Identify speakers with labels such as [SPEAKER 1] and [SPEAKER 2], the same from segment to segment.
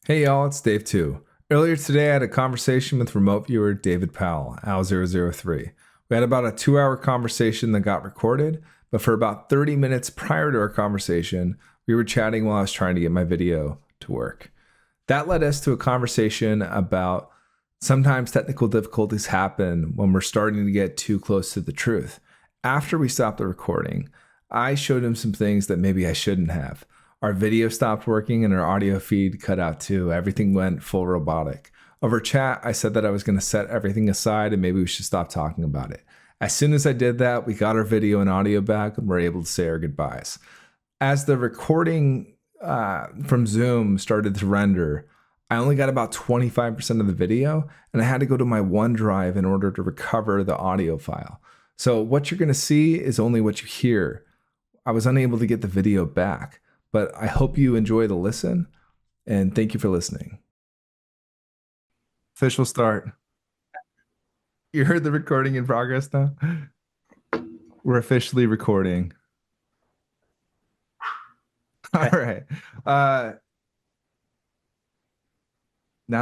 [SPEAKER 1] Hey y'all, it's Dave2. Earlier today, I had a conversation with remote viewer David Powell, Owl003. We had about a 2-hour conversation that got recorded, but for about 30 minutes prior to our conversation, we were chatting while I was trying to get my video to work. That led us to a conversation about sometimes technical difficulties happen when we're starting to get too close to the truth. After we stopped the recording, I showed him some things that maybe I shouldn't have. Our video stopped working and our audio feed cut out too. Everything went full robotic. Over chat, I said that I was going to set everything aside and maybe we should stop talking about it. As soon as I did that, we got our video and audio back and were able to say our goodbyes. As the recording from Zoom started to render, I only got about 25% of the video and I had to go to my OneDrive in order to recover the audio file. So what you're going to see is only what you hear. I was unable to get the video back. But I hope you enjoy the listen, and thank you for listening. Official start. You heard the recording in progress now? We're officially recording. All right. Now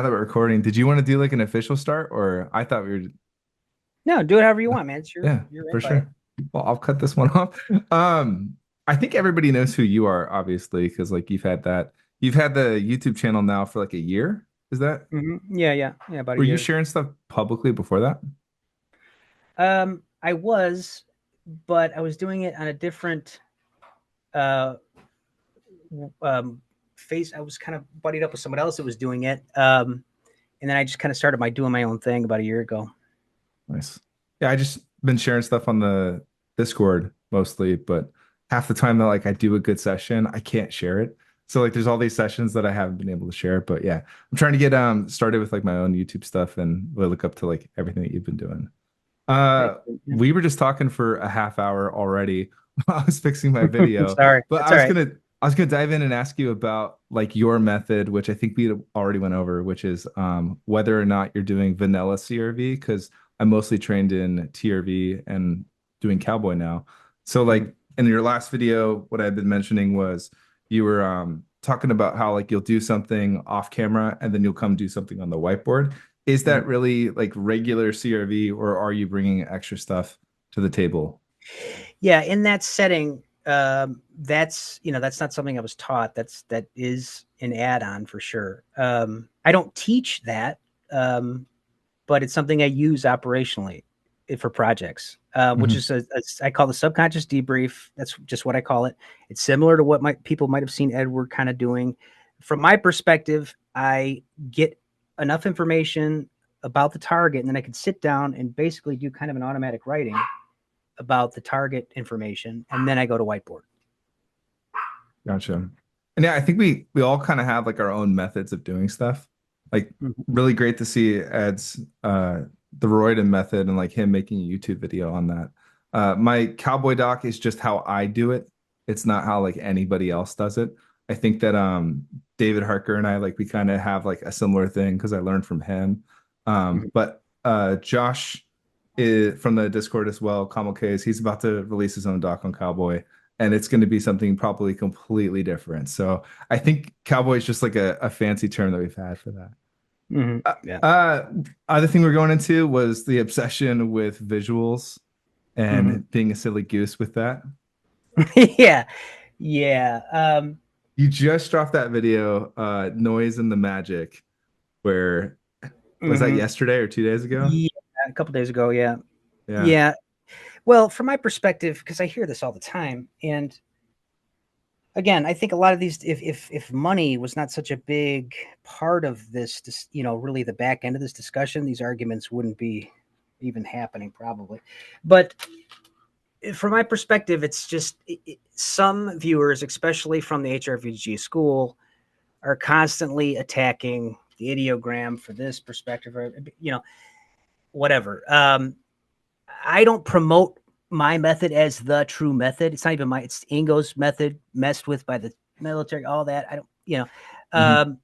[SPEAKER 1] that we're recording, did you want to do like an official start, or I thought we were...
[SPEAKER 2] No, do it however you want, man. It's your,
[SPEAKER 1] Yeah,
[SPEAKER 2] your
[SPEAKER 1] for
[SPEAKER 2] invite.
[SPEAKER 1] sure. Well, I'll cut this one off. I think everybody knows who you are, obviously, because like you've had the YouTube channel now for like a year. Is that?
[SPEAKER 2] Yeah, about a
[SPEAKER 1] Were you
[SPEAKER 2] year.
[SPEAKER 1] sharing stuff publicly before that?
[SPEAKER 2] I was, but I was doing it on a different uh face. I was kind of buddied up with someone else that was doing it. And then I just kind of started doing my own thing about a year ago.
[SPEAKER 1] Nice. Yeah, I just been sharing stuff on the Discord mostly, but half the time that like I do a good session, I can't share it. So like there's all these sessions that I haven't been able to share. But yeah, I'm trying to get started with like my own YouTube stuff and really look up to like everything that you've been doing. We were just talking for a half hour already while I was fixing my video.
[SPEAKER 2] Sorry,
[SPEAKER 1] But
[SPEAKER 2] that's all right.
[SPEAKER 1] I was gonna dive in and ask you about like your method, which I think we already went over, which is whether or not you're doing vanilla CRV, because I'm mostly trained in TRV and doing cowboy now. So like in your last video, what I've been mentioning was you were talking about how like you'll do something off camera and then you'll come do something on the whiteboard. Is that really like regular CRV, or are you bringing extra stuff to the table?
[SPEAKER 2] Yeah, in that setting, that's not something I was taught. That is an add-on for sure. I don't teach that, but it's something I use operationally for projects, which is I call the subconscious debrief. That's just what I call it. It's similar to what people might have seen Edward kind of doing. From my perspective, I get enough information about the target, and then I can sit down and basically do kind of an automatic writing about the target information, and then I go to whiteboard.
[SPEAKER 1] Gotcha. And yeah, I think we all kind of have like our own methods of doing stuff. Like really great to see Ed's the Royden method and like him making a YouTube video on that. My cowboy doc is just how I do it. It's not how like anybody else does it. I think that David Harker and I like we kind of have like a similar thing because I learned from him. But Josh is from the Discord as well, Kamal Case, he's about to release his own doc on cowboy, and it's going to be something probably completely different. So I think cowboy is just like a fancy term that we've had for that.
[SPEAKER 2] Yeah.
[SPEAKER 1] Other thing we're going into was the obsession with visuals and being a silly goose with that.
[SPEAKER 2] Yeah.
[SPEAKER 1] You just dropped that video, Noise and the Magic, where was that yesterday or 2 days ago?
[SPEAKER 2] Yeah, a couple days ago. Yeah.
[SPEAKER 1] Yeah.
[SPEAKER 2] Yeah. Well, from my perspective, because I hear this all the time, and again, I think a lot of these, if money was not such a big part of this, really the back end of this discussion, these arguments wouldn't be even happening probably. But from my perspective, it's just some viewers, especially from the HRVG school, are constantly attacking the ideogram for this perspective, or whatever. I don't promote my method as the true method. It's not even it's Ingo's method messed with by the military, all that. I don't,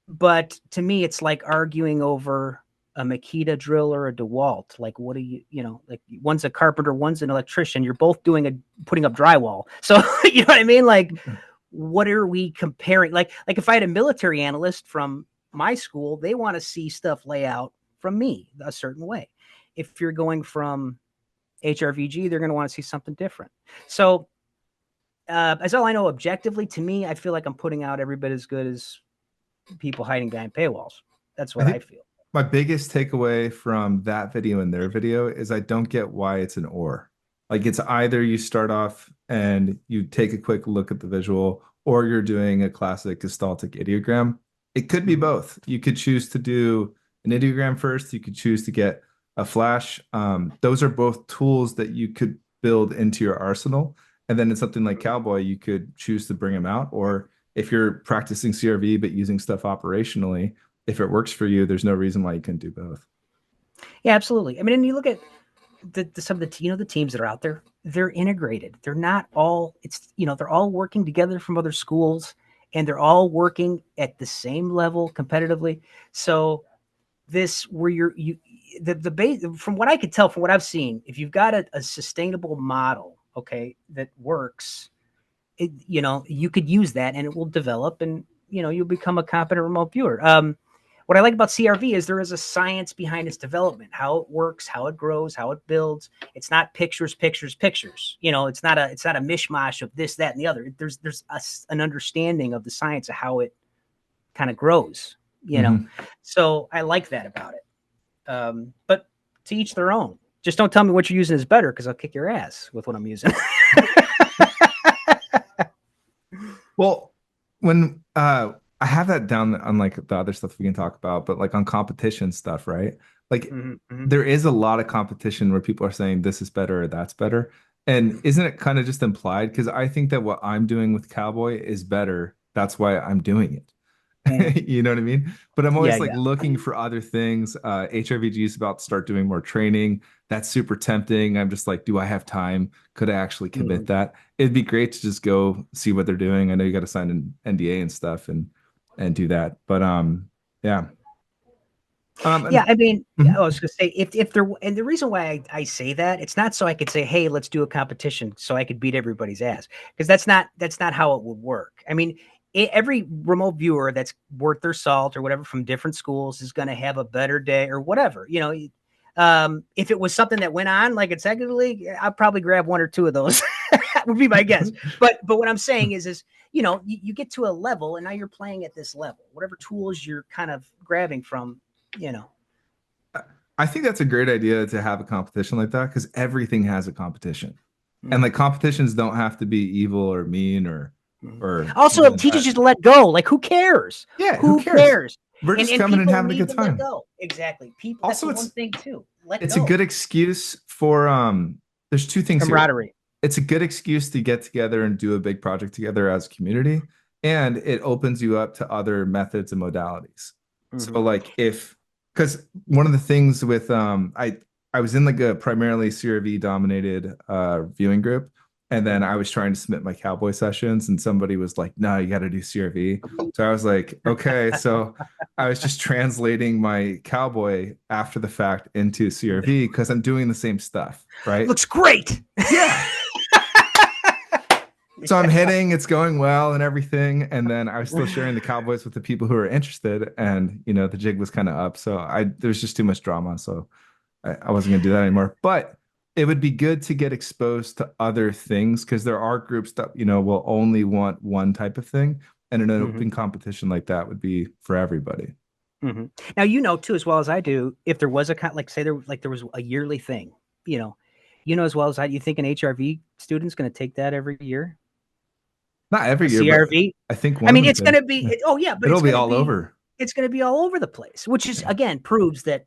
[SPEAKER 2] but to me, it's like arguing over a Makita drill or a DeWalt. Like, what do like one's a carpenter, one's an electrician. You're both putting up drywall. So, you know what I mean? Like, what are we comparing? Like if I had a military analyst from my school, they want to see stuff lay out from me a certain way. If you're going from HRVG, they're going to want to see something different. So as all I know, objectively, to me, I feel like I'm putting out every bit as good as people hiding behind paywalls. That's
[SPEAKER 1] I
[SPEAKER 2] what I
[SPEAKER 1] think
[SPEAKER 2] feel.
[SPEAKER 1] my biggest takeaway from that video and their video is I don't get why it's an or. Like it's either you start off and you take a quick look at the visual, or you're doing a classic gestaltic ideogram. It could be both. You could choose to do an ideogram first. You could choose to get a flash. Those are both tools that you could build into your arsenal. And then in something like Cowboy, you could choose to bring them out. Or if you're practicing CRV but using stuff operationally, if it works for you, there's no reason why you couldn't do both.
[SPEAKER 2] Yeah, absolutely. I mean, and you look at some of the the teams that are out there, they're integrated. They're not all, they're all working together from other schools, and they're all working at the same level competitively. So this where the base, from what I could tell, from what I've seen, if you've got a sustainable model, okay, that works, you could use that and it will develop, and you'll become a competent remote viewer. What I like about CRV is there is a science behind its development, how it works, how it grows, how it builds. It's not pictures, pictures, pictures. It's not a mishmash of this, that, and the other. There's an understanding of the science of how it kind of grows. So I like that about it. But to each their own. Just don't tell me what you're using is better, because I'll kick your ass with what I'm using.
[SPEAKER 1] Well, when I have that down on like the other stuff we can talk about, but like on competition stuff, right? Like there is a lot of competition where people are saying this is better or that's better. And isn't it kind of just implied? Because I think that what I'm doing with Cowboy is better. That's why I'm doing it. You know what I mean? But I'm always looking for other things. HRVG is about to start doing more training. That's super tempting. I'm just like, do I have time? Could I actually commit that? It'd be great to just go see what they're doing. I know you got to sign an NDA and stuff and do that. But yeah.
[SPEAKER 2] I mean, I was going to say, if there, and the reason why I say that, it's not so I could say, hey, let's do a competition so I could beat everybody's ass, because that's not how it would work. I mean, every remote viewer that's worth their salt or whatever from different schools is going to have a better day or whatever. If it was something that went on like consecutively, I'd probably grab one or two of those. Would be my guess. But what I'm saying is you get to a level, and now you're playing at this level. Whatever tools you're kind of grabbing from,
[SPEAKER 1] I think that's a great idea to have a competition like that, because everything has a competition. And like competitions don't have to be evil or mean or
[SPEAKER 2] also it teaches you to let go. Like, who cares?
[SPEAKER 1] Yeah,
[SPEAKER 2] who cares?
[SPEAKER 1] We're just coming and having a good time.
[SPEAKER 2] Let go. Exactly. People.
[SPEAKER 1] Also,
[SPEAKER 2] that's one thing too.
[SPEAKER 1] It's a good excuse for there's two things
[SPEAKER 2] camaraderie.
[SPEAKER 1] Here. It's a good excuse to get together and do a big project together as a community, and it opens you up to other methods and modalities. So like because one of the things with I was in like a primarily CRV dominated viewing group, and then I was trying to submit my Cowboy sessions, and somebody was like, no, you got to do CRV. So I was like, okay. So I was just translating my Cowboy after the fact into CRV, because I'm doing the same stuff, right?
[SPEAKER 2] Looks great.
[SPEAKER 1] Yeah. So I'm hitting, it's going well and everything. And then I was still sharing the Cowboys with the people who are interested. And, the jig was kind of up. So there's just too much drama. So I wasn't going to do that anymore. But it would be good to get exposed to other things, because there are groups that, will only want one type of thing. And an open competition like that would be for everybody.
[SPEAKER 2] Now, too, as well as I do, if there was say there was a yearly thing, as well as I, you think an HRV student's going to take that every year?
[SPEAKER 1] Not every year,
[SPEAKER 2] CRV.
[SPEAKER 1] I think
[SPEAKER 2] it's going to be. But
[SPEAKER 1] it'll be all over.
[SPEAKER 2] It's going to be all over the place, which is again proves that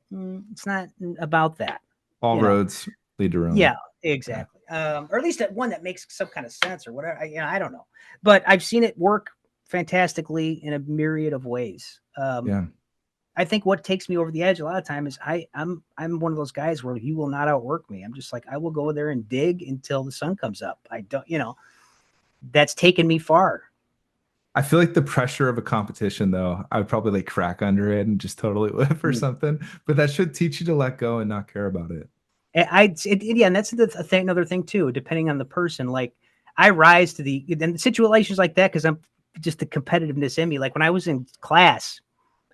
[SPEAKER 2] it's not about that.
[SPEAKER 1] All roads lead to Rome.
[SPEAKER 2] Yeah, exactly. Or at least one that makes some kind of sense or whatever. I don't know, but I've seen it work fantastically in a myriad of ways. I think what takes me over the edge a lot of time is I'm one of those guys where you will not outwork me. I'm just like, I will go there and dig until the sun comes up. I don't, that's taken me far.
[SPEAKER 1] I feel like the pressure of a competition, though, I would probably like crack under it and just totally whip or something. But that should teach you to let go and not care about it.
[SPEAKER 2] And that's another thing too. Depending on the person, like I rise to the situations like that because I'm just the competitiveness in me. Like when I was in class,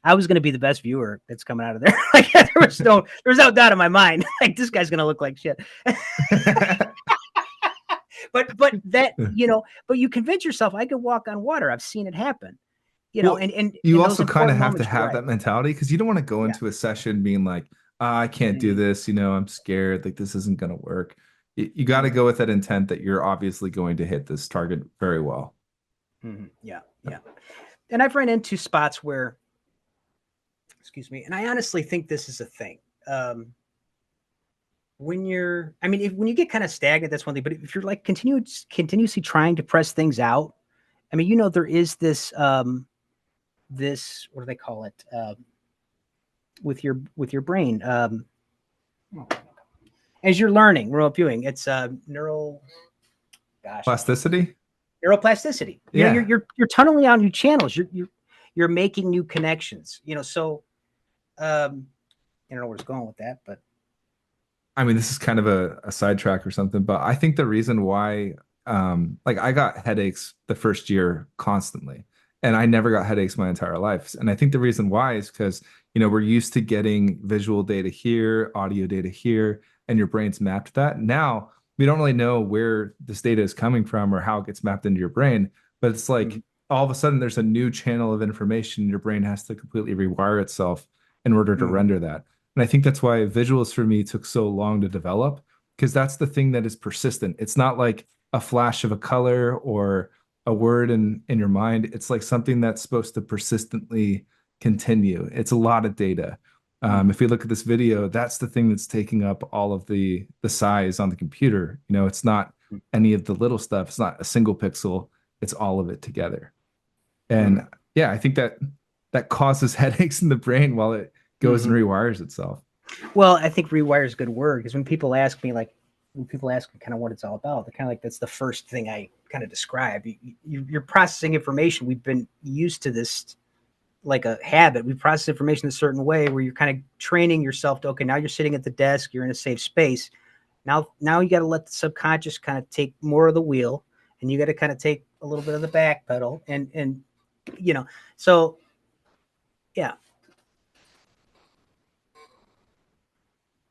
[SPEAKER 2] I was going to be the best viewer that's coming out of there. Like there was no doubt in my mind. Like this guy's going to look like shit. but that, but you convince yourself I could walk on water. I've seen it happen,
[SPEAKER 1] Well,
[SPEAKER 2] and
[SPEAKER 1] you
[SPEAKER 2] those
[SPEAKER 1] also kind of
[SPEAKER 2] important
[SPEAKER 1] have to
[SPEAKER 2] moments, you're
[SPEAKER 1] have
[SPEAKER 2] right.
[SPEAKER 1] that mentality because you don't want to go
[SPEAKER 2] Yeah.
[SPEAKER 1] into a session being like, I can't do
[SPEAKER 2] Mhm.
[SPEAKER 1] this, I'm scared, like this isn't going to work. You got to
[SPEAKER 2] Mhm.
[SPEAKER 1] go with that intent that you're obviously going to hit this target very well.
[SPEAKER 2] Mhm. Yeah. Yeah. And I've run into spots where, excuse me, and I honestly think this is a thing. When you're, I mean, when you get kind of stagnant, that's one thing. But if you're like continuously trying to press things out, I mean, there is this what do they call it with your brain as you're learning remote viewing. It's gosh, I can't think.
[SPEAKER 1] Plasticity?
[SPEAKER 2] Neuroplasticity.
[SPEAKER 1] Yeah.
[SPEAKER 2] You're tunneling out new channels. You're making new connections. So I don't know where it's going with that, but
[SPEAKER 1] I mean, this is kind of a sidetrack or something, but I think the reason why, like I got headaches the first year constantly, and I never got headaches my entire life. And I think the reason why is because, we're used to getting visual data here, audio data here, and your brain's mapped that. Now we don't really know where this data is coming from or how it gets mapped into your brain, but it's like
[SPEAKER 2] mm-hmm.
[SPEAKER 1] all of a sudden there's a new channel of information. Your brain has to completely rewire itself in order to
[SPEAKER 2] Mm-hmm.
[SPEAKER 1] render that. And I think that's why visuals for me took so long to develop, because that's the thing that is persistent. It's not like a flash of a color or a word in your mind. It's like something that's supposed to persistently continue. It's a lot of data.
[SPEAKER 2] Mm-hmm.
[SPEAKER 1] If we look at this video, that's the thing that's taking up all of the size on the computer. It's not any of the little stuff. It's not a single pixel. It's all of it together.
[SPEAKER 2] Mm-hmm.
[SPEAKER 1] And yeah, I think that causes headaches in the brain while it goes and
[SPEAKER 2] Mm-hmm.
[SPEAKER 1] rewires itself.
[SPEAKER 2] Well, I think rewire is a good word because when people ask me kind of what it's all about, they're kind of like, that's the first thing I kind of describe. You're processing information. We've been used to this like a habit. We process information a certain way where you're kind of training yourself to, okay, now you're sitting at the desk, you're in a safe space. Now you got to let the subconscious kind of take more of the wheel, and you got to kind of take a little bit of the back pedal, and so yeah.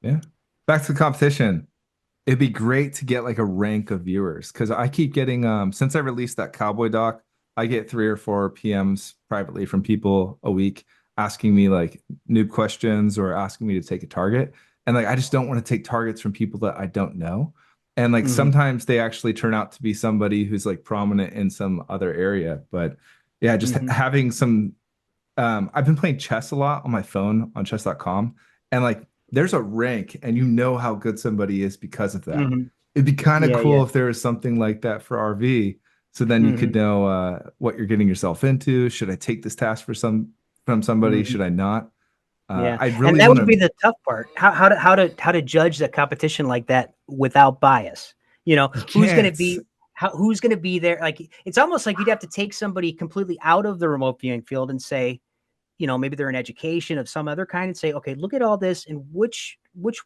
[SPEAKER 1] Yeah. Back to the competition. It'd be great to get like a rank of viewers because I keep getting since I released that cowboy doc, I get 3 or 4 PMs privately from people a week asking me like noob questions or asking me to take a target. And like I just don't want to take targets from people that I don't know. And like
[SPEAKER 2] Mm-hmm.
[SPEAKER 1] sometimes they actually turn out to be somebody who's like prominent in some other area. But yeah, just
[SPEAKER 2] Mm-hmm.
[SPEAKER 1] having some I've been playing chess a lot on my phone on chess.com, and like there's a rank and you know how good somebody is because of that.
[SPEAKER 2] Mm-hmm.
[SPEAKER 1] It'd be kind of
[SPEAKER 2] Yeah, yeah.
[SPEAKER 1] cool if there was something like that for RV, so then you
[SPEAKER 2] Mm-hmm.
[SPEAKER 1] could know what you're getting yourself into. Should I take this task from somebody?
[SPEAKER 2] Mm-hmm.
[SPEAKER 1] Should I not?
[SPEAKER 2] Yeah,
[SPEAKER 1] I
[SPEAKER 2] and
[SPEAKER 1] really
[SPEAKER 2] that
[SPEAKER 1] want
[SPEAKER 2] would be
[SPEAKER 1] to.
[SPEAKER 2] the tough part. How to judge the competition like that without bias?
[SPEAKER 1] You
[SPEAKER 2] Who's going to
[SPEAKER 1] can't.
[SPEAKER 2] be who's going to be there? Like it's almost like you'd have to take somebody completely out of the remote viewing field and say, maybe they're in education of some other kind, and say, okay, look at all this, and which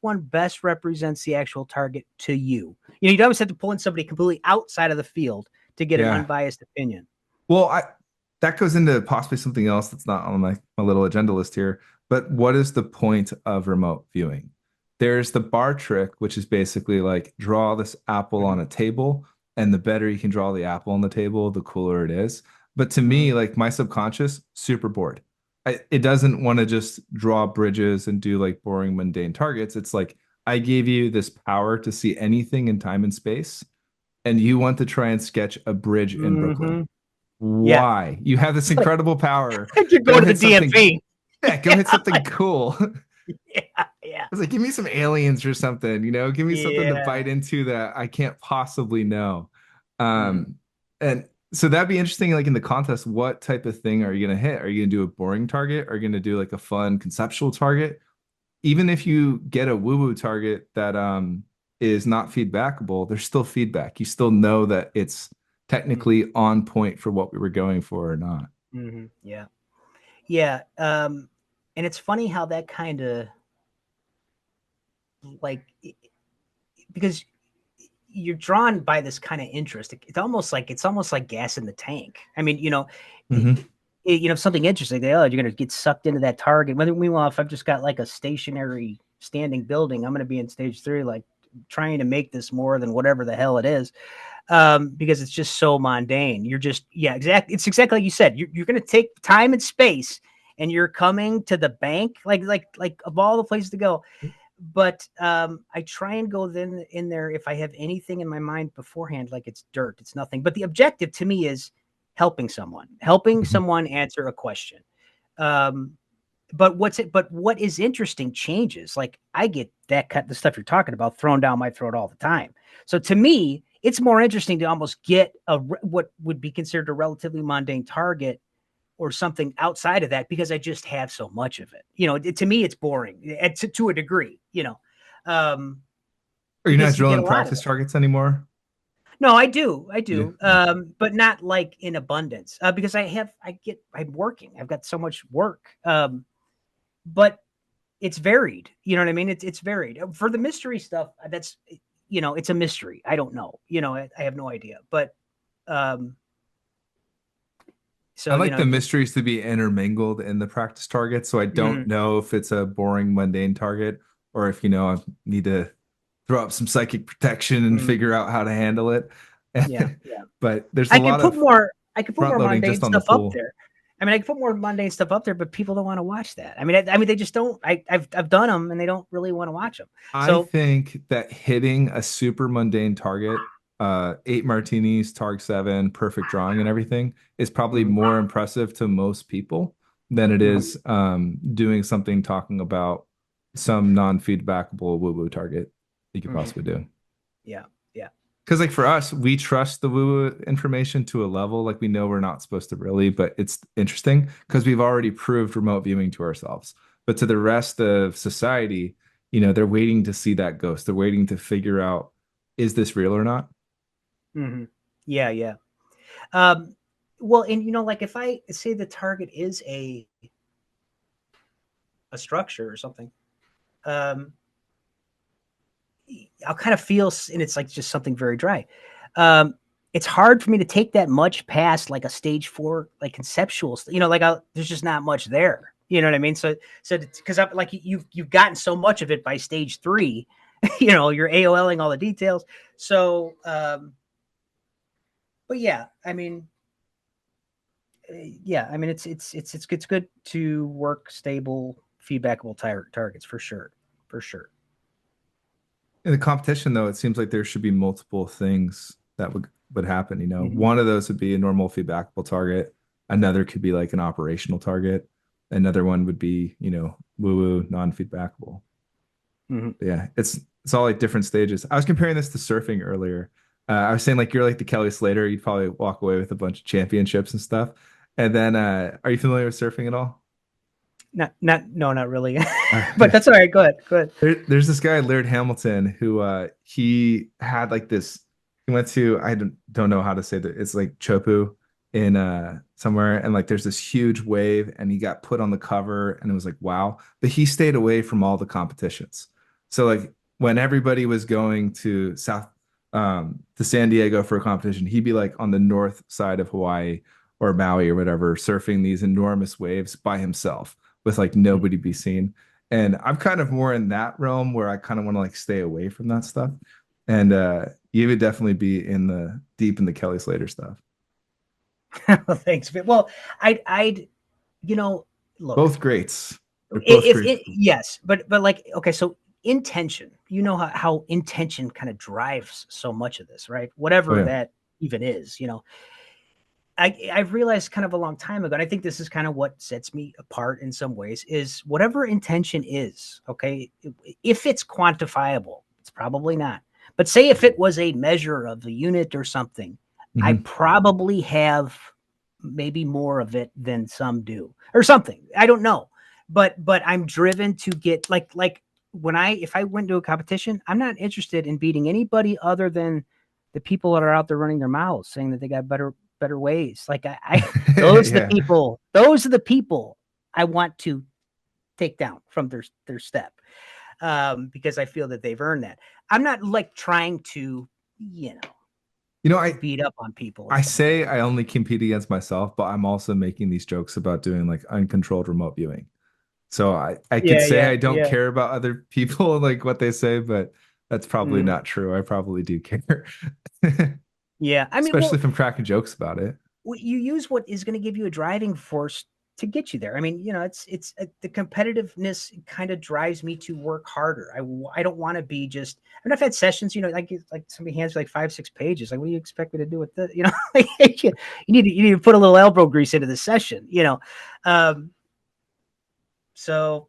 [SPEAKER 2] one best represents the actual target to you. You'd always have to pull in somebody completely outside of the field to get an
[SPEAKER 1] Yeah.
[SPEAKER 2] unbiased opinion.
[SPEAKER 1] Well, that goes into possibly something else that's not on my little agenda list here. But what is the point of remote viewing? There's the bar trick, which is basically like draw this apple
[SPEAKER 2] Mm-hmm.
[SPEAKER 1] on a table, and the better you can draw the apple on the table, the cooler it is. But to
[SPEAKER 2] Mm-hmm.
[SPEAKER 1] me, like my subconscious, super bored. It doesn't want to just draw bridges and do like boring, mundane targets. It's like I gave you this power to see anything in time and space, and you want to try and sketch a bridge in Brooklyn.
[SPEAKER 2] Mm-hmm. Yeah,
[SPEAKER 1] Why? You have this
[SPEAKER 2] it's like
[SPEAKER 1] incredible power.
[SPEAKER 2] you go
[SPEAKER 1] Go
[SPEAKER 2] to the
[SPEAKER 1] hit something.
[SPEAKER 2] DMV.
[SPEAKER 1] Yeah, go hit something cool.
[SPEAKER 2] Yeah, yeah,
[SPEAKER 1] It's like, give me some aliens or something, give me something to
[SPEAKER 2] yeah.
[SPEAKER 1] bite into that I can't possibly know.
[SPEAKER 2] Mm-hmm.
[SPEAKER 1] And so that'd be interesting, like in the contest, what type of thing are you gonna hit? Are you gonna do a boring target? Are you gonna do like a fun conceptual target? Even if you get a woo-woo target that is not feedbackable, there's still feedback. You still know that it's
[SPEAKER 2] Mm-hmm.
[SPEAKER 1] technically on point for what we were going for or not.
[SPEAKER 2] Mm-hmm. Yeah, yeah. And it's funny how that kind of like because you're drawn by this kind of interest. It's almost like gas in the tank. I mean,
[SPEAKER 1] Hmm.
[SPEAKER 2] if something interesting, you're going to get sucked into that target. Meanwhile, if I've just got like a stationary standing building, I'm going to be in stage 3, like trying to make this more than whatever the hell it is. Because it's just so mundane. You're just, exactly. It's exactly like you said. You're going to take time and space, and you're coming to the bank, like of all the places to go. But I try and go then in there if I have anything in my mind beforehand, like it's dirt, it's nothing. But the objective to me is helping someone answer a question. Um, but what is interesting changes. Like I get the stuff you're talking about thrown down my throat all the time. So to me, it's more interesting to almost get what would be considered a relatively mundane target or something outside of that, because I just have so much of it. To me, it's boring to a degree, um,
[SPEAKER 1] Are you not
[SPEAKER 2] because you get
[SPEAKER 1] drilling
[SPEAKER 2] a lot of
[SPEAKER 1] practice
[SPEAKER 2] it.
[SPEAKER 1] targets anymore?
[SPEAKER 2] No, I do,
[SPEAKER 1] Yeah.
[SPEAKER 2] but not like in abundance, because I'm working. I've got so much work, but it's varied. You know what I mean? It's varied for the mystery stuff. That's it's a mystery. I don't know. I have no idea. But um,
[SPEAKER 1] I
[SPEAKER 2] so
[SPEAKER 1] like the mysteries to be intermingled in the practice target, so I don't
[SPEAKER 2] mhm,
[SPEAKER 1] know if it's a boring, mundane target or if, I need to throw up some psychic protection and
[SPEAKER 2] mhm.
[SPEAKER 1] figure out how to handle it.
[SPEAKER 2] Yeah, yeah.
[SPEAKER 1] But there's a
[SPEAKER 2] I could
[SPEAKER 1] lot
[SPEAKER 2] put
[SPEAKER 1] of
[SPEAKER 2] more. I could put
[SPEAKER 1] front
[SPEAKER 2] more
[SPEAKER 1] loading
[SPEAKER 2] mundane
[SPEAKER 1] just on the
[SPEAKER 2] stuff up
[SPEAKER 1] pool.
[SPEAKER 2] there. I mean, I could put more mundane stuff up there, but people don't want to watch that. I mean, they just don't. I've done them, and they don't really want to watch them.
[SPEAKER 1] I
[SPEAKER 2] So,
[SPEAKER 1] think that hitting a super mundane target, 8 martinis, targ 7, perfect drawing and everything is probably
[SPEAKER 2] mhm,
[SPEAKER 1] more impressive to most people than it
[SPEAKER 2] mhm,
[SPEAKER 1] is doing something talking about some non-feedbackable woo-woo target you could
[SPEAKER 2] mhm.
[SPEAKER 1] possibly do.
[SPEAKER 2] Yeah, yeah.
[SPEAKER 1] Because like for us, we trust the woo-woo information to a level like we know we're not supposed to really, but it's interesting because we've already proved remote viewing to ourselves. But to the rest of society, they're waiting to see that ghost. They're waiting to figure out, is this real or not?
[SPEAKER 2] Hmm. Yeah, yeah. Um, well, and like if I say the target is a structure or something, um, I'll kind of feel, and it's like just something very dry. Um, it's hard for me to take that much past like a stage 4, like conceptual, there's just not much there. You know what I mean? So because I'm like you've gotten so much of it by stage 3, you're AOLing all the details. So, but I mean, it's good to work stable, feedbackable targets for sure.
[SPEAKER 1] In the competition, though, it seems like there should be multiple things that would happen.
[SPEAKER 2] Mhm.
[SPEAKER 1] One of those would be a normal feedbackable target. Another could be like an operational target. Another one would be, woo-woo, non-feedbackable.
[SPEAKER 2] Mhm.
[SPEAKER 1] Yeah, it's all like different stages. I was comparing this to surfing earlier. I was saying like you're like the Kelly Slater. You'd probably walk away with a bunch of championships and stuff. And then, are you familiar with surfing at all?
[SPEAKER 2] No, not really. But
[SPEAKER 1] Uh,
[SPEAKER 2] that's all right. Go ahead. Go ahead.
[SPEAKER 1] there's this guy, Laird Hamilton, who he had like this. He went to I don't know how to say that. It's like Chopu in somewhere, and like there's this huge wave, and he got put on the cover, and it was like wow. But he stayed away from all the competitions. So like when everybody was going to San Diego for a competition, he'd be like on the north side of Hawaii or Maui or whatever, surfing these enormous waves by himself with like
[SPEAKER 2] Mhm.
[SPEAKER 1] nobody be seen. And I'm kind of more in that realm where I kind of want to like stay away from that stuff. And you would definitely be in the deep in the Kelly Slater stuff.
[SPEAKER 2] Well, thanks. Well, I'd, look,
[SPEAKER 1] Both greats. They're both
[SPEAKER 2] if
[SPEAKER 1] great.
[SPEAKER 2] it, yes, but like, okay, so intention, how intention kind of drives so much of this, right?
[SPEAKER 1] Oh
[SPEAKER 2] Whatever
[SPEAKER 1] yeah.
[SPEAKER 2] that even is, I've realized kind of a long time ago, and I think this is kind of what sets me apart in some ways, is whatever intention is, okay, if it's quantifiable, it's probably not. But say if it was a measure of the unit or something, I
[SPEAKER 1] Hmm.
[SPEAKER 2] probably have maybe more of it than some do, or something. I don't know. But I'm driven to get like when if I went to a competition, I'm not interested in beating anybody other than the people that are out there running their mouths saying that they got better ways. Like I
[SPEAKER 1] Yeah.
[SPEAKER 2] those are the people I want to take down from their step, because I feel that they've earned that. I'm not like trying to you know,
[SPEAKER 1] You know, I
[SPEAKER 2] beat up on people or
[SPEAKER 1] I
[SPEAKER 2] something like
[SPEAKER 1] say
[SPEAKER 2] that.
[SPEAKER 1] I only compete against myself, but I'm also making these jokes about doing like uncontrolled remote viewing. So I could
[SPEAKER 2] Yeah,
[SPEAKER 1] say
[SPEAKER 2] yeah,
[SPEAKER 1] I don't
[SPEAKER 2] yeah.
[SPEAKER 1] care about other people like what they say, but that's probably
[SPEAKER 2] Mm,
[SPEAKER 1] not true. I probably do care.
[SPEAKER 2] yeah. I mean,
[SPEAKER 1] Especially
[SPEAKER 2] well,
[SPEAKER 1] if I'm cracking jokes about it.
[SPEAKER 2] you use what is going to give you a driving force to get you there. I mean, the competitiveness kind of drives me to work harder. I don't want to be just. I mean, I've had sessions, like somebody hands me like 5-6 pages. Like, what do you expect me to do with this? Like, you need to put a little elbow grease into the session. Um, so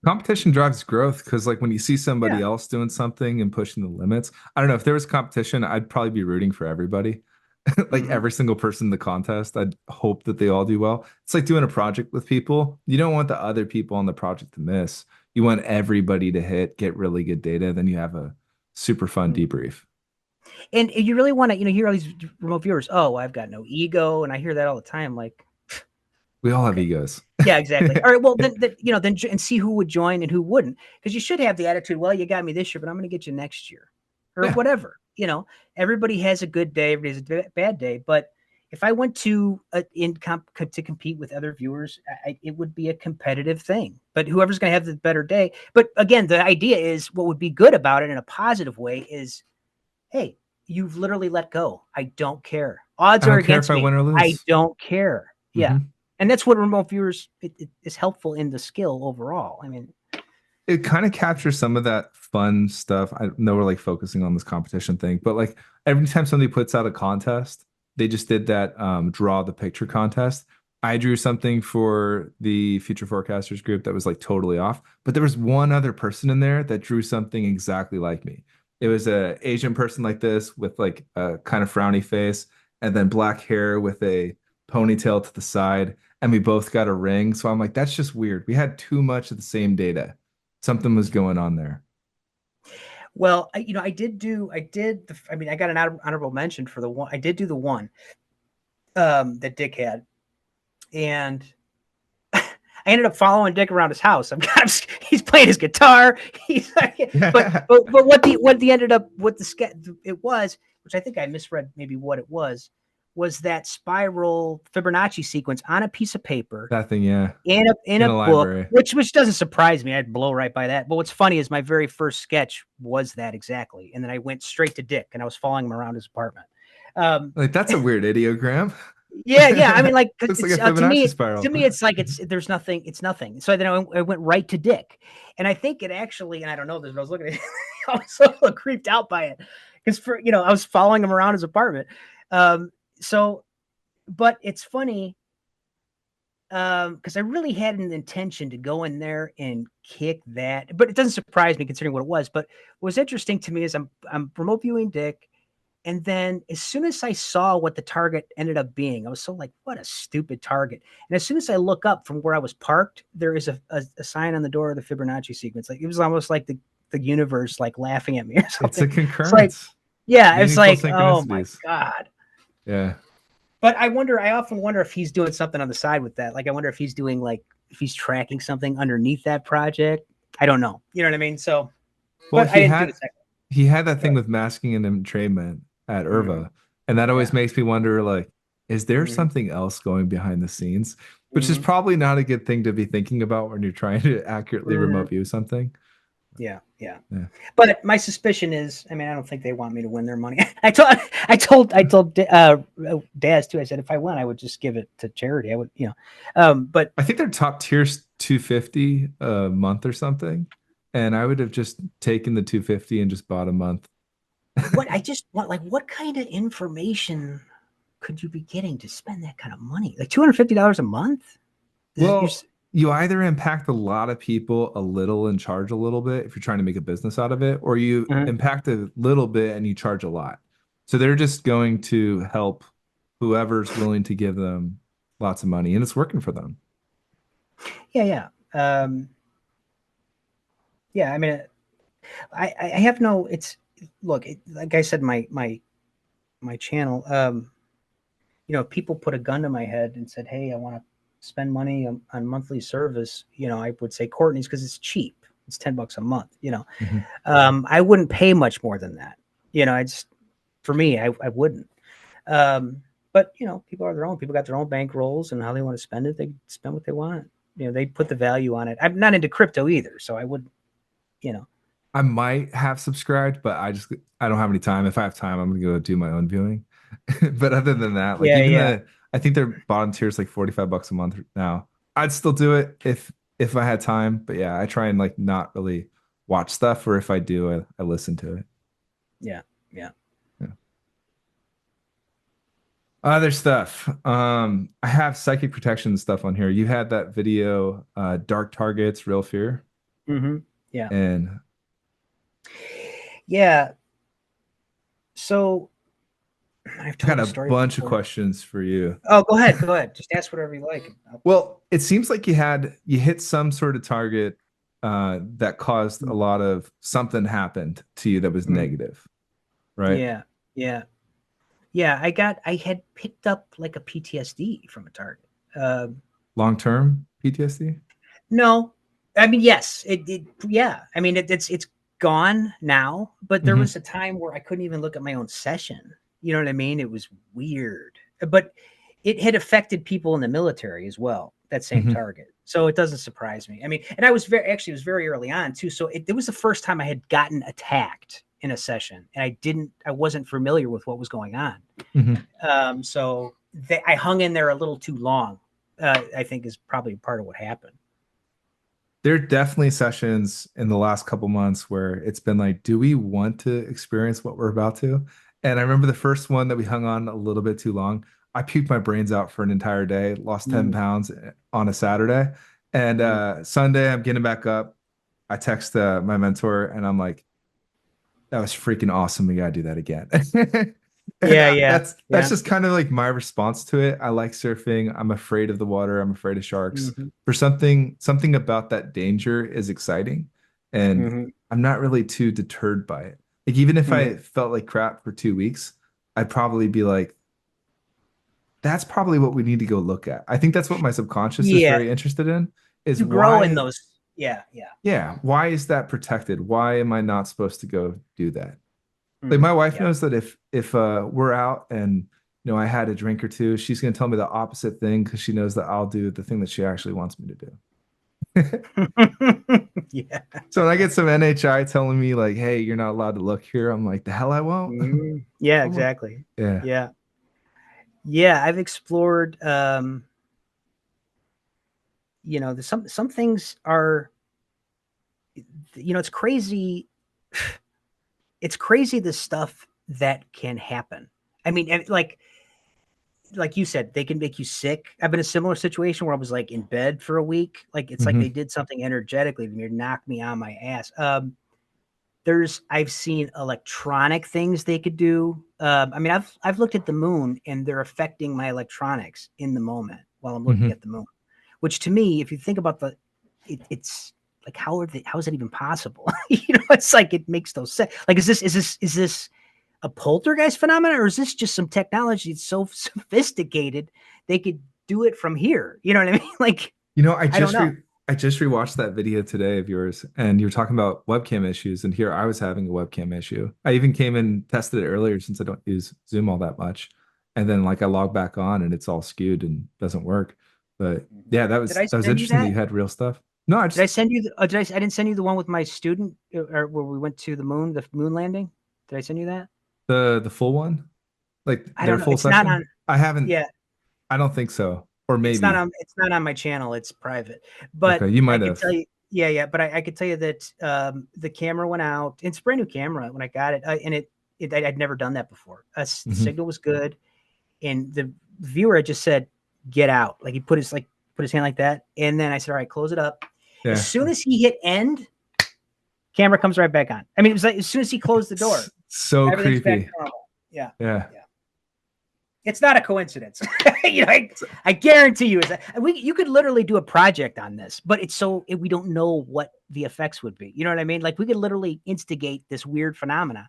[SPEAKER 1] Competition drives growth because like when you see somebody
[SPEAKER 2] yeah.
[SPEAKER 1] else doing something and pushing the limits, I don't know, if there was competition, I'd probably be rooting for everybody. Like
[SPEAKER 2] Hmm.
[SPEAKER 1] every single person in the contest, I'd hope that they all do well. It's like doing a project with people. You don't want the other people on the project to miss. You want everybody to get really good data, then you have a super fun
[SPEAKER 2] Hmm.
[SPEAKER 1] debrief.
[SPEAKER 2] And you really want to, hear all these remote viewers. Oh, I've got no ego, and I hear that all the time. Like,
[SPEAKER 1] We all have
[SPEAKER 2] okay.
[SPEAKER 1] egos.
[SPEAKER 2] Yeah, exactly. All right. Well, then and see who would join and who wouldn't, because you should have the attitude. Well, you got me this year, but I'm going to get you next year, or
[SPEAKER 1] Yeah.
[SPEAKER 2] whatever. Everybody has a good day, everybody has a bad day. But if I went to to compete with other viewers, it would be a competitive thing. But whoever's going to have the better day. But again, the idea is what would be good about it in a positive way is, hey, you've literally let go. I don't care.
[SPEAKER 1] I
[SPEAKER 2] Odds are
[SPEAKER 1] don't care if
[SPEAKER 2] against
[SPEAKER 1] I
[SPEAKER 2] me.
[SPEAKER 1] win or
[SPEAKER 2] I
[SPEAKER 1] lose.
[SPEAKER 2] don't care. Yeah.
[SPEAKER 1] Hmm.
[SPEAKER 2] And that's what remote viewers it is helpful in the skill overall. I mean,
[SPEAKER 1] It kind of captures some of that fun stuff. I know we're like focusing on this competition thing, but like every time somebody puts out a contest, they just did that draw the picture contest. I drew something for the future forecasters group that was like totally off, but there was one other person in there that drew something exactly like me. It was a Asian person like this with like a kind of frowny face and then black hair with a ponytail to the side, and we both got a ring. So I'm like, that's just weird. We had too much of the same data. Something was going on there.
[SPEAKER 2] well, I mean, I got an honorable mention for the one. I did do the one that Dick had, and I ended up following Dick around his house. He's playing his guitar. He's
[SPEAKER 1] Yeah.
[SPEAKER 2] but what the sketch it was, which I think I misread maybe what it was that spiral Fibonacci sequence on a piece of paper
[SPEAKER 1] That thing, yeah.
[SPEAKER 2] in
[SPEAKER 1] In
[SPEAKER 2] a
[SPEAKER 1] a
[SPEAKER 2] book,
[SPEAKER 1] library.
[SPEAKER 2] which doesn't surprise me. I'd blow right by that. But what's funny is my very first sketch was that exactly, and then I went straight to Dick, and I was following him around his apartment. Um,
[SPEAKER 1] Like that's a weird ideogram.
[SPEAKER 2] yeah, yeah. I mean, like, 'cause
[SPEAKER 1] Looks like a
[SPEAKER 2] it's
[SPEAKER 1] Fibonacci spiral.
[SPEAKER 2] to me, it's like there's nothing, it's nothing. So then I went right to Dick, and I think it actually, and I don't know this, but I was looking at it, I was so creeped out by it because I was following him around his apartment. So, but it's funny because I really had an intention to go in there and kick that, but it doesn't surprise me considering what it was. But what was interesting to me is I'm remote viewing Dick, and then as soon as I saw what the target ended up being, I was so like, what a stupid target. And as soon as I look up from where I was parked, there is a sign on the door of the Fibonacci sequence. Like it was almost like the universe like laughing at me or
[SPEAKER 1] It's
[SPEAKER 2] something.
[SPEAKER 1] a
[SPEAKER 2] It's like,
[SPEAKER 1] concurrence.
[SPEAKER 2] yeah, it's
[SPEAKER 1] Meaningful
[SPEAKER 2] like, oh my
[SPEAKER 1] synchronicities.
[SPEAKER 2] God.
[SPEAKER 1] Yeah.
[SPEAKER 2] But I often wonder if he's doing something on the side with that. Like I wonder if he's doing like if he's tracking something underneath that project. I don't know. You know what I mean? So,
[SPEAKER 1] Well,
[SPEAKER 2] but I didn't do the second.
[SPEAKER 1] he had that thing
[SPEAKER 2] But,
[SPEAKER 1] with masking and entrainment at
[SPEAKER 2] mm,
[SPEAKER 1] Irva. And that always
[SPEAKER 2] yeah.
[SPEAKER 1] makes me wonder, like, is there
[SPEAKER 2] Mm,
[SPEAKER 1] something else going behind the scenes? Which is
[SPEAKER 2] mm,
[SPEAKER 1] probably not a good thing to be thinking about when you're trying to accurately
[SPEAKER 2] mm,
[SPEAKER 1] remote view something.
[SPEAKER 2] yeah, yeah.
[SPEAKER 1] Yeah.
[SPEAKER 2] But my suspicion is, I mean, I don't think they want me to win their money. I told Daz too. I said if I won, I would just give it to charity. I would, but
[SPEAKER 1] I think their top tier's 250 a month or something. And I would have just taken the 250 and just bought a month.
[SPEAKER 2] what I just want, like, what kind of information could you be getting to spend that kind of money? Like $250 a month? Is it,
[SPEAKER 1] Well, you either impact a lot of people a little and charge a little bit if you're trying to make a business out of it, or you
[SPEAKER 2] Mhm.
[SPEAKER 1] impact a little bit and you charge a lot. So they're just going to help whoever's willing to give them lots of money, and it's working for them.
[SPEAKER 2] Yeah, yeah, yeah. I mean, I have no. It's look, like I said, my channel. If people put a gun to my head and said, "Hey, I want to spend money on monthly service," I would say Courtney's because it's cheap. It's $10 a month.
[SPEAKER 1] Mhm.
[SPEAKER 2] I wouldn't pay much more than that. I just For me, I wouldn't. But people are their own. People got their own bank rolls and how they want to spend it. They spend what they want. They put the value on it. I'm not into crypto either, so I would, you know.
[SPEAKER 1] I might have subscribed, but I don't have any time. If I have time, I'm gonna go do my own viewing. But other than that, like
[SPEAKER 2] Yeah,
[SPEAKER 1] even
[SPEAKER 2] yeah,
[SPEAKER 1] I think their bottom tier is like $45 a month now. I'd still do it if I had time. But yeah, I try and like not really watch stuff, or if I do, I listen to it.
[SPEAKER 2] yeah, yeah.
[SPEAKER 1] Yeah. Other stuff. I have psychic protection stuff on here. You had that video, Dark Targets, Real Fear.
[SPEAKER 2] Mm-hmm. Yeah,
[SPEAKER 1] And
[SPEAKER 2] yeah. So I've
[SPEAKER 1] I got
[SPEAKER 2] told the
[SPEAKER 1] a
[SPEAKER 2] story
[SPEAKER 1] bunch of
[SPEAKER 2] before.
[SPEAKER 1] questions for you.
[SPEAKER 2] Oh, go ahead, go ahead. Just ask whatever you like.
[SPEAKER 1] Well, it seems like you hit some sort of target that caused a lot of something happened to you that was
[SPEAKER 2] Mm,
[SPEAKER 1] negative, right?
[SPEAKER 2] yeah, yeah, yeah. I had picked up like a PTSD from a target.
[SPEAKER 1] Long-term PTSD?
[SPEAKER 2] No, I mean, yes, yeah. I mean, it's gone now, but there
[SPEAKER 1] Hmm.
[SPEAKER 2] was a time where I couldn't even look at my own session. You know what I mean? It was weird, but it had affected people in the military as well. That same
[SPEAKER 1] Hmm.
[SPEAKER 2] target, so it doesn't surprise me. I mean, and I was it was very early on too. So it was the first time I had gotten attacked in a session, and I wasn't familiar with what was going on.
[SPEAKER 1] Hmm.
[SPEAKER 2] So I hung in there a little too long. I think is probably part of what happened.
[SPEAKER 1] There are definitely sessions in the last couple months where it's been like, do we want to experience what we're about to? And I remember the first one that we hung on a little bit too long. I puked my brains out for an entire day, lost 10
[SPEAKER 2] Mm,
[SPEAKER 1] pounds on a Saturday. And
[SPEAKER 2] mm.
[SPEAKER 1] Sunday, I'm getting back up. I text my mentor and I'm like, that was freaking awesome. We gotta do that again. And
[SPEAKER 2] Yeah, yeah,
[SPEAKER 1] that's
[SPEAKER 2] yeah.
[SPEAKER 1] just kind of like my response to it. I like surfing. I'm afraid of the water. I'm afraid of sharks.
[SPEAKER 2] Mhm,
[SPEAKER 1] For something about that danger is exciting, and
[SPEAKER 2] mhm,
[SPEAKER 1] I'm not really too deterred by it. Like even if
[SPEAKER 2] mhm.
[SPEAKER 1] I felt like crap for 2 weeks, I'd probably be like, that's probably what we need to go look at. I think that's what my subconscious is
[SPEAKER 2] Yeah,
[SPEAKER 1] very interested in, is
[SPEAKER 2] you grow in
[SPEAKER 1] why,
[SPEAKER 2] those. Yeah, yeah.
[SPEAKER 1] yeah, why is that protected? Why am I not supposed to go do that? Like my
[SPEAKER 2] Mhm,
[SPEAKER 1] wife
[SPEAKER 2] yeah.
[SPEAKER 1] knows that if we're out and I had a drink or two, she's gonna tell me the opposite thing because she knows that I'll do the thing that she actually wants me to do.
[SPEAKER 2] Yeah.
[SPEAKER 1] So when I get some NHI telling me like, "Hey, you're not allowed to look here," I'm like, "The hell I won't."
[SPEAKER 2] Yeah,
[SPEAKER 1] I won't.
[SPEAKER 2] exactly.
[SPEAKER 1] Yeah.
[SPEAKER 2] Yeah. Yeah, I've explored some things are it's crazy. It's crazy the stuff that can happen. I mean, like you said, they can make you sick. I've been in a similar situation where I was like in bed for a week. Like it's like they
[SPEAKER 1] Hmm.
[SPEAKER 2] did something energetically to me to knock me on my ass. I've seen electronic things they could do. I mean, I've looked at the moon and they're affecting my electronics in the moment while I'm looking
[SPEAKER 1] Hmm.
[SPEAKER 2] at the moon. Which to me, if you think about it's like how is it even possible? It's like it makes no sense. Like, is this a poltergeist phenomenon, or is this just some technology that's so sophisticated they could do it from here? You know what I mean? Like,
[SPEAKER 1] I
[SPEAKER 2] I don't know.
[SPEAKER 1] I just rewatched that video today of yours, and you were talking about webcam issues, and here I was having a webcam issue. I even came and tested it earlier since I don't use Zoom all that much, and then like I log back on and it's all skewed and doesn't work. But yeah,
[SPEAKER 2] Did I
[SPEAKER 1] that was
[SPEAKER 2] send you
[SPEAKER 1] interesting that
[SPEAKER 2] that?
[SPEAKER 1] you had real stuff. No, I
[SPEAKER 2] Did I
[SPEAKER 1] just
[SPEAKER 2] send you? I didn't send you the one with my student, or where we went to the moon landing. Did I send you that?
[SPEAKER 1] the full one, like
[SPEAKER 2] I
[SPEAKER 1] their
[SPEAKER 2] don't know.
[SPEAKER 1] full
[SPEAKER 2] It's not
[SPEAKER 1] session.
[SPEAKER 2] on.
[SPEAKER 1] I haven't.
[SPEAKER 2] Yeah,
[SPEAKER 1] I don't think so, or
[SPEAKER 2] it's not
[SPEAKER 1] maybe.
[SPEAKER 2] on. It's not on my channel. It's private.
[SPEAKER 1] Okay,
[SPEAKER 2] But
[SPEAKER 1] you
[SPEAKER 2] I
[SPEAKER 1] might
[SPEAKER 2] could
[SPEAKER 1] have.
[SPEAKER 2] tell you. Yeah, yeah. But I could tell you that the camera went out. It's a brand new camera when I got it, and I'd never done that before. The
[SPEAKER 1] Hmm.
[SPEAKER 2] signal was good, and the viewer had just said, "Get out!" Like he put his hand like that, and then I said, "All right, close it up." As
[SPEAKER 1] Yeah,
[SPEAKER 2] soon as he hit end, camera comes right back on. I mean, it was like as soon as he closed the door,
[SPEAKER 1] so
[SPEAKER 2] everything's back to
[SPEAKER 1] creepy.
[SPEAKER 2] normal. Yeah,
[SPEAKER 1] Yeah.
[SPEAKER 2] yeah. It's not a coincidence. I guarantee you, is that you could literally do a project on this, but we don't know what the effects would be. You know what I mean? Like we could literally instigate this weird phenomena,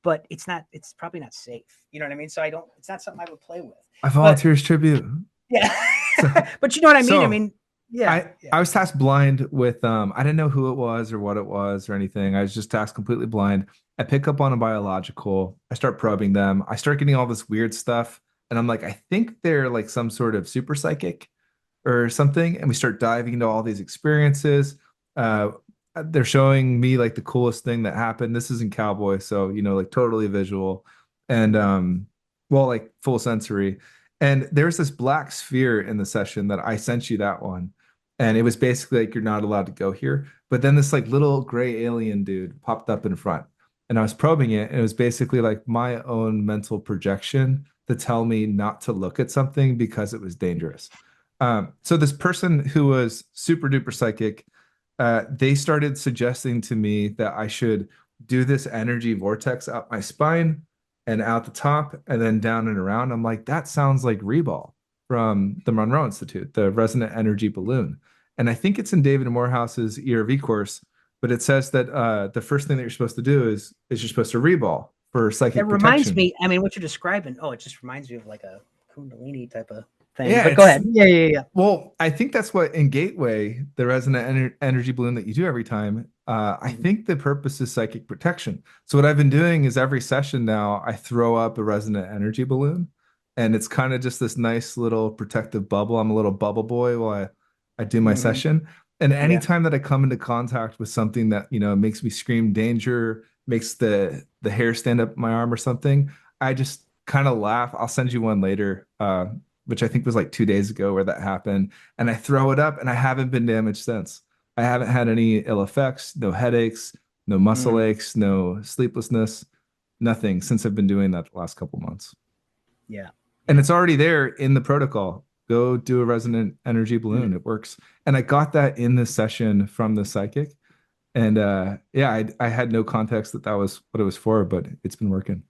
[SPEAKER 2] but it's not. It's probably not safe. You know what I mean? So I don't. It's not something I would play with.
[SPEAKER 1] I
[SPEAKER 2] But
[SPEAKER 1] volunteers tribute.
[SPEAKER 2] yeah,
[SPEAKER 1] So,
[SPEAKER 2] but you know what I mean? I
[SPEAKER 1] so
[SPEAKER 2] mean, Yeah, yeah.
[SPEAKER 1] I was tasked blind with I didn't know who it was or what it was or anything. I was just tasked completely blind. I pick up on a biological. I start probing them. I start getting all this weird stuff, and I'm like, I think they're like some sort of super psychic or something. And we start diving into all these experiences. Uh, they're showing me like the coolest thing that happened. This isn't cowboy, so like totally visual and well, like full sensory. And there's this black sphere in the session that I sent you that one. And it was basically like you're not allowed to go here. But then this like little gray alien dude popped up in front. And I was probing it, and it was basically like my own mental projection to tell me not to look at something because it was dangerous. So this person who was super duper psychic, they started suggesting to me that I should do this energy vortex up my spine and out the top and then down and around. I'm like, that sounds like Reball from the Monroe Institute, the resonant energy balloon. And I think it's in David Morehouse's ERV course, but it says that the first thing that you're supposed to do is you're supposed to reball for
[SPEAKER 2] It
[SPEAKER 1] psychic
[SPEAKER 2] reminds
[SPEAKER 1] protection.
[SPEAKER 2] me, I mean, what you're describing, oh, it just reminds me of like a Kundalini type of thing.
[SPEAKER 1] Yeah,
[SPEAKER 2] But go
[SPEAKER 1] it's
[SPEAKER 2] ahead. Yeah, yeah, yeah.
[SPEAKER 1] well, I think that's what in Gateway, the resonant energy balloon that you do every time. I
[SPEAKER 2] Mhm.
[SPEAKER 1] think the purpose is psychic protection. So what I've been doing is every session now I throw up a resonant energy balloon, and it's kind of just this nice little protective bubble. I'm a little bubble boy while I do my
[SPEAKER 2] Mhm.
[SPEAKER 1] session. And
[SPEAKER 2] Yeah.
[SPEAKER 1] anytime that I come into contact with something that makes me scream danger, makes the hair stand up my arm or something, I just kind of laugh. I'll send you one later. Which I think was like 2 days ago where that happened. And I throw it up and I haven't been damaged since. I haven't had any ill effects, no headaches, no muscle
[SPEAKER 2] Mm,
[SPEAKER 1] aches, no sleeplessness, nothing since I've been doing that the last couple months.
[SPEAKER 2] yeah.
[SPEAKER 1] And
[SPEAKER 2] Yeah.
[SPEAKER 1] it's already there in the protocol. Go do a resonant energy balloon.
[SPEAKER 2] Mm.
[SPEAKER 1] It works. And I got that in this session from the psychic. And yeah, I had no context that that was what it was for, but it's been working.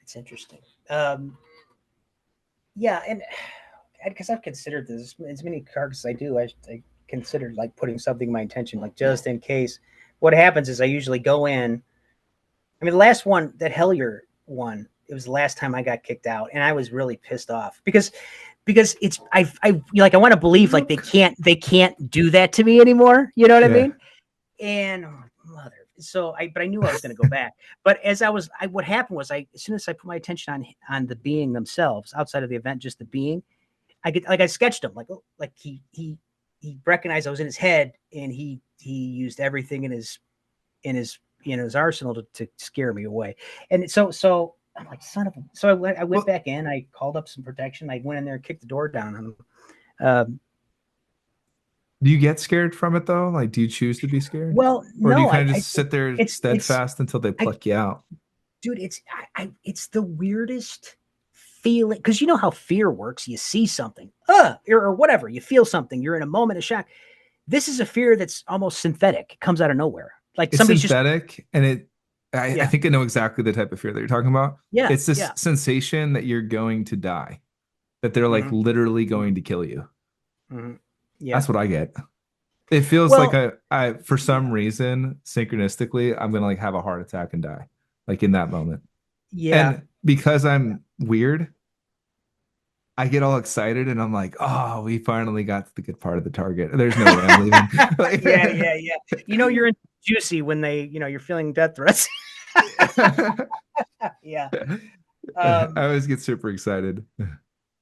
[SPEAKER 2] It's interesting. Yeah, and because I've considered this as many cards as I do, I considered like putting something in my intention, like just in case. What happens is I usually go in. I mean, the last one, that Hellier one, it was the last time I got kicked out, and I was really pissed off because it's I like I want to believe like
[SPEAKER 1] Look.
[SPEAKER 2] they can't do that to me anymore. You know what I
[SPEAKER 1] Yeah.
[SPEAKER 2] mean? And oh, mother. So but I knew I was going to go back. But what happened was as soon as I put my attention on the being themselves outside of the event, just the being, I sketched him like, oh, like he recognized I was in his head, and he used everything in his his arsenal to scare me away. And so I'm like, son of a. So I went
[SPEAKER 1] Well,
[SPEAKER 2] back in. I called up some protection. I went in there and kicked the door down on him. Um,
[SPEAKER 1] do you get scared from it though? Like, do you choose to be scared?
[SPEAKER 2] well,
[SPEAKER 1] Or do you
[SPEAKER 2] no,
[SPEAKER 1] kind of just sit there
[SPEAKER 2] it's
[SPEAKER 1] steadfast until they
[SPEAKER 2] I
[SPEAKER 1] pluck you out?
[SPEAKER 2] dude, it's the weirdest feeling because you know how fear works. You see something, or whatever, you feel something. You're in a moment of shock. This is a fear that's almost synthetic. It comes out of nowhere. Like
[SPEAKER 1] It's
[SPEAKER 2] somebody's just
[SPEAKER 1] synthetic and I
[SPEAKER 2] yeah,
[SPEAKER 1] think I know exactly the type of fear that you're talking about.
[SPEAKER 2] yeah,
[SPEAKER 1] It's this
[SPEAKER 2] yeah,
[SPEAKER 1] sensation that you're going to die, that they're like
[SPEAKER 2] hmm
[SPEAKER 1] literally
[SPEAKER 2] hmm
[SPEAKER 1] going to kill you.
[SPEAKER 2] hmm yeah.
[SPEAKER 1] That's what I get. It feels like
[SPEAKER 2] Well,
[SPEAKER 1] I for some
[SPEAKER 2] yeah,
[SPEAKER 1] reason, synchronistically, I'm gonna like have a heart attack and die, like in that moment.
[SPEAKER 2] yeah,
[SPEAKER 1] And because
[SPEAKER 2] yeah.
[SPEAKER 1] I'm weird, I get all excited and I'm like, oh, we finally got to the good part of the target. There's no way I'm leaving. Like,
[SPEAKER 2] Yeah, yeah, yeah. You know, you're in juicy when you're feeling death threats. Yeah.
[SPEAKER 1] I
[SPEAKER 2] Um,
[SPEAKER 1] always get super excited.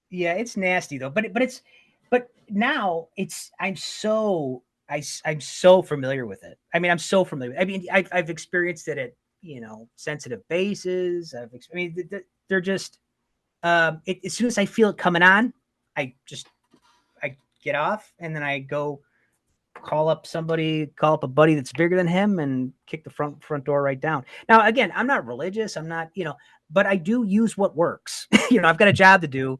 [SPEAKER 2] yeah, it's nasty though. But now I'm so familiar with it. I mean, I'm so familiar. I mean, I've experienced it at sensitive bases. I mean, they're just as soon as I feel it coming on, I get off and then I go call up a buddy that's bigger than him and kick the front door right down. Now, again, I'm not religious. I'm not, but I do use what works. I've got a job to do.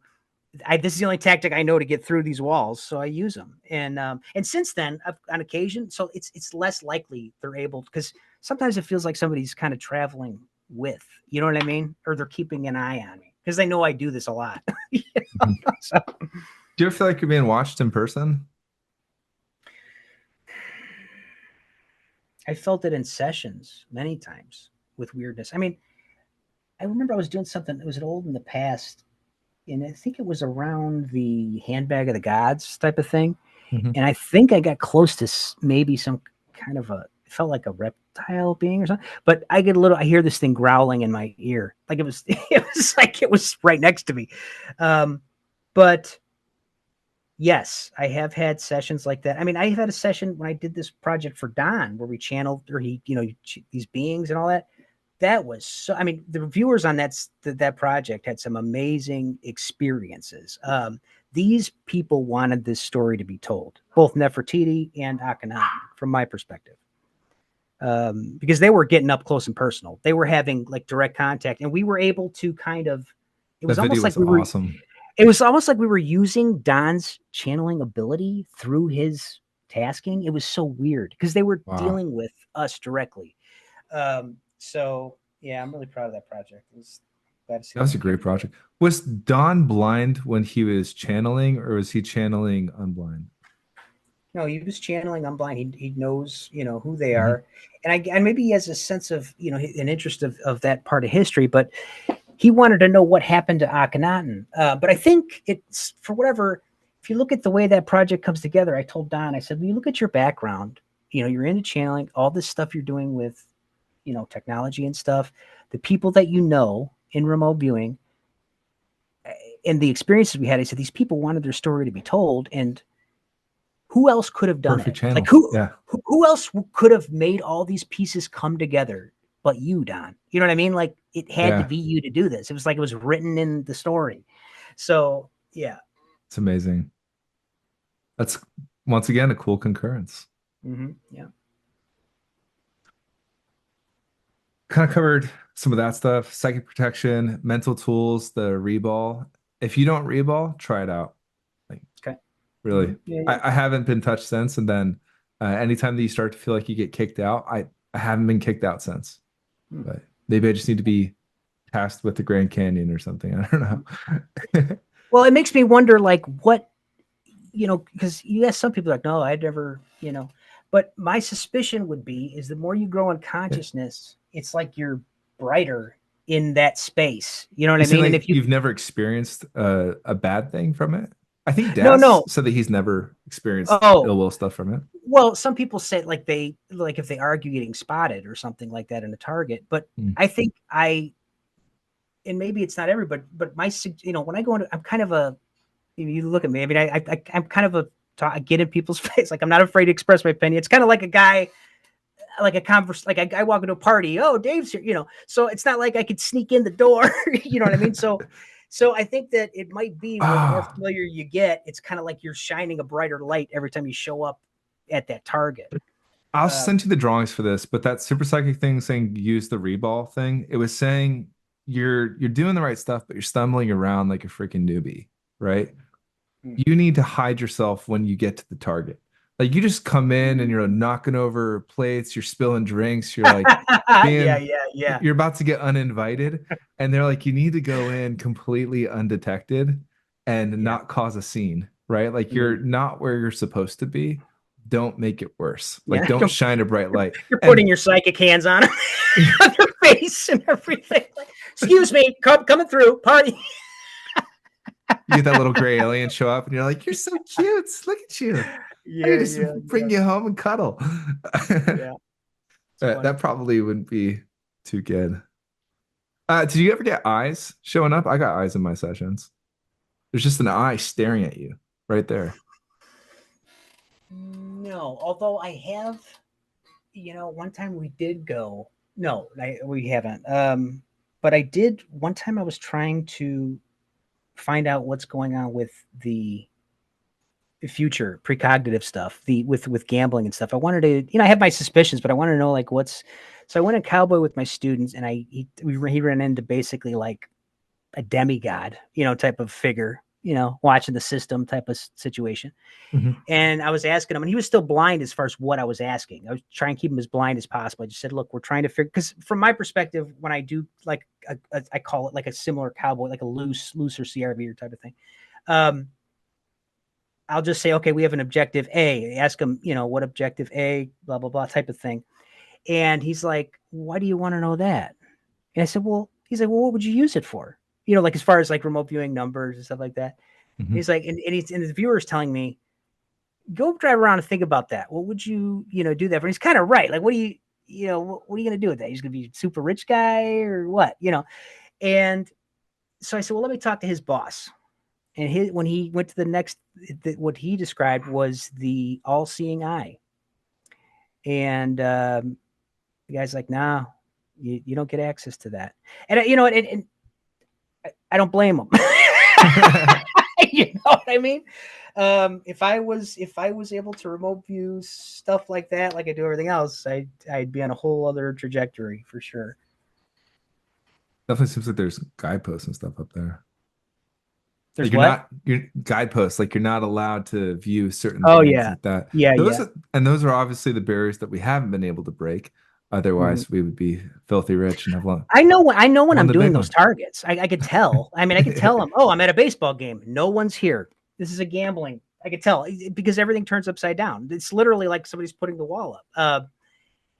[SPEAKER 2] This is the only tactic I know to get through these walls, so I use them. And since then, on occasion, so it's less likely they're able because sometimes it feels like somebody's kind of traveling with, you know what I mean, or they're keeping an eye on me because they know I do this a lot.
[SPEAKER 1] Do
[SPEAKER 2] So
[SPEAKER 1] you ever feel like you're being watched in person?
[SPEAKER 2] I felt it in sessions many times with weirdness. I mean, I remember I was doing something. It was an old in the past. and I think it was around the handbag of the gods type of thing.
[SPEAKER 1] Mhm.
[SPEAKER 2] And I think I got close to maybe some kind of it felt like a reptile being or something. But I hear this thing growling in my ear. Like it was, it was like it was right next to me. But yes, I have had sessions like that. I mean, I had a session when I did this project for Don where we channeled, or these beings and all that. That was so, I mean, the reviewers on that project had some amazing experiences. These people wanted this story to be told, both Nefertiti and Akhenaten, from my perspective, because they were getting up close and personal. They were having like direct contact, and we were able to kind of. It
[SPEAKER 1] That
[SPEAKER 2] was
[SPEAKER 1] video
[SPEAKER 2] almost like
[SPEAKER 1] was
[SPEAKER 2] we were.
[SPEAKER 1] awesome.
[SPEAKER 2] It was almost like we were using Don's channeling ability through his tasking. It was so weird because they were
[SPEAKER 1] Wow.
[SPEAKER 2] dealing with us directly. So yeah, I'm really proud of that project. It was glad to see
[SPEAKER 1] That
[SPEAKER 2] that
[SPEAKER 1] was a
[SPEAKER 2] one came
[SPEAKER 1] great
[SPEAKER 2] together.
[SPEAKER 1] project. Was Don blind when he was channeling, or was he channeling unblind?
[SPEAKER 2] No, he was channeling. I'm blind. He knows who they
[SPEAKER 1] Mhm.
[SPEAKER 2] are, and maybe he has a sense of an interest of that part of history, but he wanted to know what happened to Akhenaten. But I think it's for whatever. If you look at the way that project comes together, I told Don, I said, when you look at your background, you're into channeling, all this stuff you're doing with technology and stuff, the people that in remote viewing, and the experiences we had, I said these people wanted their story to be told, and who else could have done
[SPEAKER 1] Perfect
[SPEAKER 2] it? Like
[SPEAKER 1] channel.
[SPEAKER 2] who
[SPEAKER 1] Yeah.
[SPEAKER 2] who, who else could have made all these pieces come together but you, Don? You know what I mean? Like it had to
[SPEAKER 1] Yeah.
[SPEAKER 2] be you to do this. It was like it was written in the story. So yeah.
[SPEAKER 1] It's amazing. That's once again a cool concurrence.
[SPEAKER 2] Yeah.
[SPEAKER 1] Kind of covered some of that stuff. Psychic protection, mental tools, the reball. If you don't reball, try it out. Like
[SPEAKER 2] Okay.
[SPEAKER 1] really.
[SPEAKER 2] Yeah. Yeah.
[SPEAKER 1] I haven't been touched since. And then anytime that you start to feel like you get kicked out, I haven't been kicked out since.
[SPEAKER 2] Hmm.
[SPEAKER 1] But maybe I just need to be tasked with the Grand Canyon or something. I don't know.
[SPEAKER 2] Well, it makes me wonder, like, what because you ask some people like, no, I'd never, but my suspicion would be is the more you grow in
[SPEAKER 1] Yeah.
[SPEAKER 2] consciousness, it's like you're brighter in that space. You know what
[SPEAKER 1] You
[SPEAKER 2] I
[SPEAKER 1] saying
[SPEAKER 2] mean? And
[SPEAKER 1] like
[SPEAKER 2] if you
[SPEAKER 1] you've never experienced a bad thing from it? I think
[SPEAKER 2] no,
[SPEAKER 1] Das
[SPEAKER 2] no,
[SPEAKER 1] said that he's never experienced
[SPEAKER 2] oh,
[SPEAKER 1] ill will stuff from it.
[SPEAKER 2] well, some people say like if they argue getting spotted or something like that in a target, but
[SPEAKER 1] Mm.
[SPEAKER 2] I think and maybe it's not everybody, but when I go into, I'm kind of a, you look at me, I mean, I'm kind of I get in people's face. Like I'm not afraid to express my opinion. It's kind of like a guy, like a converse, like I walk into a party. Oh, Dave's here, so it's not like I could sneak in the door. You know what I mean? So I think that it might be where the more
[SPEAKER 1] Ah,
[SPEAKER 2] familiar you get, it's kind of like you're shining a brighter light every time you show up at that target.
[SPEAKER 1] I'll
[SPEAKER 2] Um,
[SPEAKER 1] send you the drawings for this, but that super psychic thing saying use the reball thing, it was saying you're doing the right stuff, but you're stumbling around like a freaking newbie, right? You need to hide yourself when you get to the target. Like you just come in and you're knocking over plates, you're spilling drinks, you're like
[SPEAKER 2] yeah,
[SPEAKER 1] being
[SPEAKER 2] yeah, yeah,
[SPEAKER 1] you're about to get uninvited, and they're like, you need to go in completely undetected and
[SPEAKER 2] yeah.
[SPEAKER 1] not cause a scene, right? Like you're
[SPEAKER 2] Mhm.
[SPEAKER 1] not where you're supposed to be. Don't make it worse. Like
[SPEAKER 2] Yeah,
[SPEAKER 1] don't shine a bright light.
[SPEAKER 2] you're putting
[SPEAKER 1] And
[SPEAKER 2] your psychic hands on, on their face and everything. Like, excuse me, coming through party.
[SPEAKER 1] you get that little gray alien show up, and you're like, you're so cute. Look at you. I need
[SPEAKER 2] Yeah,
[SPEAKER 1] to just
[SPEAKER 2] yeah, yeah,
[SPEAKER 1] bring you home and cuddle.
[SPEAKER 2] yeah. It's funny.
[SPEAKER 1] That probably wouldn't be too good. Did you ever get eyes showing up? I got eyes in my sessions. There's just an eye staring at you right there.
[SPEAKER 2] No, although I have, one time we did go. No, we haven't. But I did one time. I was trying to find out what's going on with the future precognitive stuff, the with gambling and stuff. I wanted to, I have my suspicions, but I want to know like what's. So I went in cowboy with my students, and he ran into basically like a demigod, type of figure, watching the system type of situation.
[SPEAKER 1] Mhm.
[SPEAKER 2] And I was asking him, and he was still blind as far as what I was asking. I was trying to keep him as blind as possible. I just said, look, we're trying to figure, because from my perspective, when I do like, I call it like a similar cowboy, like a looser CRV or type of thing. Um, I'll just say, okay, we have an objective A. Ask him, what objective A, blah, blah, blah type of thing. And he's like, why do you want to know that? And I said, well, he's like, well, what would you use it for? like as far as like remote viewing numbers and stuff like that.
[SPEAKER 1] Mhm.
[SPEAKER 2] He's like, and the viewer's telling me, go drive around and think about that. What would you, do that for? And he's kind of right. Like, what do you, what are you going to do with that? He's going to be a super rich guy or what, And so I said, well, let me talk to his boss. And when he went to the next, what he described was the all-seeing eye. And the guy's like, nah, you don't get access to that. And and I don't blame him. You know what I mean? If I was able to remote view stuff like that, like I do everything else, I'd be on a whole other trajectory for sure.
[SPEAKER 1] Definitely seems like there's guideposts and stuff up there.
[SPEAKER 2] There's
[SPEAKER 1] Like
[SPEAKER 2] what?
[SPEAKER 1] you're guideposts, like you're not allowed to view certain
[SPEAKER 2] Oh
[SPEAKER 1] things
[SPEAKER 2] yeah,
[SPEAKER 1] like that.
[SPEAKER 2] yeah.
[SPEAKER 1] Those are obviously the barriers that we haven't been able to break.
[SPEAKER 2] Mhm.
[SPEAKER 1] Otherwise, we would be filthy rich and have
[SPEAKER 2] I know when
[SPEAKER 1] won
[SPEAKER 2] I'm
[SPEAKER 1] the
[SPEAKER 2] doing
[SPEAKER 1] big
[SPEAKER 2] those
[SPEAKER 1] one.
[SPEAKER 2] targets. I could tell. I mean, I could tell them, oh, I'm at a baseball game. No one's here. This is a gambling. I could tell because everything turns upside down. It's literally like somebody's putting the wall up.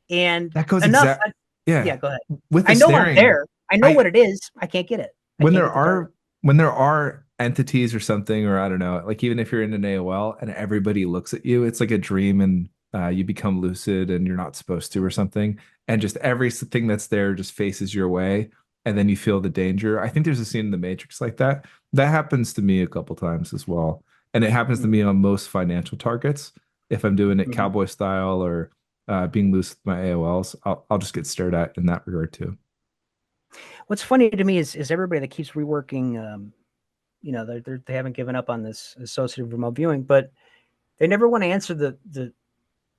[SPEAKER 2] And
[SPEAKER 1] That goes
[SPEAKER 2] enough.
[SPEAKER 1] yeah.
[SPEAKER 2] Yeah, go ahead.
[SPEAKER 1] With
[SPEAKER 2] I
[SPEAKER 1] the
[SPEAKER 2] know I'm
[SPEAKER 1] staring,
[SPEAKER 2] there. I know
[SPEAKER 1] I
[SPEAKER 2] what it is. I can't get it. I
[SPEAKER 1] when
[SPEAKER 2] can't
[SPEAKER 1] there
[SPEAKER 2] get the target.
[SPEAKER 1] are when there are entities or something, or I don't know, like even if you're in an AOL and everybody looks at you, it's like a dream and you become lucid and you're not supposed to or something, and just everything that's there just faces your way, and then you feel the danger. I think there's a scene in The Matrix like that. That happens to me a couple times as well, and it happens to
[SPEAKER 2] Mm-hmm.
[SPEAKER 1] me on most financial targets. If I'm doing it
[SPEAKER 2] Mm-hmm.
[SPEAKER 1] cowboy style or being loose with my AOLs, I'll just get stared at in that regard too.
[SPEAKER 2] What's funny to me is everybody that keeps reworking. They haven't given up on this associative remote viewing, but they never want to answer the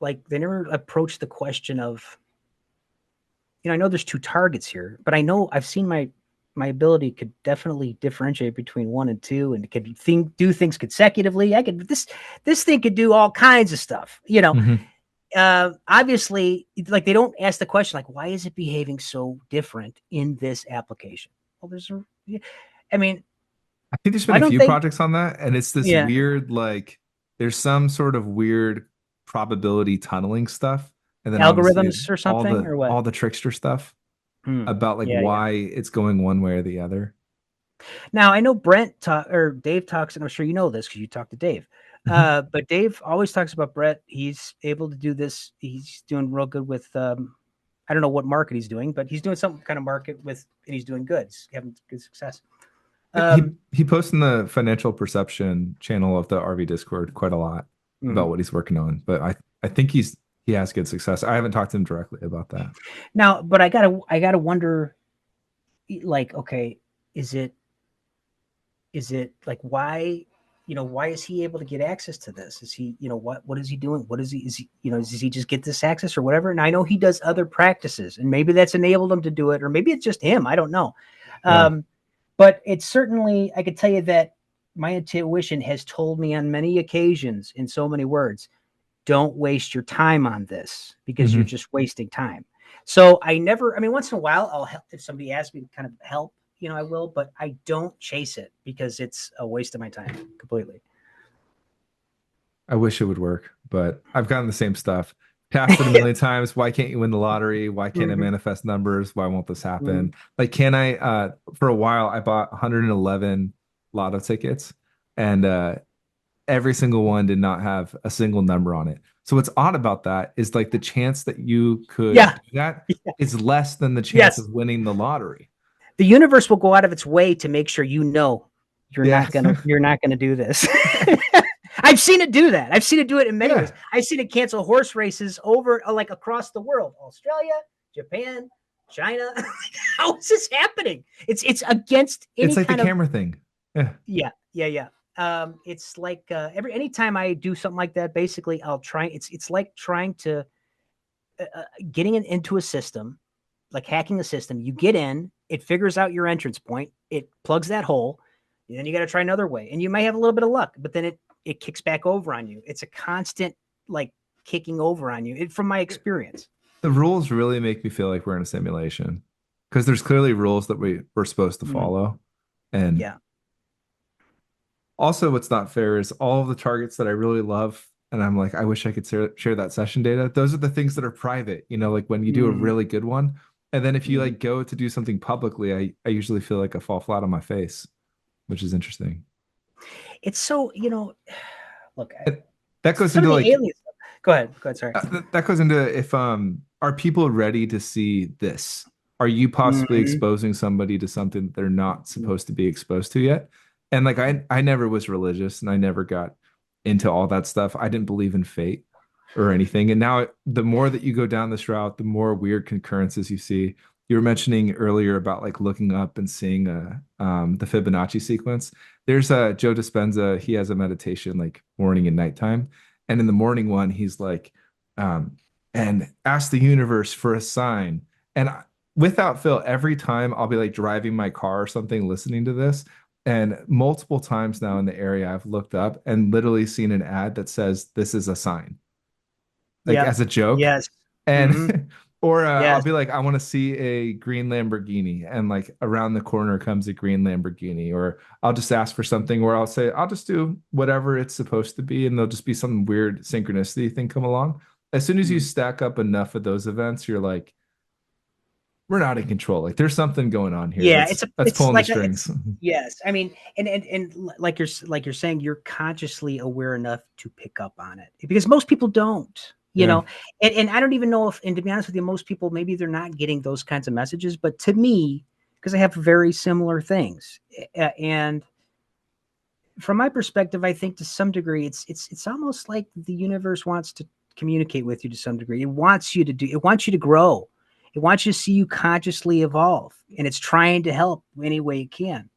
[SPEAKER 2] like. They never approach the question of, I know there's two targets here, but I know I've seen my ability could definitely differentiate between one and two, and it could do things consecutively. I could this thing could do all kinds of stuff.
[SPEAKER 1] Mhm.
[SPEAKER 2] Obviously, like they don't ask the question like, why is it behaving so different in this application? Well, I mean,
[SPEAKER 1] I think there's been
[SPEAKER 2] why
[SPEAKER 1] a
[SPEAKER 2] don't
[SPEAKER 1] few
[SPEAKER 2] they?
[SPEAKER 1] projects on that, and it's this
[SPEAKER 2] Yeah,
[SPEAKER 1] weird, like, there's some sort of weird probability tunneling stuff, and then obviously
[SPEAKER 2] algorithms or something or what?
[SPEAKER 1] all the trickster stuff
[SPEAKER 2] Hmm.
[SPEAKER 1] about like
[SPEAKER 2] Yeah, yeah.
[SPEAKER 1] why it's going one way or the other.
[SPEAKER 2] Now I know or Dave talks, and I'm sure you know this because you talked to Dave.
[SPEAKER 1] Mhm.
[SPEAKER 2] But Dave always talks about Brett. He's able to do this. He's doing real good with. I don't know what market he's doing, but he's doing some kind of market with, and he's doing good. He's having good success.
[SPEAKER 1] He posts in the financial perception channel of the RV Discord quite a lot
[SPEAKER 2] Mhm.
[SPEAKER 1] about what he's working on, but I think he has good success. I haven't talked to him directly about that.
[SPEAKER 2] Now, but I gotta wonder, like, okay, is it like why is he able to get access to this? Is he, what is he doing? What is he, does he just get this access or whatever? And I know he does other practices, and maybe that's enabled him to do it, or maybe it's just him. I don't know.
[SPEAKER 1] Yeah.
[SPEAKER 2] But it's certainly, I could tell you that my intuition has told me on many occasions in so many words, don't waste your time on this because you're
[SPEAKER 1] Mhm.
[SPEAKER 2] just wasting time. So I mean, once in a while, I'll help if somebody asks me to kind of help, I will, but I don't chase it because it's a waste of my time completely.
[SPEAKER 1] I wish it would work, but I've gotten the same stuff. Passed it a million times. Why can't you win the lottery? Why can't I
[SPEAKER 2] Mhm,
[SPEAKER 1] manifest numbers? Why won't this
[SPEAKER 2] mhm.
[SPEAKER 1] happen? Like, can I for a while I bought 111 lotto tickets and every single one did not have a single number on it. So what's odd about that is like the chance that you could
[SPEAKER 2] Yeah.
[SPEAKER 1] do that is less than the chance
[SPEAKER 2] Yes.
[SPEAKER 1] of winning the lottery.
[SPEAKER 2] The universe will go out of its way to make sure you're
[SPEAKER 1] Yeah.
[SPEAKER 2] not gonna do this. I've seen it do that. I've seen it do it in many ways.
[SPEAKER 1] Yeah.
[SPEAKER 2] I've seen it cancel horse races over like across the world, Australia, Japan, China. How is this happening? It's against
[SPEAKER 1] It's
[SPEAKER 2] any
[SPEAKER 1] like the
[SPEAKER 2] kind of
[SPEAKER 1] camera thing. Yeah.
[SPEAKER 2] yeah. It's like anytime I do something like that, basically I'll try. It's like trying to getting into a system, like hacking a system. You get in, it figures out your entrance point, it plugs that hole, and then you got to try another way, and you may have a little bit of luck, but then it kicks back over on you. It's a constant like kicking over on you from my experience.
[SPEAKER 1] The rules really make me feel like we're in a simulation because there's clearly rules that we're supposed to
[SPEAKER 2] Mhm.
[SPEAKER 1] follow. And
[SPEAKER 2] Yeah.
[SPEAKER 1] also, what's not fair is all of the targets that I really love, and I'm like, I wish I could share that session data. Those are the things that are private, like when you do a
[SPEAKER 2] Mhm.
[SPEAKER 1] really good one, And then if you
[SPEAKER 2] Mhm.
[SPEAKER 1] like go to do something publicly, I usually feel like I fall flat on my face, which is interesting.
[SPEAKER 2] It's so, look,
[SPEAKER 1] That goes
[SPEAKER 2] some of
[SPEAKER 1] into
[SPEAKER 2] the
[SPEAKER 1] like
[SPEAKER 2] alien stuff. Go ahead. Go ahead. Sorry.
[SPEAKER 1] that goes into if are people ready to see this? Are you possibly
[SPEAKER 2] Mhm.
[SPEAKER 1] exposing somebody to something that they're not supposed to be exposed to yet? And like I never was religious and I never got into all that stuff. I didn't believe in fate or anything. And now the more that you go down this route, the more weird concurrences you see. You were mentioning earlier about like looking up and seeing the Fibonacci sequence. There's Joe Dispenza, he has a meditation like morning and nighttime. And in the morning one, he's like, um, and ask the universe for a sign. And without fail, every time I'll be like driving my car or something, listening to this. And multiple times now in the area, I've looked up and literally seen an ad that says, "This is a sign," like
[SPEAKER 2] Yep.
[SPEAKER 1] as a joke.
[SPEAKER 2] Yes. Hmm.
[SPEAKER 1] And, or I'll
[SPEAKER 2] Yes.
[SPEAKER 1] be like, I want to see a green Lamborghini. And like around the corner comes a green Lamborghini. Or I'll just ask for something where I'll say, I'll just do whatever it's supposed to be. And there'll just be some weird synchronicity thing come along. As soon as you
[SPEAKER 2] Mhm.
[SPEAKER 1] stack up enough of those events, you're like, we're not in control. Like there's something going on here
[SPEAKER 2] Yeah,
[SPEAKER 1] that's
[SPEAKER 2] it's
[SPEAKER 1] pulling the
[SPEAKER 2] like
[SPEAKER 1] strings.
[SPEAKER 2] yes. I mean, and like you're saying, you're consciously aware enough to pick up on it because most people don't,
[SPEAKER 1] Yeah.
[SPEAKER 2] and I don't even know if, and to be honest with you, most people maybe they're not getting those kinds of messages, but to me, because I have very similar things, and from my perspective, I think to some degree, it's almost like the universe wants to communicate with you to some degree. It wants you to grow. It wants you to see you consciously evolve, and it's trying to help any way it can.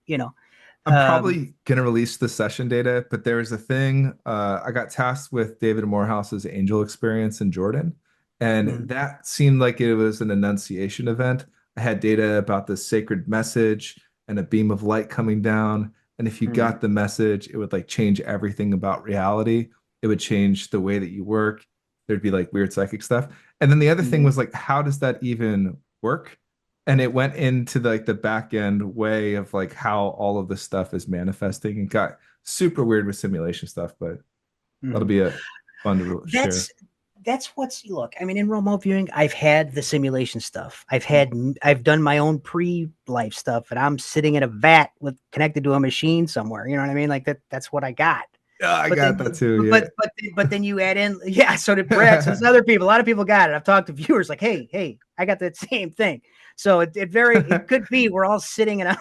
[SPEAKER 1] I'm
[SPEAKER 2] Um,
[SPEAKER 1] probably gonna release the session data, but there's a thing. I got tasked with David Morehouse's angel experience in Jordan, and
[SPEAKER 2] mm,
[SPEAKER 1] that seemed like it was an annunciation event. I had data about the sacred message and a beam of light coming down, and if you
[SPEAKER 2] mm,
[SPEAKER 1] got the message, it would like change everything about reality. It would change the way that you work. There'd be like weird psychic stuff. And then the other thing
[SPEAKER 2] mm,
[SPEAKER 1] was like, how does that even work? And it went into like the back end way of like how all of this stuff is manifesting and got super weird with simulation stuff, but that'll
[SPEAKER 2] mm.
[SPEAKER 1] be a fun to share.
[SPEAKER 2] That's that's what's look. I mean, in remote viewing, I've had the simulation stuff. I've done my own pre-life stuff, and I'm sitting in a vat with connected to a machine somewhere. You know what I mean? Like that. That's what I got.
[SPEAKER 1] Yeah, I
[SPEAKER 2] But then,
[SPEAKER 1] got that too.
[SPEAKER 2] but then you add in, yeah. So did Brad. So there's other people. A lot of people got it. I've talked to viewers like, hey, I got that same thing. So it
[SPEAKER 1] Yeah.
[SPEAKER 2] could be we're all sitting in a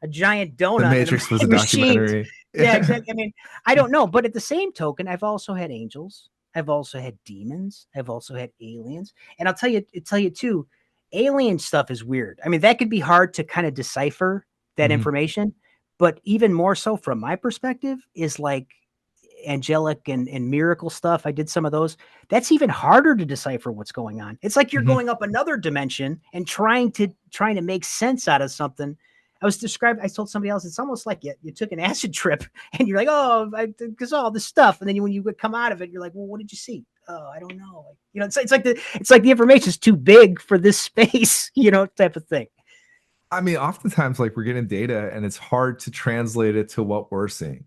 [SPEAKER 2] giant
[SPEAKER 1] The
[SPEAKER 2] donut in
[SPEAKER 1] Matrix was a
[SPEAKER 2] a machines.
[SPEAKER 1] documentary.
[SPEAKER 2] Yeah,
[SPEAKER 1] Yeah.
[SPEAKER 2] exactly. I mean, I don't know, but at the same token, I've also had angels. I've also had demons. I've also had aliens, and I'll tell you too, alien stuff is weird. I mean, that could be hard to kind of decipher that
[SPEAKER 1] Mhm.
[SPEAKER 2] information, but even more so from my perspective is like angelic and miracle stuff. I did some of those. That's even harder to decipher what's going on. It's like you're
[SPEAKER 1] Mhm.
[SPEAKER 2] going up another dimension and trying to make sense out of something. I told somebody else, it's almost like you took an acid trip and you're like, oh, because all this stuff. And then when you come out of it, you're like, well, what did you see? Oh, I don't know. Like, it's like the information is too big for this space, type of thing.
[SPEAKER 1] I mean, oftentimes, like we're getting data and it's hard to translate it to what we're seeing.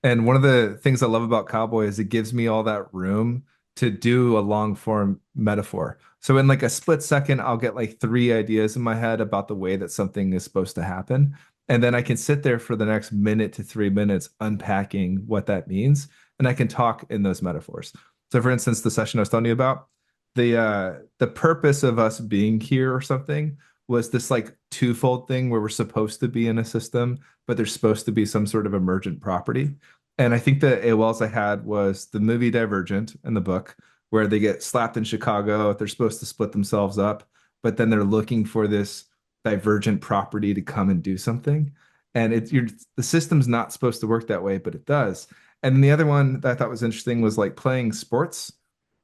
[SPEAKER 1] And one of the things I love about Cowboy is it gives me all that room to do a long form metaphor. So in like a split second, I'll get like three ideas in my head about the way that something is supposed to happen. And then I can sit there for the next minute to 3 minutes unpacking what that means. And I can talk in those metaphors. So for instance, the session I was telling you about, the purpose of us being here or something was this like twofold thing where we're supposed to be in a system, but there's supposed to be some sort of emergent property. And I think the AOLs I had was the movie Divergent in the book, where they get slapped in Chicago. They're supposed to split themselves up, but then they're looking for this divergent property to come and do something. And the system's not supposed to work that way, but it does. And then the other one that I thought was interesting was like playing sports.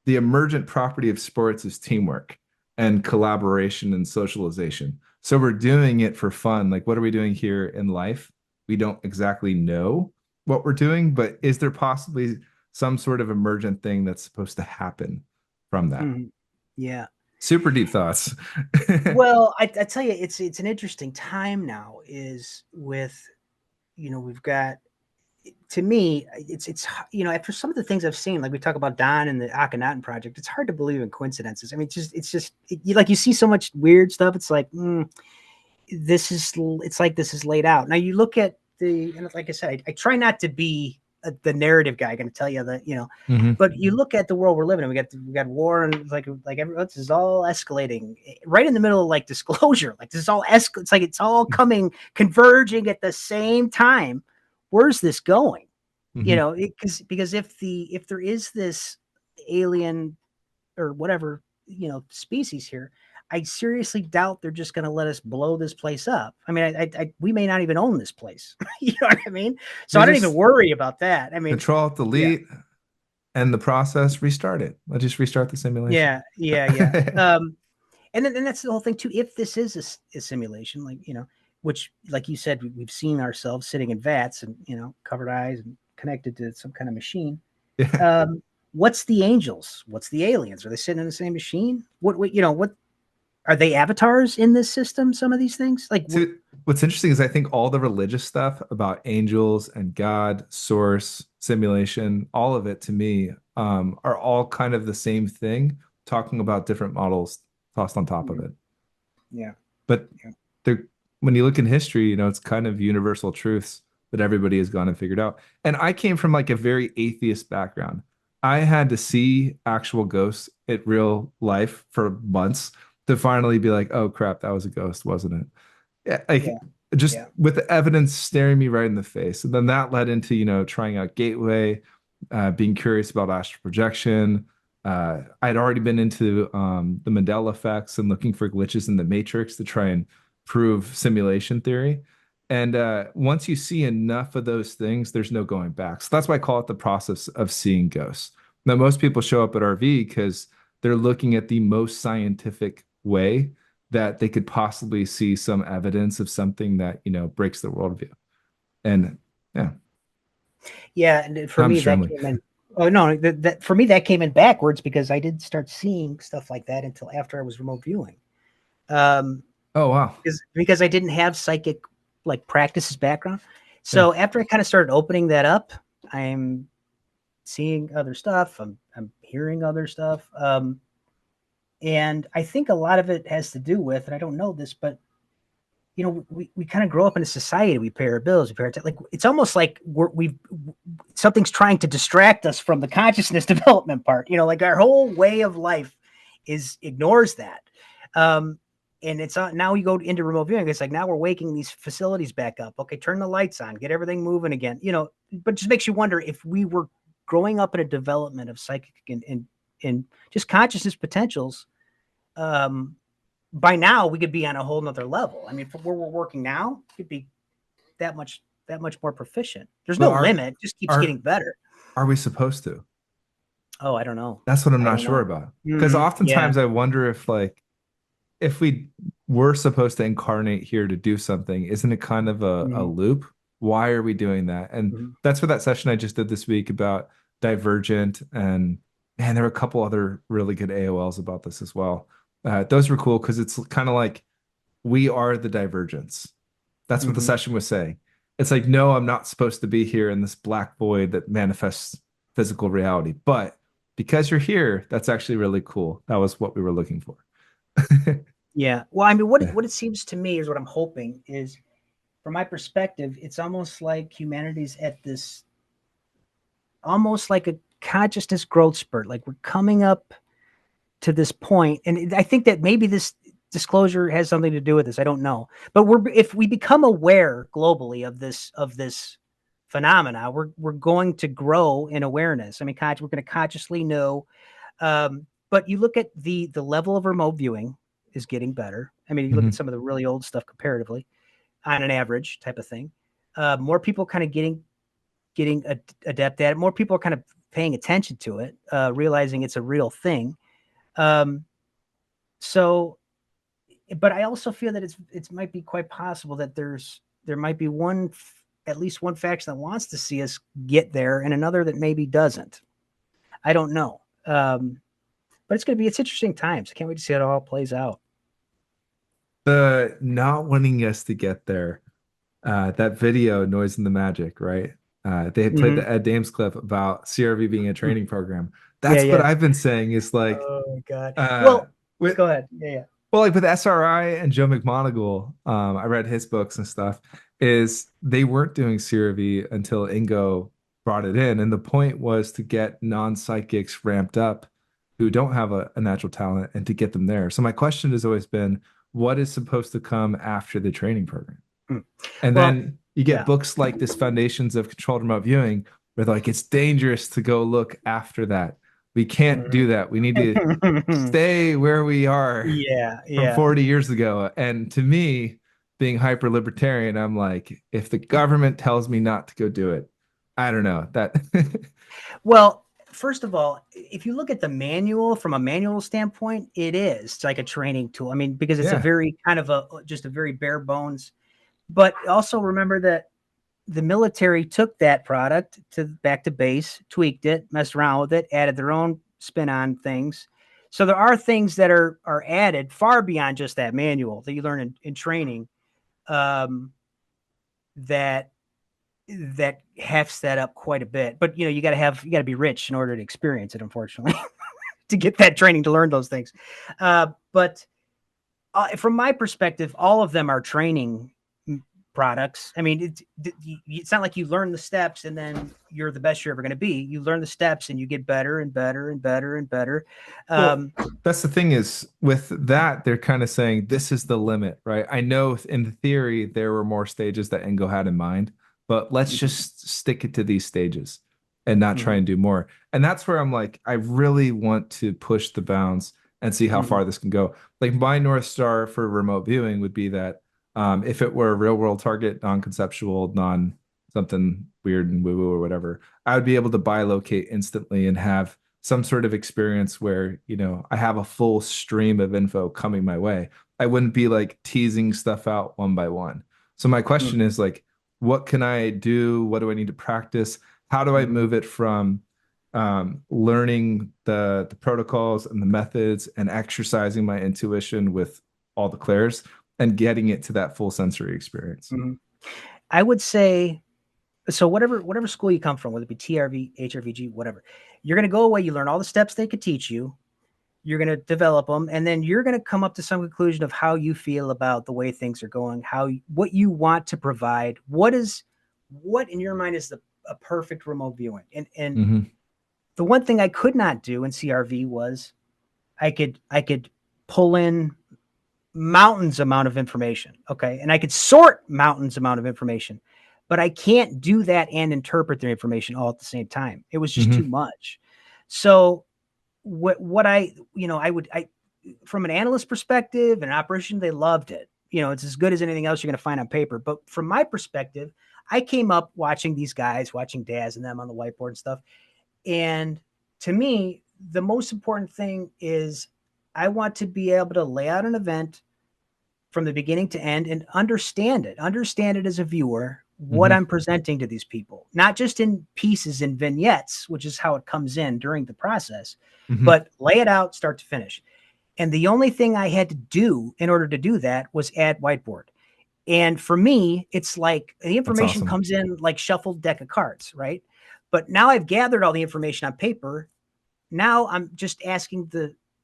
[SPEAKER 1] The emergent property of sports is teamwork and collaboration and socialization. So we're doing it for fun. Like, what are we doing here in life? We don't exactly know what we're doing, but is there possibly some sort of emergent thing that's supposed to happen from that?
[SPEAKER 2] Mhm. Yeah.
[SPEAKER 1] Super deep thoughts.
[SPEAKER 2] Well, I tell you, it's an interesting time now. Is with we've got to me, it's after some of the things I've seen, like we talk about Don and the Akhenaten project, it's hard to believe in coincidences. I mean, like you see so much weird stuff. It's like it's like this is laid out. Now you look at and like I said, I try not to be the narrative guy. I'm going to tell you that but you look at the world we're living in. We got war, and it's like this is all escalating right in the middle of like disclosure. Like this is all it's like it's all converging at the same time. Where's this going? Because if there is this alien or whatever species here, I seriously doubt they're just going to let us blow this place up. I mean, we may not even own this place. You know what I mean? So I don't even worry about that. I mean,
[SPEAKER 1] Control Delete and the process, restart it. Let's just restart the simulation.
[SPEAKER 2] Yeah. And that's the whole thing too. If this is a simulation, like which, like you said, we've seen ourselves sitting in vats and covered eyes and connected to some kind of machine.
[SPEAKER 1] Yeah.
[SPEAKER 2] What's the angels? What's the aliens? Are they sitting in the same machine? What are they avatars in this system? Some of these things, like
[SPEAKER 1] what's interesting is I think all the religious stuff about angels and God, source, simulation, all of it to me are all kind of the same thing, talking about different models tossed on top of it.
[SPEAKER 2] Yeah.
[SPEAKER 1] But when you look in history, it's kind of universal truths that everybody has gone and figured out. And I came from like a very atheist background. I had to see actual ghosts in real life for months to finally be like, oh crap, that was a ghost, wasn't it? With the evidence staring me right in the face. And then that led into, trying out Gateway, being curious about astral projection. I'd already been into the Mandela effects and looking for glitches in the matrix to try and prove simulation theory. And once you see enough of those things, there's no going back. So that's why I call it the process of seeing ghosts. Now, most people show up at RV because they're looking at the most scientific way that they could possibly see some evidence of something that, breaks their worldview. And
[SPEAKER 2] and for me, that came in. Oh no, that for me that came in backwards because I didn't start seeing stuff like that until after I was remote viewing.
[SPEAKER 1] Oh wow!
[SPEAKER 2] Because I didn't have psychic like practices background. So after I kind of started opening that up, I'm seeing other stuff. I'm hearing other stuff. And I think a lot of it has to do with, and I don't know this, but we kind of grow up in a society. We pay our bills. We pay our like it's almost like something's trying to distract us from the consciousness development part. Like our whole way of life ignores that. And it's now we go into remote viewing. It's like now we're waking these facilities back up. Okay, turn the lights on, get everything moving again. But it just makes you wonder if we were growing up in a development of psychic and just consciousness potentials. By now we could be on a whole nother level. I mean, from where we're working now, it could be that much more proficient. There's no limit; it just keeps getting better.
[SPEAKER 1] Are we supposed to?
[SPEAKER 2] Oh, I don't know.
[SPEAKER 1] That's what I'm not sure about. Because oftentimes I wonder if we were supposed to incarnate here to do something, isn't it kind of a loop? Why are we doing that? And that's what that session I just did this week about Divergent, and man, there were a couple other really good AOLs about this as well. Those were cool because it's kind of like we are the divergence. That's what the session was saying. It's like, no, I'm not supposed to be here in this black void that manifests physical reality. But because you're here, that's actually really cool. That was what we were looking for.
[SPEAKER 2] Yeah. Well, I mean, what it seems to me is what I'm hoping is, from my perspective, it's almost like humanity's at this, almost like a consciousness growth spurt. Like we're coming up to this point, and I think that maybe this disclosure has something to do with this. I don't know, but if we become aware globally of this phenomena, we're going to grow in awareness. I mean, we're going to consciously know. But you look at the level of remote viewing is getting better. I mean, you look at some of the really old stuff comparatively, on an average type of thing. More people kind of getting adept at it. More people are kind of paying attention to it, realizing it's a real thing. So, but I also feel that it might be quite possible that there might be at least one faction that wants to see us get there, and another that maybe doesn't. I don't know. But it's interesting times. I can't wait to see how it all plays out.
[SPEAKER 1] The not wanting us to get there, that video, Noise and the Magic, right? They had played
[SPEAKER 2] Hmm.
[SPEAKER 1] the Ed Dames clip about CRV being a training program.
[SPEAKER 2] Yeah,
[SPEAKER 1] That's what
[SPEAKER 2] yeah.
[SPEAKER 1] I've been saying is like,
[SPEAKER 2] Oh my God.
[SPEAKER 1] uh,
[SPEAKER 2] Well,
[SPEAKER 1] with
[SPEAKER 2] go ahead. Yeah, yeah.
[SPEAKER 1] well, like with SRI and Joe McMoneagle, I read his books and stuff, is they weren't doing CRV until Ingo brought it in. And the point was to get non-psychics ramped up who don't have a natural talent and to get them there. So my question has always been, what is supposed to come after the training program?
[SPEAKER 2] Mm.
[SPEAKER 1] And
[SPEAKER 2] Well,
[SPEAKER 1] then you get
[SPEAKER 2] yeah.
[SPEAKER 1] books like this Foundations of Controlled Remote Viewing, where they're like, it's dangerous to go look after that. We can't
[SPEAKER 2] Mhm.
[SPEAKER 1] do that. We need to stay where we are
[SPEAKER 2] Yeah,
[SPEAKER 1] from
[SPEAKER 2] yeah.
[SPEAKER 1] 40 years ago. And to me, being hyper libertarian, I'm like, if the government tells me not to go do it, I don't know that.
[SPEAKER 2] Well, first of all, if you look at the manual from a manual standpoint, it is like a training tool. I mean, because it's a
[SPEAKER 1] Yeah.
[SPEAKER 2] very kind of just a very bare bones. But also remember that the military took that product to back to base, tweaked it, messed around with it, added their own spin on things. So there are things that are added far beyond just that manual that you learn in training, um, that that hefts that up quite a bit. But you got to be rich in order to experience it, unfortunately, to get that training to learn those things. But from my perspective, all of them are training products. I mean, it's not like you learn the steps and then you're the best you're ever going to be. You learn the steps and you get better and better and better and better.
[SPEAKER 1] Well,
[SPEAKER 2] Um,
[SPEAKER 1] that's the thing is with that, they're kind of saying this is the limit, right? I know in theory there were more stages that Engo had in mind, but let's
[SPEAKER 2] mhm,
[SPEAKER 1] just stick it to these stages and not try
[SPEAKER 2] mhm,
[SPEAKER 1] and do more. And that's where I'm like, I really want to push the bounds and see how
[SPEAKER 2] mhm,
[SPEAKER 1] far this can go. Like my North Star for remote viewing would be that if it were a real world target, non-conceptual, non something weird and woo-woo or whatever, I would be able to bilocate instantly and have some sort of experience where, I have a full stream of info coming my way. I wouldn't be like teasing stuff out one by one. So my question
[SPEAKER 2] mhm,
[SPEAKER 1] is like, what can I do? What do I need to practice? How do I
[SPEAKER 2] mhm,
[SPEAKER 1] move it from learning the protocols and the methods and exercising my intuition with all the clairs and getting it to that full sensory experience?
[SPEAKER 2] mhm. I would say so. Whatever school you come from, whether it be TRV, HRVG, whatever, you're going to go away. You learn all the steps they could teach you. You're going to develop them, and then you're going to come up to some conclusion of how you feel about the way things are going, what you want to provide, what in your mind is a perfect remote viewing. And
[SPEAKER 1] Hmm.
[SPEAKER 2] the one thing I could not do in CRV was I could pull in mountains amount of information, okay, and I could sort mountains amount of information, but I can't do that and interpret the information all at the same time. It was just too
[SPEAKER 1] Hmm.
[SPEAKER 2] much. So what I from an analyst perspective and operation, they loved it. It's as good as anything else you're going to find on paper. But from my perspective, I came up watching these guys, watching Daz and them on the whiteboard and stuff. And to me, the most important thing is I want to be able to lay out an event from the beginning to end and understand it as a viewer, what
[SPEAKER 1] Hmm.
[SPEAKER 2] I'm presenting to these people, not just in pieces and vignettes, which is how it comes in during the process,
[SPEAKER 1] Hmm.
[SPEAKER 2] but lay it out start to finish. And the only thing I had to do in order to do that was add whiteboard. And for me, it's like the
[SPEAKER 1] That's
[SPEAKER 2] information
[SPEAKER 1] awesome.
[SPEAKER 2] comes in like shuffled deck of cards, right? But now I've gathered all the information on paper. Now I'm just asking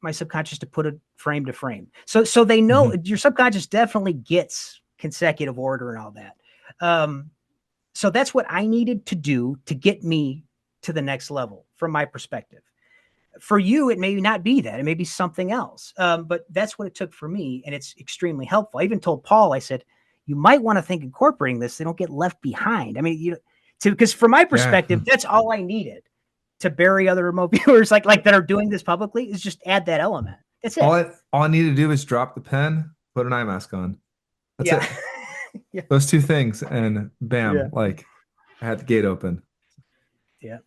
[SPEAKER 2] my subconscious to put it frame to frame. So they know
[SPEAKER 1] Hmm.
[SPEAKER 2] your subconscious definitely gets consecutive order and all that. Um, so that's what I needed to do to get me to the next level from my perspective. For you, it may not be that. It may be something else. But that's what it took for me. And it's extremely helpful. I even told Paul, I said, you might want to think incorporating this. They don't get left behind. I mean, because from my
[SPEAKER 1] Yeah.
[SPEAKER 2] perspective, that's all I needed to bury other remote viewers like that are doing this publicly is just add that element. That's
[SPEAKER 1] All
[SPEAKER 2] it.
[SPEAKER 1] I all I need to do is drop the pen, put an eye mask on. That's
[SPEAKER 2] Yeah.
[SPEAKER 1] it.
[SPEAKER 2] Yeah.
[SPEAKER 1] Those two things, and bam,
[SPEAKER 2] Yeah.
[SPEAKER 1] like I had the gate open.
[SPEAKER 2] Yeah.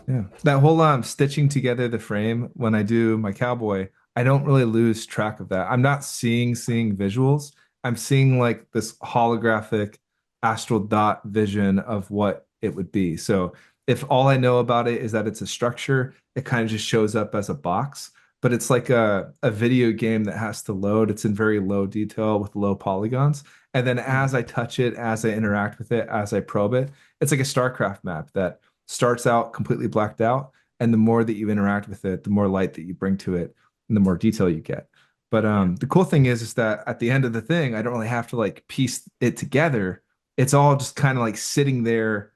[SPEAKER 1] Yeah. That whole stitching together the frame when I do my cowboy, I don't really lose track of that. I'm not seeing visuals. I'm seeing like this holographic astral dot vision of what it would be. So if all I know about it is that it's a structure, it kind of just shows up as a box, but it's like a video game that has to load. It's in very low detail with low polygons. And then
[SPEAKER 2] Mhm.
[SPEAKER 1] as I touch it, as I interact with it, as I probe it, it's like a StarCraft map that starts out completely blacked out, and the more that you interact with it, the more light that you bring to it, and the more detail you get. But
[SPEAKER 2] Yeah.
[SPEAKER 1] the cool thing is that at the end of the thing, I don't really have to like piece it together. It's all just kind of like sitting there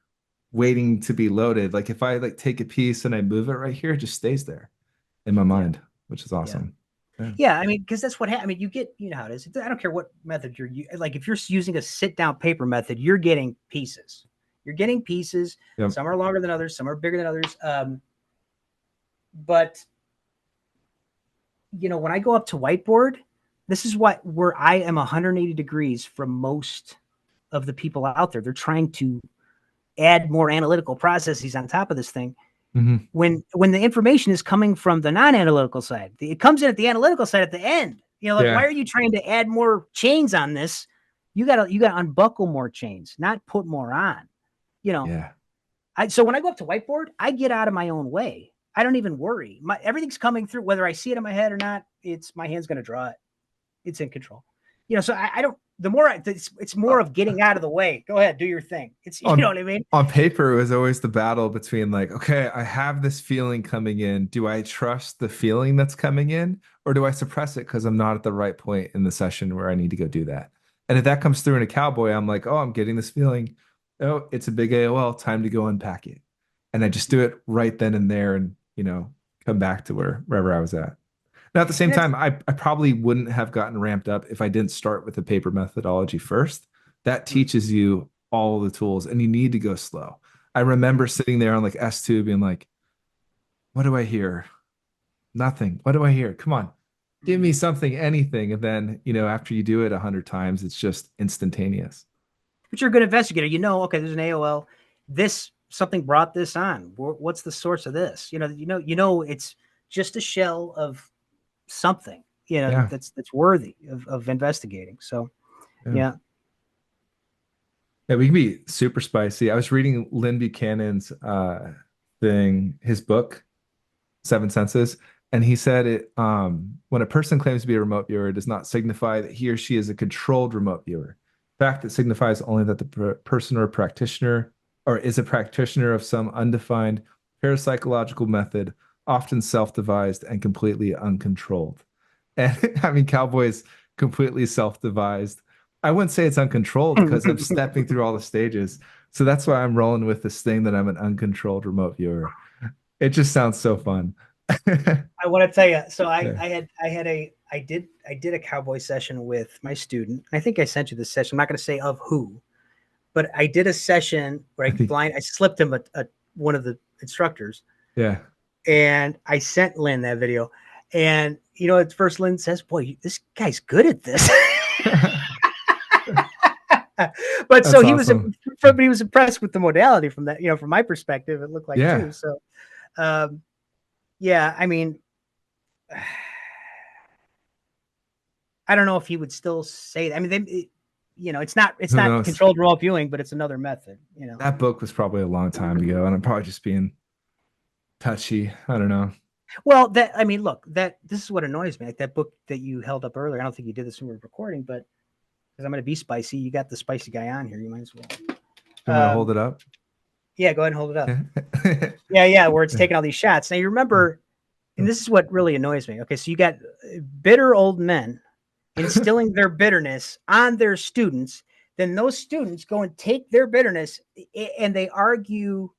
[SPEAKER 1] waiting to be loaded. Like if I like take a piece and I move it right here, it just stays there in my
[SPEAKER 2] Yeah.
[SPEAKER 1] mind, which is
[SPEAKER 2] Yeah.
[SPEAKER 1] awesome. Yeah.
[SPEAKER 2] Yeah, I mean, because that's what I mean. You get, you know how it is. I don't care what method like. If you're using a sit-down paper method, you're getting pieces. You're getting pieces.
[SPEAKER 1] Yep.
[SPEAKER 2] Some are longer than others. Some are bigger than others. But you know, when I go up to whiteboard, this is where I am 180 degrees from most of the people out there. They're trying to add more analytical processes on top of this thing.
[SPEAKER 1] Mm-hmm.
[SPEAKER 2] When the information is coming from the non-analytical side, it comes in at the analytical side at the end. You know, like,
[SPEAKER 1] Yeah.
[SPEAKER 2] why are you trying to add more chains on this? You gotta unbuckle more chains, not put more on. You know,
[SPEAKER 1] Yeah.
[SPEAKER 2] so when I go up to whiteboard, I get out of my own way. I don't even worry. Everything's coming through, whether I see it in my head or not. It's my hand's gonna draw it. It's in control. You know, so I don't. The more it's more of getting out of the way. Go ahead, do your thing. It's you know what I mean.
[SPEAKER 1] On paper, it was always the battle between like, okay, I have this feeling coming in. Do I trust the feeling that's coming in, or do I suppress it because I'm not at the right point in the session where I need to go do that? And if that comes through in a cowboy, I'm like, oh, I'm getting this feeling. Oh, it's a big AOL. Time to go unpack it. And I just do it right then and there, and come back to wherever I was at. Now, at the same
[SPEAKER 2] And that's
[SPEAKER 1] time, I probably wouldn't have gotten ramped up if I didn't start with the paper methodology first. That teaches you all the tools, and you need to go slow. I remember sitting there on like S2 being like, what do I hear? Nothing. What do I hear? Come on, give me something, anything. And then, after you do it 100 times, it's just instantaneous.
[SPEAKER 2] but you're a good investigator. You know, okay, there's an AOL. This something brought this on. What's the source of this? You know, it's just a shell of something. You know,
[SPEAKER 1] Yeah.
[SPEAKER 2] that's worthy of investigating. So,
[SPEAKER 1] Yeah.
[SPEAKER 2] yeah.
[SPEAKER 1] Yeah, we can be super spicy. I was reading Lynn Buchanan's his book, Seven Senses, and he said when a person claims to be a remote viewer, it does not signify that he or she is a controlled remote viewer. In fact, it signifies only that the person or practitioner or is a practitioner of some undefined parapsychological method, often self-devised and completely uncontrolled. And I mean, Cowboy's completely self-devised. I wouldn't say it's uncontrolled because I'm stepping through all the stages. So that's why I'm rolling with this thing that I'm an uncontrolled remote viewer. It just sounds so fun.
[SPEAKER 2] I want to tell you. So
[SPEAKER 1] Yeah.
[SPEAKER 2] I did a cowboy session with my student. I think I sent you this session. I'm not going to say of who, but I did a session where I slipped him one of the instructors.
[SPEAKER 1] Yeah.
[SPEAKER 2] And I sent Lynn that video. And at first Lynn says, "Boy, this guy's good at this." But so he
[SPEAKER 1] awesome.
[SPEAKER 2] but he was impressed with the modality from that, from my perspective, it looked like
[SPEAKER 1] Yeah.
[SPEAKER 2] too. So, yeah, I mean, I don't know if he would still say that. I mean, it's not
[SPEAKER 1] Who knows?
[SPEAKER 2] controlled remote viewing, but it's another method,
[SPEAKER 1] That book was probably a long time ago, and I'm probably just being touchy. I don't know.
[SPEAKER 2] Well, look, this is what annoys me. Like that book that you held up earlier. I don't think you did this when we were recording, but because I'm going to be spicy, you got the spicy guy on here. You might as well.
[SPEAKER 1] You want to hold it up?
[SPEAKER 2] Yeah, go ahead and hold it up. Yeah, where it's taking all these shots. Now you remember, and this is what really annoys me. Okay, so you got bitter old men instilling their bitterness on their students. Then those students go and take their bitterness and they argue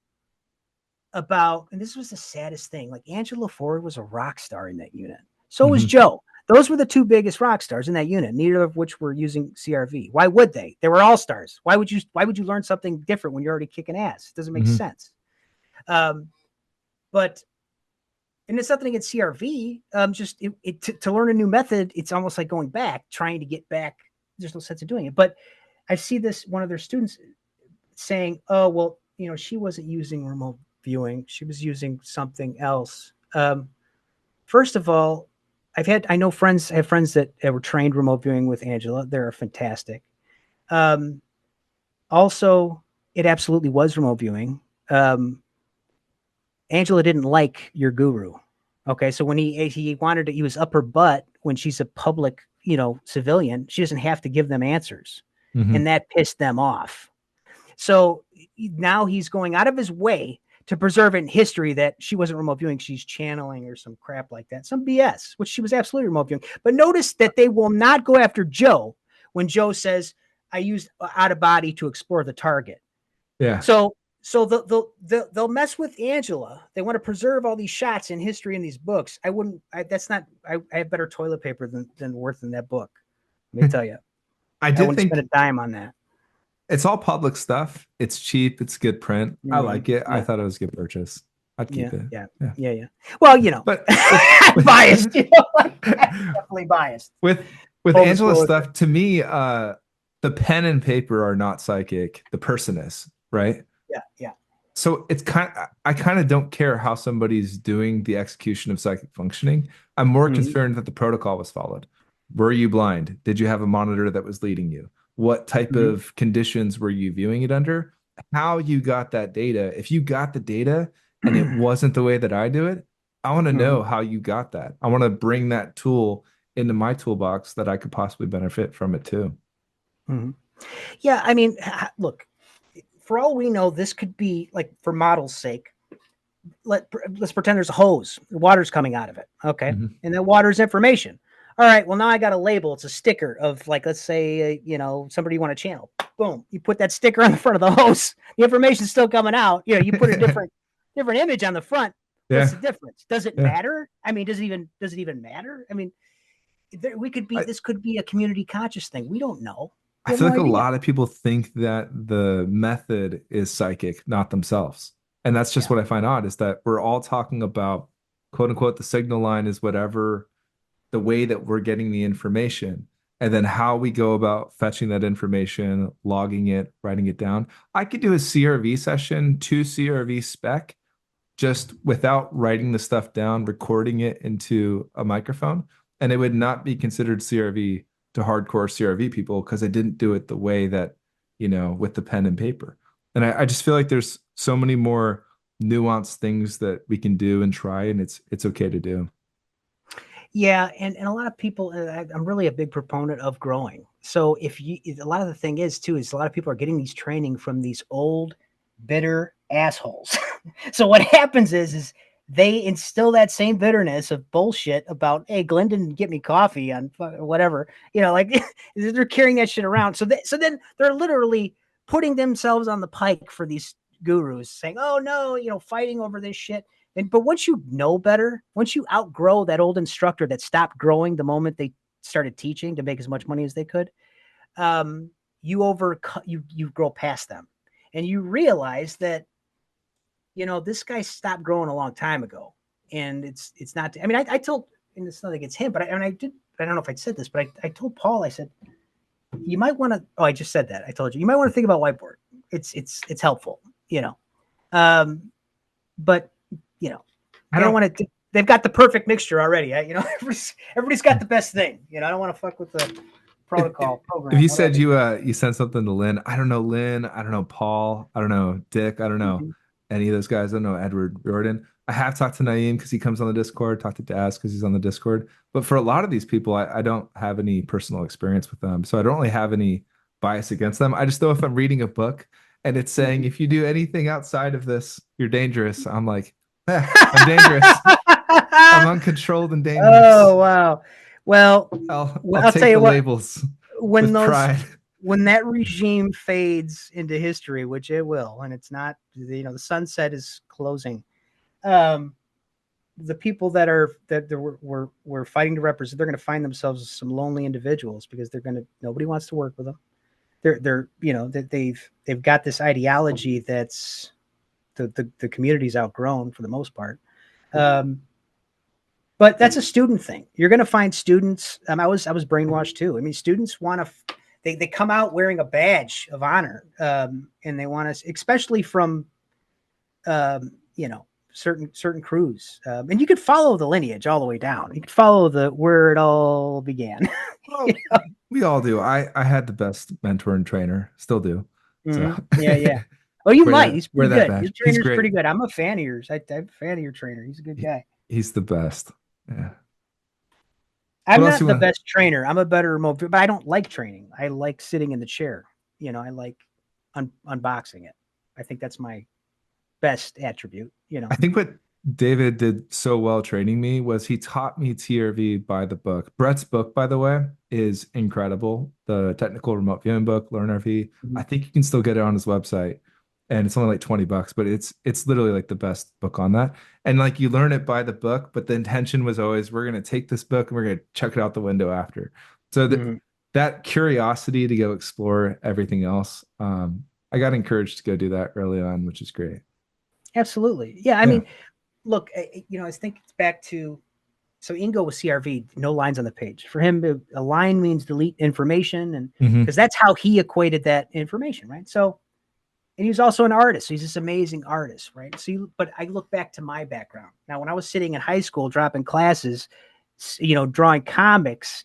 [SPEAKER 2] about, and this was the saddest thing, like Angela Ford was a rock star in that unit. So was Joe. Those were the two biggest rock stars in that unit, neither of which were using CRV. Why would they? They were all stars. Why would you learn something different when you're already kicking ass? It doesn't make sense. But, and it's nothing against CRV. Just to learn a new method, it's almost like going back, trying to get back. There's no sense of doing it. But I see one of their students saying, "Oh, well, she wasn't using remote viewing. She was using something else." First of all, I have friends that were trained remote viewing with Angela. They're fantastic. Also, it absolutely was remote viewing. Angela didn't like your guru. Okay. So when he wanted to, he was up her butt when she's a public, civilian, she doesn't have to give them answers. And that pissed them off. So now he's going out of his way to preserve it in history that she wasn't remote viewing. She's channeling or some crap like that, some BS, which she was absolutely remote viewing. But notice that they will not go after Joe when Joe says, I used out of body to explore the target.
[SPEAKER 1] Yeah.
[SPEAKER 2] So they'll mess with Angela. They want to preserve all these shots in history in these books. I have better toilet paper than worth in that book. Let me tell you,
[SPEAKER 1] I
[SPEAKER 2] I
[SPEAKER 1] did
[SPEAKER 2] wouldn't
[SPEAKER 1] think
[SPEAKER 2] spend a dime on that.
[SPEAKER 1] it's all public stuff. It's cheap. It's good print. I like it.
[SPEAKER 2] Yeah.
[SPEAKER 1] I thought it was a good purchase. I'd keep it.
[SPEAKER 2] Yeah. Well,
[SPEAKER 1] but
[SPEAKER 2] I'm biased. I'm definitely biased.
[SPEAKER 1] With Angela's stuff, to me, the pen and paper are not psychic. The person is, right?
[SPEAKER 2] Yeah.
[SPEAKER 1] So I kind of don't care how somebody's doing the execution of psychic functioning. I'm more concerned that the protocol was followed. Were you blind? Did you have a monitor that was leading you? What type of conditions were you viewing it under? How you got that data? If you got the data and it wasn't the way that I do it, I want to know how you got that. I want to bring that tool into my toolbox that I could possibly benefit from it too.
[SPEAKER 2] Yeah, I mean, look, for all we know, this could be like, for model's sake, let's pretend there's a hose, water's coming out of it. Okay. And that water's information. All right, well, now I got a label. It's a sticker of, like, let's say, somebody you want to channel. Boom. You put that sticker on the front of the hose. The information's still coming out. You put a different image on the front. What's the difference? Does it matter? I mean, does it even matter? I mean, this could be a community conscious thing. We don't know.
[SPEAKER 1] I feel like a lot of people think that the method is psychic, not themselves. And that's just what I find odd, is that we're all talking about, quote unquote, the signal line is whatever, the way that we're getting the information, and then how we go about fetching that information, logging it, writing it down. I could do a CRV session, 2 CRV spec, just without writing the stuff down, recording it into a microphone, and it would not be considered CRV to hardcore CRV people because I didn't do it the way that, with the pen and paper. And I just feel like there's so many more nuanced things that we can do and try, and it's okay to do.
[SPEAKER 2] Yeah, and a lot of people, I'm really a big proponent of growing. So a lot of the thing is a lot of people are getting these training from these old, bitter assholes. So what happens is they instill that same bitterness of bullshit about, hey, Glenn didn't get me coffee on whatever, like they're carrying that shit around. So then they're literally putting themselves on the pike for these gurus, saying, oh no, fighting over this shit. But once you know better, once you outgrow that old instructor that stopped growing the moment they started teaching to make as much money as they could, you grow past them, and you realize that, this guy stopped growing a long time ago, and it's not. I mean, I told, and it's not like it's him, but I don't know if I said this, but I told Paul, I said, you might want to. Oh, I just said that. I told you might want to think about whiteboard. It's helpful, but. I don't want to. They've got the perfect mixture already. Everybody's got the best thing. I don't want to fuck with the protocol program.
[SPEAKER 1] If you said you sent something to Lynn, I don't know Lynn, I don't know Paul, I don't know Dick, I don't know any of those guys. I don't know Edward Jordan. I have talked to Naeem because he comes on the Discord. Talked to Daz because he's on the Discord. But for a lot of these people, I don't have any personal experience with them, so I don't really have any bias against them. I just know if I'm reading a book and it's saying if you do anything outside of this, you're dangerous. I'm like. I'm dangerous. I'm uncontrolled and dangerous.
[SPEAKER 2] Oh wow! Well,
[SPEAKER 1] I'll take tell you the labels
[SPEAKER 2] when
[SPEAKER 1] pride.
[SPEAKER 2] When that regime fades into history, which it will, and it's not, the sunset is closing. The people that we're fighting to represent, they're going to find themselves as some lonely individuals because nobody wants to work with them. They've got this ideology that's. The community's outgrown for the most part. But that's a student thing. You're going to find students. I was brainwashed too. I mean, students want to, they come out wearing a badge of honor. And they want to, especially from, certain crews. And you could follow the lineage all the way down. You could follow where it all began.
[SPEAKER 1] Well, we all do. I had the best mentor and trainer, still do.
[SPEAKER 2] So. Yeah. Oh, you might. He's pretty good. Your trainer's pretty good. I'm a fan of yours. I'm a fan of your trainer. He's a good guy.
[SPEAKER 1] He's the best. Yeah.
[SPEAKER 2] I'm not the best trainer. I'm a better remote, but I don't like training. I like sitting in the chair. I like unboxing it. I think that's my best attribute,
[SPEAKER 1] I think what David did so well training me was he taught me TRV by the book. Brett's book, by the way, is incredible. The technical remote viewing book, Learn RV. I
[SPEAKER 2] Mhm.
[SPEAKER 1] think you can still get it on his website. And it's only like $20, but it's literally like the best book on that. And like you learn it by the book, but the intention was always we're gonna take this book and we're gonna chuck it out the window after. So
[SPEAKER 2] Mhm.
[SPEAKER 1] that curiosity to go explore everything else, I got encouraged to go do that early on, which is great.
[SPEAKER 2] Absolutely. Yeah. I
[SPEAKER 1] Yeah.
[SPEAKER 2] mean, look, I think it's back to, so Ingo was CRV, no lines on the page. For him, a line means delete information. And
[SPEAKER 1] Hmm.
[SPEAKER 2] because that's how he equated that information, right? So, and he was also an artist. So he's this amazing artist, right? But I look back to my background. Now, when I was sitting in high school, dropping classes, drawing comics,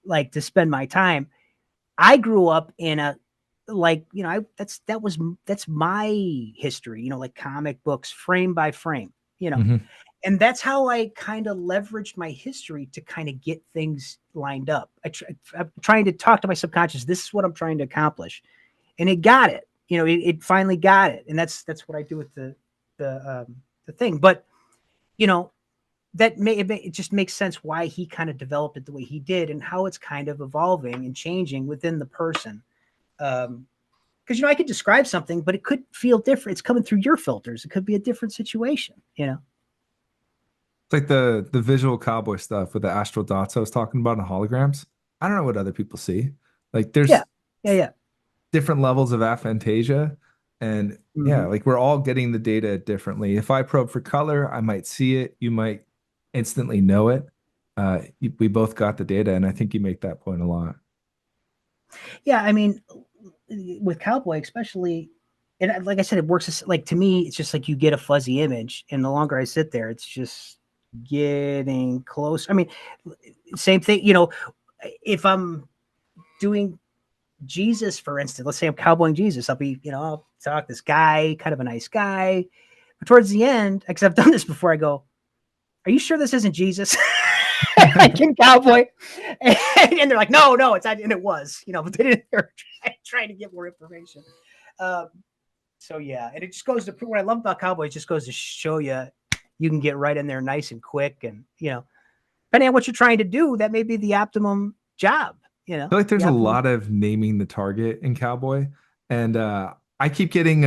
[SPEAKER 2] like to spend my time, I grew up in a, like, that's my history, like comic books, frame by frame,
[SPEAKER 1] Hmm.
[SPEAKER 2] and that's how I kind of leveraged my history to kind of get things lined up. I'm trying to talk to my subconscious. This is what I'm trying to accomplish, and it got it. It finally got it, and that's what I do with the thing. But you know, it just makes sense why he kind of developed it the way he did, and how it's kind of evolving and changing within the person. Because I could describe something, but it could feel different. It's coming through your filters. It could be a different situation.
[SPEAKER 1] It's like the visual cowboy stuff with the astral dots I was talking about and holograms. I don't know what other people see. Like
[SPEAKER 2] Yeah,
[SPEAKER 1] there's
[SPEAKER 2] yeah, yeah.
[SPEAKER 1] different levels of aphantasia. And yeah,
[SPEAKER 2] Hmm.
[SPEAKER 1] like we're all getting the data differently. If I probe for color, I might see it. You might instantly know it. We both got the data, and I think you make that point a lot.
[SPEAKER 2] Yeah, I mean, with cowboy, especially, and like I said, it works like, to me, it's just like you get a fuzzy image, and the longer I sit there, it's just getting close. I mean, same thing. If I'm doing Jesus, for instance, let's say I'm cowboying Jesus, I'll talk this guy, kind of a nice guy, but towards the end, because I've done this before, I go, "Are you sure this isn't Jesus?" Like in cowboy, and they're like, "No, it's not," and it was, but they didn't. They're trying to get more information. Um, so yeah, and it just goes to, what I love about cowboy. It just goes to show you can get right in there nice and quick, and depending on what you're trying to do, that may be the optimum job.
[SPEAKER 1] I feel like
[SPEAKER 2] The
[SPEAKER 1] there's a
[SPEAKER 2] optimum.
[SPEAKER 1] lot of naming the target in Cowboy, and I keep getting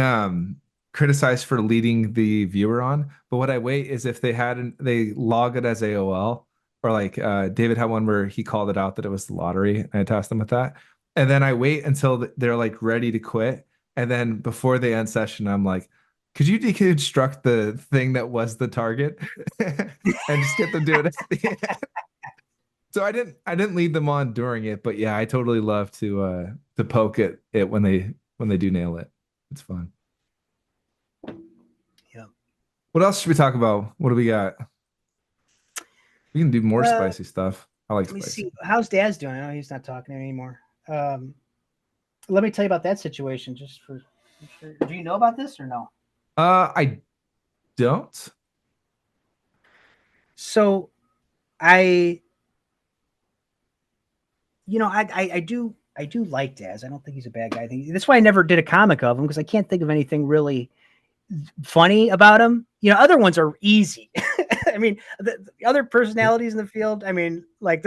[SPEAKER 1] criticized for leading the viewer on. But what I wait is if they log it as AOL, or like David had one where he called it out that it was the lottery, and I tasked them with that. And then I wait until they're like ready to quit, and then before they end session, I'm like, could you deconstruct the thing that was the target, and just get them to do it at the end? So I didn't lead them on during it, but yeah, I totally love to poke at it when they do nail it. It's fun.
[SPEAKER 2] Yeah.
[SPEAKER 1] What else should we talk about? What do we got? We can do more
[SPEAKER 2] Uh,
[SPEAKER 1] spicy stuff. I like
[SPEAKER 2] Let me
[SPEAKER 1] spicy.
[SPEAKER 2] see. How's Daz doing? I know he's not talking anymore. Um, Let me tell you about that situation. Just for sure. Do you know about this or no?
[SPEAKER 1] I don't.
[SPEAKER 2] So I, I do like Daz. I don't think he's a bad guy. That's why I never did a comic of him, because I can't think of anything really funny about him. Other ones are easy. I mean, the other personalities in the field. I mean, like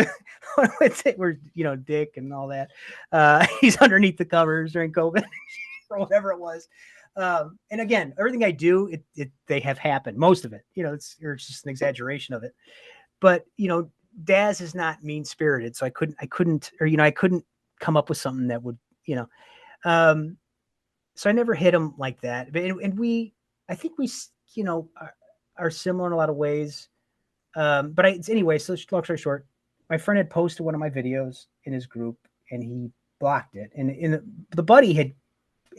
[SPEAKER 2] where Dick and all that. He's underneath the covers during COVID or whatever it was. And again, everything I do, they have happened. Most of it, it's just an exaggeration of it. But Daz is not mean spirited, so I couldn't come up with something that would, you know. Um, so I never hit him like that. And I think we, are similar in a lot of ways. But anyway, so long story short, my friend had posted one of my videos in his group, and he blocked it. And the buddy had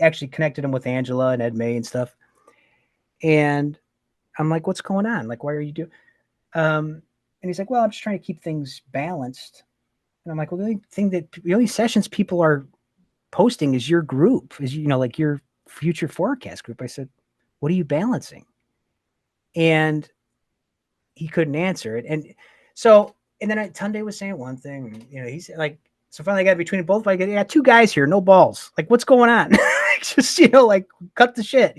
[SPEAKER 2] actually connected him with Angela and Ed May and stuff. And I'm like, what's going on? Like, why are you doing? And he's like, well, I'm just trying to keep things balanced. And I'm like, well, the only sessions people are posting is your group, is, like your future forecast group. I said, what are you balancing? And he couldn't answer it. And so, and then Tunde was saying one thing, he's like, so finally I got between both. I got two guys here, no balls. Like, what's going on? just, like cut the shit,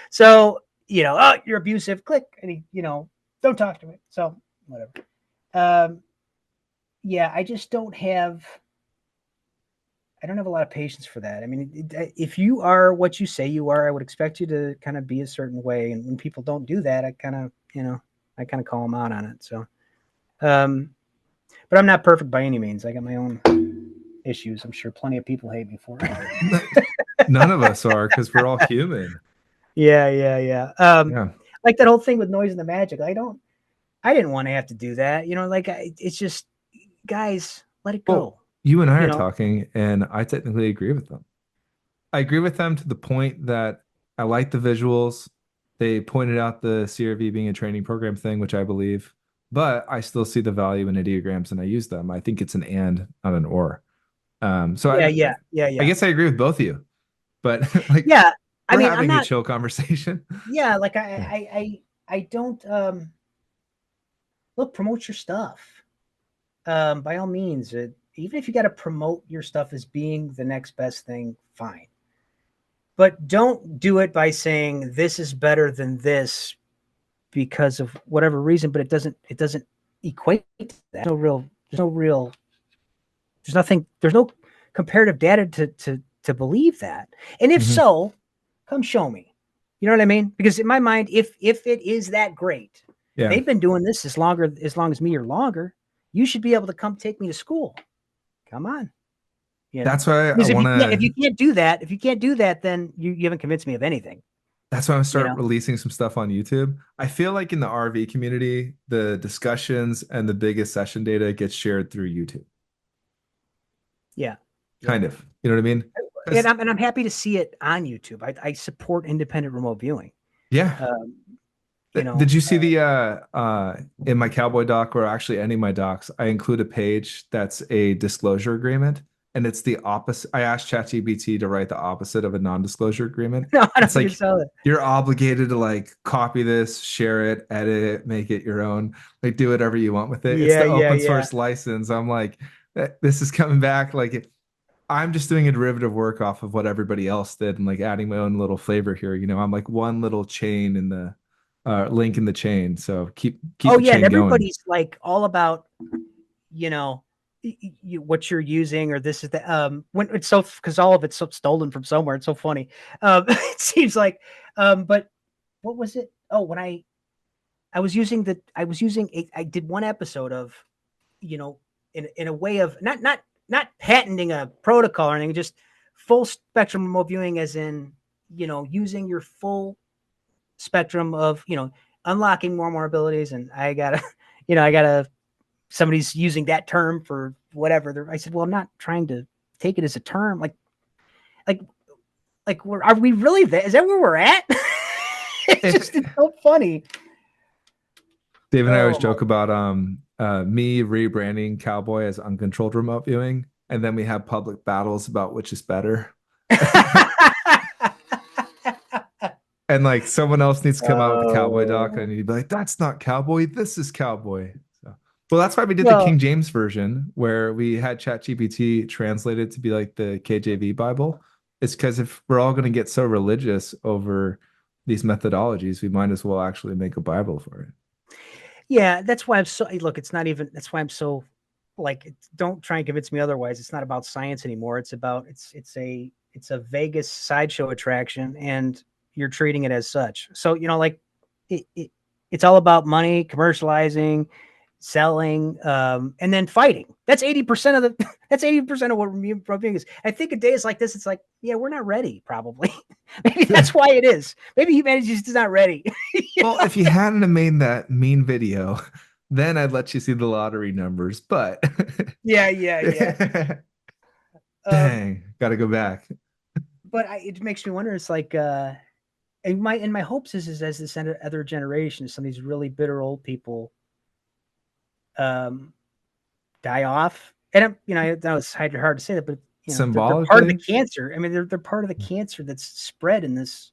[SPEAKER 2] So, oh, you're abusive, click, and he, don't talk to me. So whatever. Yeah, I just don't have a lot of patience for that. I mean, if you are what you say you are, I would expect you to kind of be a certain way. And when people don't do that, I kind of call them out on it. So, but I'm not perfect by any means. I got my own issues. I'm sure plenty of people hate me for it.
[SPEAKER 1] None of us are, because we're all human.
[SPEAKER 2] Yeah.
[SPEAKER 1] Yeah.
[SPEAKER 2] Like that whole thing with Noise and the Magic. I didn't want to have to do that. It's just, guys, let it go.
[SPEAKER 1] Well, you and I are talking, and I technically agree with them. I agree with them to the point that I like the visuals. They pointed out the CRV being a training program thing, which I believe, but I still see the value in ideograms and I use them. I think it's an and, not an or. So I guess I agree with both of you, but like,
[SPEAKER 2] yeah,
[SPEAKER 1] we're having a chill conversation.
[SPEAKER 2] Yeah. Like I don't, look, promote your stuff. By all means, even if you got to promote your stuff as being the next best thing, fine. But don't do it by saying this is better than this because of whatever reason, but it doesn't equate to that. There's no comparative data to believe that. And if so, come show me. You know what I mean? Because in my mind, if it is that great, they've been doing this as long as me or longer, you should be able to come take me to school. Come on.
[SPEAKER 1] That's why I want to.
[SPEAKER 2] If you can't do that, then you haven't convinced me of anything.
[SPEAKER 1] That's why I'm start releasing some stuff on YouTube. I feel like in the RV community, the discussions and the biggest session data gets shared through YouTube.
[SPEAKER 2] Yeah.
[SPEAKER 1] Kind of. You know what I mean?
[SPEAKER 2] And I'm happy to see it on YouTube. I support independent remote viewing.
[SPEAKER 1] Yeah. Did you see the in my cowboy doc, or actually any of my docs, I include a page that's a disclosure agreement, and it's the opposite. I asked ChatGPT to write the opposite of a non-disclosure agreement.
[SPEAKER 2] No, I don't
[SPEAKER 1] it's like you're obligated to like copy this, share it, edit it, make it your own, like do whatever you want with it. It's the open source license. I'm like, this is coming back. Like, I'm just doing a derivative work off of what everybody else did and like adding my own little flavor here. I'm like one little chain in the link in the chain. So keep the chain
[SPEAKER 2] and everybody's
[SPEAKER 1] going.
[SPEAKER 2] Like all about, what you're using, or this is the when it's so, because all of it's so stolen from somewhere. It's so funny. It seems like, but what was it? Oh, when I did one episode of, in a way of not patenting a protocol or anything, just full spectrum remote viewing, as in, using your full spectrum of, unlocking more and more abilities. And I gotta, somebody's using that term for whatever. I said, well, I'm not trying to take it as a term. Like, are we really there? Is that where we're at? It's so funny.
[SPEAKER 1] Dave and I always joke about me rebranding Cowboy as Uncontrolled remote viewing, and then we have public battles about which is better. And like someone else needs to come out with the Cowboy doc, and you'd be like, that's not Cowboy, this is Cowboy. So, well, that's why we did the King James version, where we had ChatGPT translated to be like the KJV Bible. It's because if we're all going to get so religious over these methodologies, we might as well actually make a Bible for it.
[SPEAKER 2] Yeah, that's why I'm so, look, it's not even, that's why I'm so, like, don't try and convince me otherwise. It's not about science anymore. It's about, it's a Vegas sideshow attraction, and you're treating it as such. So, like it's all about money, commercializing, selling, and then fighting. That's 80% of that's 80% of what remote viewing is. I think in days like this, it's like, yeah, we're not ready. Probably. Maybe that's why it is. Maybe humanity is just not ready.
[SPEAKER 1] Well, if you hadn't have made that mean video, then I'd let you see the lottery numbers. But
[SPEAKER 2] yeah.
[SPEAKER 1] Dang, gotta go back.
[SPEAKER 2] But it makes me wonder. It's like, and my hopes is as this other generation, some of these really bitter old people die off. And I know it's hard to say that, but they're part of the cancer. I mean, they're part of the cancer that's spread in this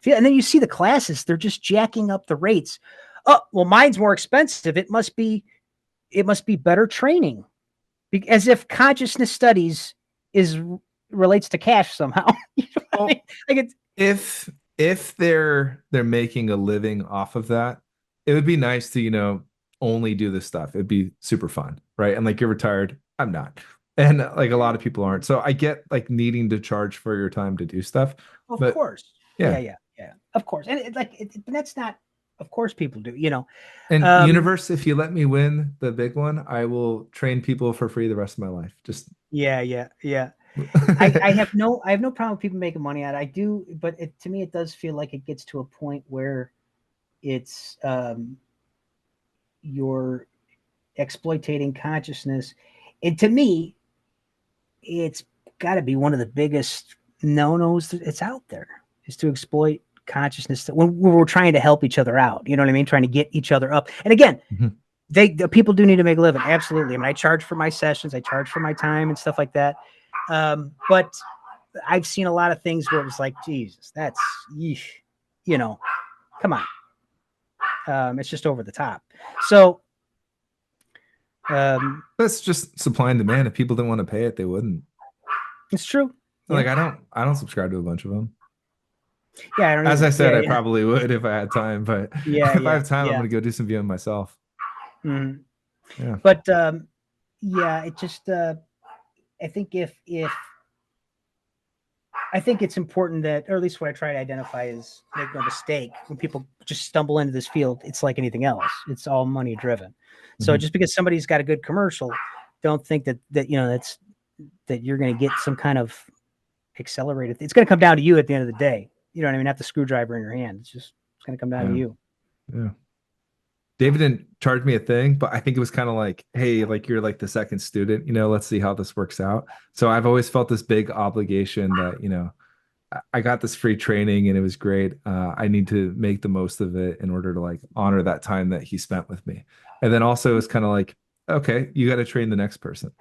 [SPEAKER 2] field. And then you see the classes, they're just jacking up the rates. Oh, well, mine's more expensive. It must be better training, as if consciousness studies is relates to cash somehow. You know what I
[SPEAKER 1] Well,
[SPEAKER 2] mean? Like
[SPEAKER 1] if they're making a living off of that, it would be nice to, only do this stuff. It'd be super fun, right? And like you're retired, I'm not. And like a lot of people aren't. So I get like needing to charge for your time to do stuff.
[SPEAKER 2] of
[SPEAKER 1] But
[SPEAKER 2] course.
[SPEAKER 1] yeah.
[SPEAKER 2] Yeah. Of course. And but that's not, of course people do,
[SPEAKER 1] And
[SPEAKER 2] Um,
[SPEAKER 1] universe, if you let me win the big one, I will train people for free the rest of my life. Just
[SPEAKER 2] yeah. I have no problem with people making money at it. I do, but to me, it does feel like it gets to a point where it's you're exploitating consciousness. And to me, it's got to be one of the biggest no-nos that's out there, is to exploit consciousness when we're trying to help each other out. You know what I mean? Trying to get each other up. And again,
[SPEAKER 1] Mhm.
[SPEAKER 2] the people do need to make a living. Absolutely. I mean, I charge for my sessions, I charge for my time and stuff like that. But I've seen a lot of things where it was like, Jesus, that's, yeesh, come on. It's just over the top. So,
[SPEAKER 1] That's just supply and demand. If people didn't want to pay it, they wouldn't.
[SPEAKER 2] it's true.
[SPEAKER 1] Like I don't subscribe to a bunch of them.
[SPEAKER 2] Yeah, I don't
[SPEAKER 1] As
[SPEAKER 2] either.
[SPEAKER 1] I said, I probably would if I had time, but if I have time, I'm gonna go do some viewing myself.
[SPEAKER 2] Mhm.
[SPEAKER 1] Yeah.
[SPEAKER 2] But it just I think I think it's important that, or at least what I try to identify is, make no mistake, when people just stumble into this field, it's like anything else. It's all money driven. So
[SPEAKER 1] Mhm.
[SPEAKER 2] just because somebody's got a good commercial, don't think that that you're going to get some kind of accelerated. It's going to come down to you at the end of the day. You know what I mean? Not the screwdriver in your hand. It's going to come down to you.
[SPEAKER 1] Yeah. David didn't charge me a thing, but I think it was kind of like, hey, like you're like the second student, let's see how this works out. So I've always felt this big obligation that, I got this free training and it was great. I need to make the most of it in order to like honor that time that he spent with me. And then also it's kind of like, okay, you got to train the next person.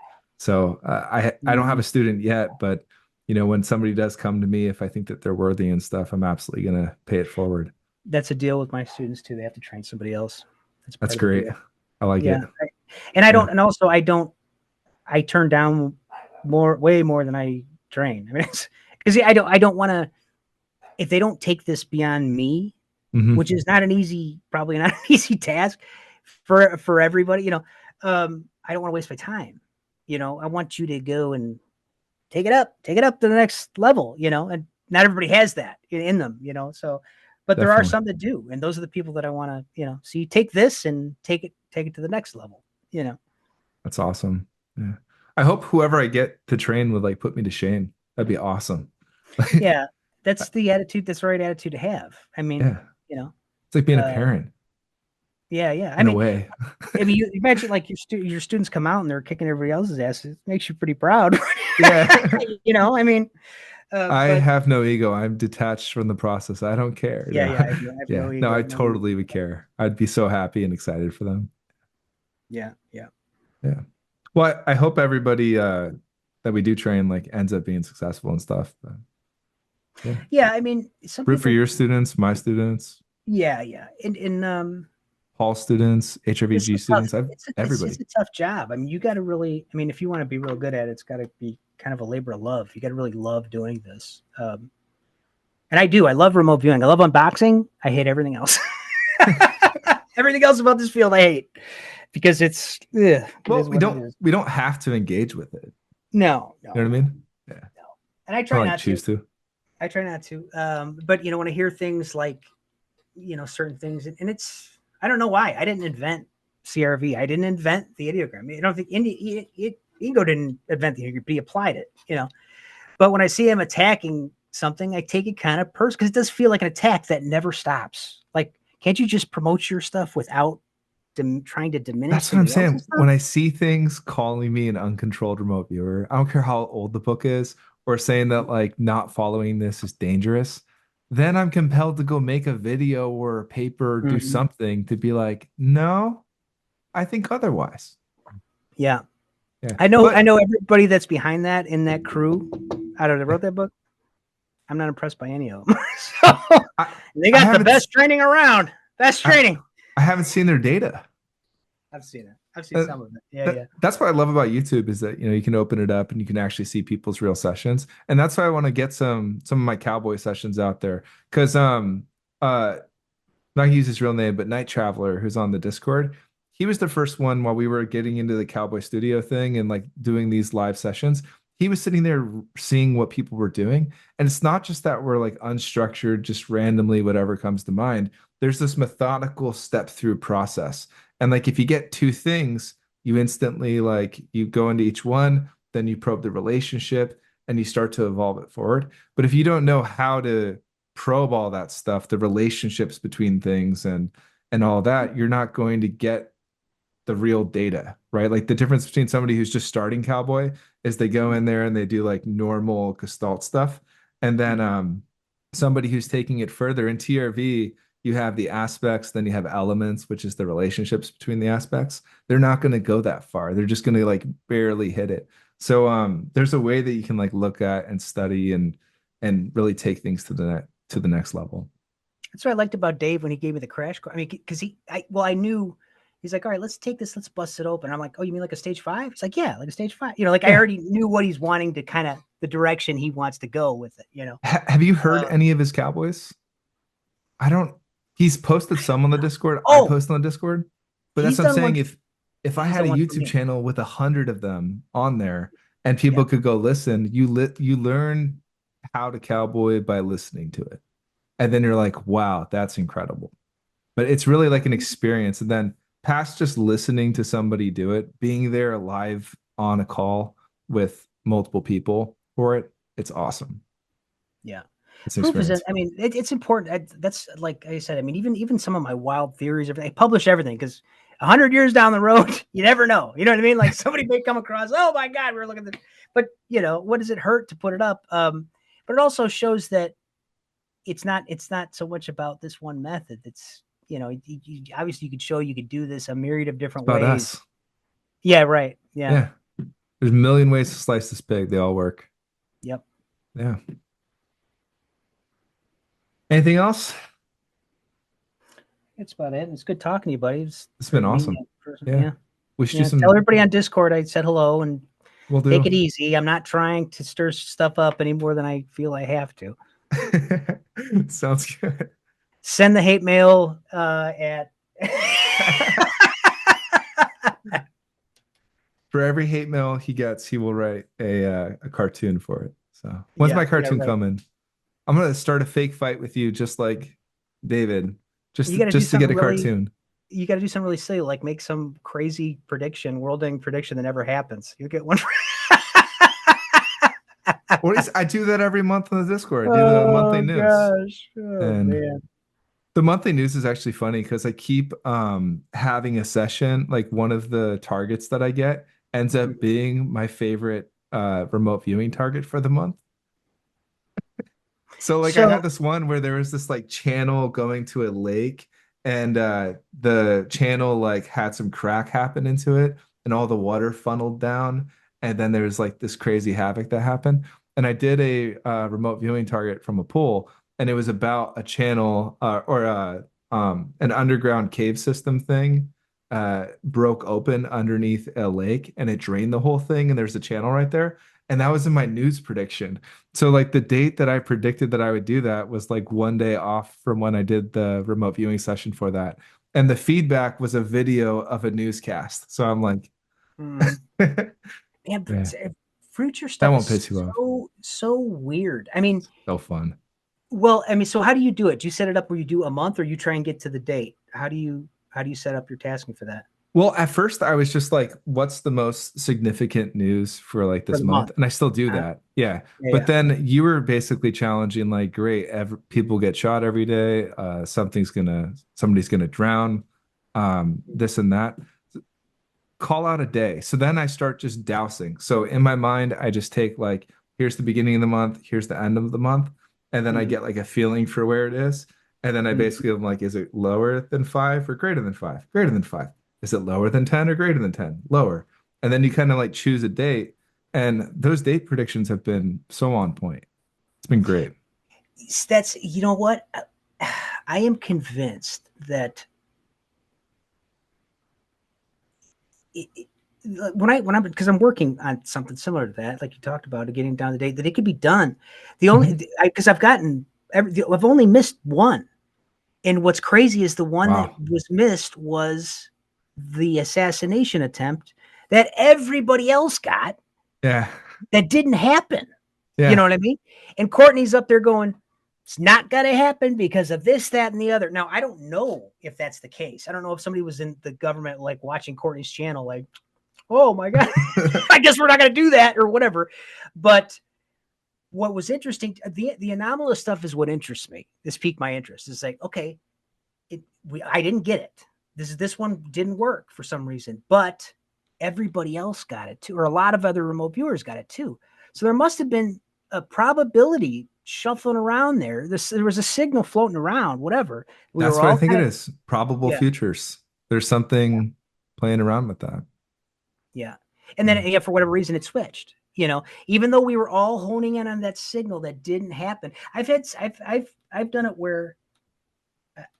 [SPEAKER 1] So I don't have a student yet, but when somebody does come to me, if I think that they're worthy and stuff, I'm absolutely gonna pay it forward.
[SPEAKER 2] That's a deal with my students too. They have to train somebody else. That's part
[SPEAKER 1] That's
[SPEAKER 2] of the
[SPEAKER 1] great.
[SPEAKER 2] deal.
[SPEAKER 1] I like it.
[SPEAKER 2] And I turn down way more than I train. I mean, because I don't want to, if they don't take this beyond me,
[SPEAKER 1] Mhm.
[SPEAKER 2] which is probably not an easy task for everybody, I don't want to waste my time. I want you to go and take it up to the next level, and not everybody has that in them, so, but there are
[SPEAKER 1] Definitely.
[SPEAKER 2] some that do. And those are the people that I want to, see, take this and take it to the next level,
[SPEAKER 1] That's awesome. Yeah. I hope whoever I get to train would like put me to shame. That'd be awesome.
[SPEAKER 2] Yeah, that's the attitude. That's the right attitude to have. I mean,
[SPEAKER 1] Yeah. It's like being a
[SPEAKER 2] uh,
[SPEAKER 1] parent
[SPEAKER 2] yeah.
[SPEAKER 1] in a way.
[SPEAKER 2] You imagine like your students come out and they're kicking everybody else's ass. It makes you pretty proud.
[SPEAKER 1] Yeah.
[SPEAKER 2] I mean,
[SPEAKER 1] I
[SPEAKER 2] but
[SPEAKER 1] have no ego. I'm detached from the process. I don't care.
[SPEAKER 2] yeah,
[SPEAKER 1] No.
[SPEAKER 2] I have
[SPEAKER 1] Yeah.
[SPEAKER 2] no
[SPEAKER 1] No,
[SPEAKER 2] ego.
[SPEAKER 1] I
[SPEAKER 2] No ego.
[SPEAKER 1] totally would care. I'd be so happy and excited for them.
[SPEAKER 2] Yeah.
[SPEAKER 1] Yeah. Well, I hope everybody that we do train like ends up being successful and stuff. But, yeah.
[SPEAKER 2] Yeah. I mean, some
[SPEAKER 1] Root for
[SPEAKER 2] people.
[SPEAKER 1] your students, my students,
[SPEAKER 2] Yeah. And
[SPEAKER 1] Paul students,
[SPEAKER 2] it's
[SPEAKER 1] HRVG
[SPEAKER 2] a tough.
[SPEAKER 1] students. I've
[SPEAKER 2] It's just
[SPEAKER 1] everybody.
[SPEAKER 2] a tough job. I mean, you got to really. I mean, if you want to be real good at it, it's got to be kind of a labor of love. You got to really love doing this. And I do. I love remote viewing. I love unboxing. I hate everything else. Everything else about this field I hate, because it
[SPEAKER 1] Well,
[SPEAKER 2] is what it is.
[SPEAKER 1] we don't have to engage with it.
[SPEAKER 2] No.
[SPEAKER 1] You know what I mean? Yeah.
[SPEAKER 2] And I
[SPEAKER 1] I
[SPEAKER 2] try
[SPEAKER 1] like
[SPEAKER 2] not to.
[SPEAKER 1] choose to.
[SPEAKER 2] I try not to. But when I hear things like, certain things, and I don't know why. I didn't invent CRV. I didn't invent the ideogram. I don't think Ingo didn't invent the ideogram, but he applied it, But when I see him attacking something, I take it kind of personal, because it does feel like an attack that never stops. Like, can't you just promote your stuff without trying to diminish
[SPEAKER 1] That's what I'm
[SPEAKER 2] somebody else's
[SPEAKER 1] saying.
[SPEAKER 2] stuff?
[SPEAKER 1] When I see things calling me an uncontrolled remote viewer, I don't care how old the book is, or saying that like not following this is dangerous, then I'm compelled to go make a video or a paper or do
[SPEAKER 2] Mhm.
[SPEAKER 1] something to be like, no, I think otherwise.
[SPEAKER 2] Yeah.
[SPEAKER 1] Yeah.
[SPEAKER 2] I know
[SPEAKER 1] But
[SPEAKER 2] everybody that's behind that in that crew. I don't know, wrote that book. I'm not impressed by any of them. So,
[SPEAKER 1] I,
[SPEAKER 2] they
[SPEAKER 1] I
[SPEAKER 2] got the
[SPEAKER 1] haven't
[SPEAKER 2] best training around. Best
[SPEAKER 1] I,
[SPEAKER 2] training.
[SPEAKER 1] I haven't seen their data.
[SPEAKER 2] I've seen it. I've seen
[SPEAKER 1] Uh,
[SPEAKER 2] some of it. Yeah, yeah.
[SPEAKER 1] that's what I love about YouTube is that, you can open it up and you can actually see people's real sessions. And that's why I want to get some of my cowboy sessions out there. Because uh not use his real name, but Night Traveler, who's on the Discord, he was the first one while we were getting into the Cowboy Studio thing and like doing these live sessions. He was sitting there seeing what people were doing. And it's not just that we're like unstructured, just randomly whatever comes to mind. There's this methodical step through process. And like if you get two things, you instantly like you go into each one, then you probe the relationship and you start to evolve it forward. But if you don't know how to probe all that stuff, the relationships between things and all that, you're not going to get the real data, right? Like the difference between somebody who's just starting cowboy is they go in there and they do like normal gestalt stuff. And then somebody who's taking it further in TRV, you have the aspects, then you have elements, which is the relationships between the aspects. They're not going to go that far. They're just going to like barely hit it. So there's a way that you can like look at and study and really take things to the next level.
[SPEAKER 2] That's what I liked about Dave when he gave me the crash course. I mean, because I knew he's like, all right, let's take this, let's bust it open. I'm like, oh, you mean like a stage 5? It's like, yeah, like a stage 5. Like I already knew what he's wanting to kind of the direction he wants to go with it.
[SPEAKER 1] Have you heard any of his cowboys? I don't. He's posted some on the Discord. I
[SPEAKER 2] Oh,
[SPEAKER 1] post on the Discord, but that's
[SPEAKER 2] he's
[SPEAKER 1] what I'm
[SPEAKER 2] done
[SPEAKER 1] saying.
[SPEAKER 2] one.
[SPEAKER 1] If I
[SPEAKER 2] He's
[SPEAKER 1] had a
[SPEAKER 2] done one for
[SPEAKER 1] YouTube
[SPEAKER 2] me.
[SPEAKER 1] channel with 100 of them on there and
[SPEAKER 2] Yeah.
[SPEAKER 1] people could go listen, you learn how to cowboy by listening to it, and then you're like, wow, that's incredible. But it's really like an experience, and then past just listening to somebody do it, being there live on a call with multiple people for it, it's awesome.
[SPEAKER 2] Yeah.
[SPEAKER 1] It's an
[SPEAKER 2] Proof is,
[SPEAKER 1] experience.
[SPEAKER 2] I mean, it's important. That's like I said. I mean, even some of my wild theories, I publish everything because 100 years down the road, you never know. You know what I mean? Like somebody may come across, oh my God, we're looking at this. But what does it hurt to put it up? But it also shows that it's not so much about this one method. It's obviously you could show you could do this a myriad of
[SPEAKER 1] It's
[SPEAKER 2] different
[SPEAKER 1] about
[SPEAKER 2] ways.
[SPEAKER 1] us.
[SPEAKER 2] Yeah, right. Yeah.
[SPEAKER 1] Yeah. There's a million ways to slice this pig. They all work.
[SPEAKER 2] Yep.
[SPEAKER 1] Yeah. Anything else?
[SPEAKER 2] That's about it. It's good talking to you, buddy. It's
[SPEAKER 1] It's been
[SPEAKER 2] great meeting
[SPEAKER 1] awesome.
[SPEAKER 2] you in person.
[SPEAKER 1] Yeah.
[SPEAKER 2] Yeah.
[SPEAKER 1] We should do
[SPEAKER 2] Yeah. Tell
[SPEAKER 1] some.
[SPEAKER 2] everybody on Discord I said hello and
[SPEAKER 1] We'll
[SPEAKER 2] take
[SPEAKER 1] do.
[SPEAKER 2] it easy. I'm not trying to stir stuff up any more than I feel I have to.
[SPEAKER 1] Sounds good.
[SPEAKER 2] Send the hate mail at
[SPEAKER 1] For every hate mail he gets, he will write a cartoon for it. So when's
[SPEAKER 2] yeah,
[SPEAKER 1] my
[SPEAKER 2] yeah,
[SPEAKER 1] cartoon
[SPEAKER 2] right.
[SPEAKER 1] coming? I'm gonna start a fake fight with you, just like David,
[SPEAKER 2] You got to do
[SPEAKER 1] just to get
[SPEAKER 2] something
[SPEAKER 1] a
[SPEAKER 2] really.
[SPEAKER 1] cartoon.
[SPEAKER 2] You got to do something really silly, like make some crazy prediction, world-ending prediction that never happens. You get one.
[SPEAKER 1] I do that every month on the Discord. I do the monthly
[SPEAKER 2] Oh
[SPEAKER 1] news,
[SPEAKER 2] gosh. Oh
[SPEAKER 1] and
[SPEAKER 2] man.
[SPEAKER 1] the monthly news is actually funny because I keep having a session. Like one of the targets that I get ends up being my favorite remote viewing target for the month. So like I
[SPEAKER 2] So
[SPEAKER 1] had this one where there was this like channel going to a lake and the channel like had some crack happen into it and all the water funneled down and then there's like this crazy havoc that happened. And I did a remote viewing target from a pool and it was about a channel or an underground cave system thing broke open underneath a lake and it drained the whole thing and there's a channel right there. And that was in my news prediction. So like the date that I predicted that I would do that was like one day off from when I did the remote viewing session for that. And the feedback was a video of a newscast. So I'm like,
[SPEAKER 2] man,
[SPEAKER 1] yeah,
[SPEAKER 2] future
[SPEAKER 1] that
[SPEAKER 2] stuff
[SPEAKER 1] won't
[SPEAKER 2] is
[SPEAKER 1] piss you off.
[SPEAKER 2] so weird. I mean,
[SPEAKER 1] So fun.
[SPEAKER 2] well, I mean, so how do you do it? Do you set it up where you do a month, or you try and get to the date? How do you set up your tasking for that
[SPEAKER 1] Well, at first I was just like, what's the most significant news for like
[SPEAKER 2] for
[SPEAKER 1] this
[SPEAKER 2] the
[SPEAKER 1] month?
[SPEAKER 2] month?
[SPEAKER 1] And I still do
[SPEAKER 2] Uh,
[SPEAKER 1] that. Yeah.
[SPEAKER 2] yeah,
[SPEAKER 1] But
[SPEAKER 2] yeah.
[SPEAKER 1] then you were basically challenging like, great, people get shot every day. Somebody's gonna drown, this and that. Call out a day. So then I start just dousing. So in my mind, I just take like, here's the beginning of the month, here's the end of the month, and then I
[SPEAKER 2] Mhm.
[SPEAKER 1] get like a feeling for where it is. And then I
[SPEAKER 2] Mhm.
[SPEAKER 1] basically am like, is it lower than 5 or greater than 5? Greater than 5. Is it lower than 10 or greater than 10? Lower. And then you kind of like choose a date. And those date predictions have been so on point. It's been great.
[SPEAKER 2] That's what I am convinced that when I'm because I'm working on something similar to that, like you talked about, getting down the date that it could be done. The
[SPEAKER 1] Mhm.
[SPEAKER 2] only because I've only missed one, and what's crazy is the one that
[SPEAKER 1] Wow.
[SPEAKER 2] was missed was the assassination attempt that everybody else got
[SPEAKER 1] Yeah.
[SPEAKER 2] that didn't happen. You know
[SPEAKER 1] Yeah.
[SPEAKER 2] what I mean? And Courtney's up there going, it's not going to happen because of this, that, and the other. Now, I don't know if that's the case. I don't know if somebody was in the government, like watching Courtney's channel, like, oh my God, I guess we're not going to do that or whatever. But what was interesting, the anomalous stuff is what interests me. This piqued my interest. It's like, okay, I didn't get it. This one didn't work for some reason, but everybody else got it too, or a lot of other remote viewers got it too. So there must have been a probability shuffling around there. There was a signal floating around, whatever. We
[SPEAKER 1] That's
[SPEAKER 2] were
[SPEAKER 1] what I
[SPEAKER 2] all
[SPEAKER 1] think it
[SPEAKER 2] kind of,
[SPEAKER 1] is. Probable
[SPEAKER 2] yeah,
[SPEAKER 1] futures. There's something playing around with that.
[SPEAKER 2] yeah. And then, yeah, for whatever reason, it switched. Even though we were all honing in on that signal that didn't happen. I've done it where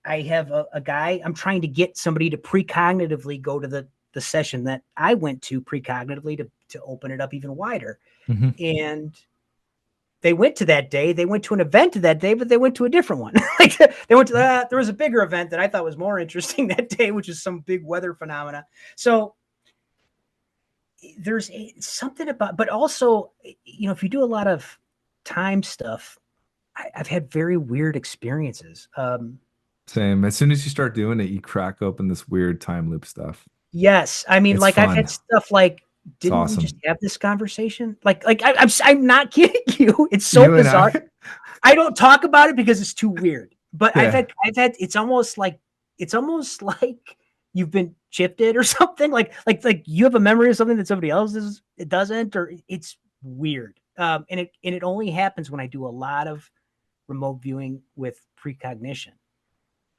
[SPEAKER 2] I have a guy, I'm trying to get somebody to precognitively go to the session that I went to precognitively to open it up even wider.
[SPEAKER 1] Mm-hmm.
[SPEAKER 2] And they went to that day, they went to an event that day, but they went to a different one. Like they went to there was a bigger event that I thought was more interesting that day, which is some big weather phenomena. So there's something about, but also, if you do a lot of time stuff, I've had very weird experiences.
[SPEAKER 1] Same. As soon as you start doing it, you crack open this weird time loop stuff.
[SPEAKER 2] Yes, I mean,
[SPEAKER 1] It's
[SPEAKER 2] like I've
[SPEAKER 1] fun.
[SPEAKER 2] had stuff like,
[SPEAKER 1] It's
[SPEAKER 2] didn't we just
[SPEAKER 1] awesome.
[SPEAKER 2] have this conversation? I'm not kidding you. It's so
[SPEAKER 1] You and I,
[SPEAKER 2] bizarre. I don't talk about it because it's too weird. But
[SPEAKER 1] yeah.
[SPEAKER 2] I've had. It's almost like you've been chipped it or something. Like you have a memory of something that somebody else it doesn't, or it's weird. And it only happens when I do a lot of remote viewing with precognition.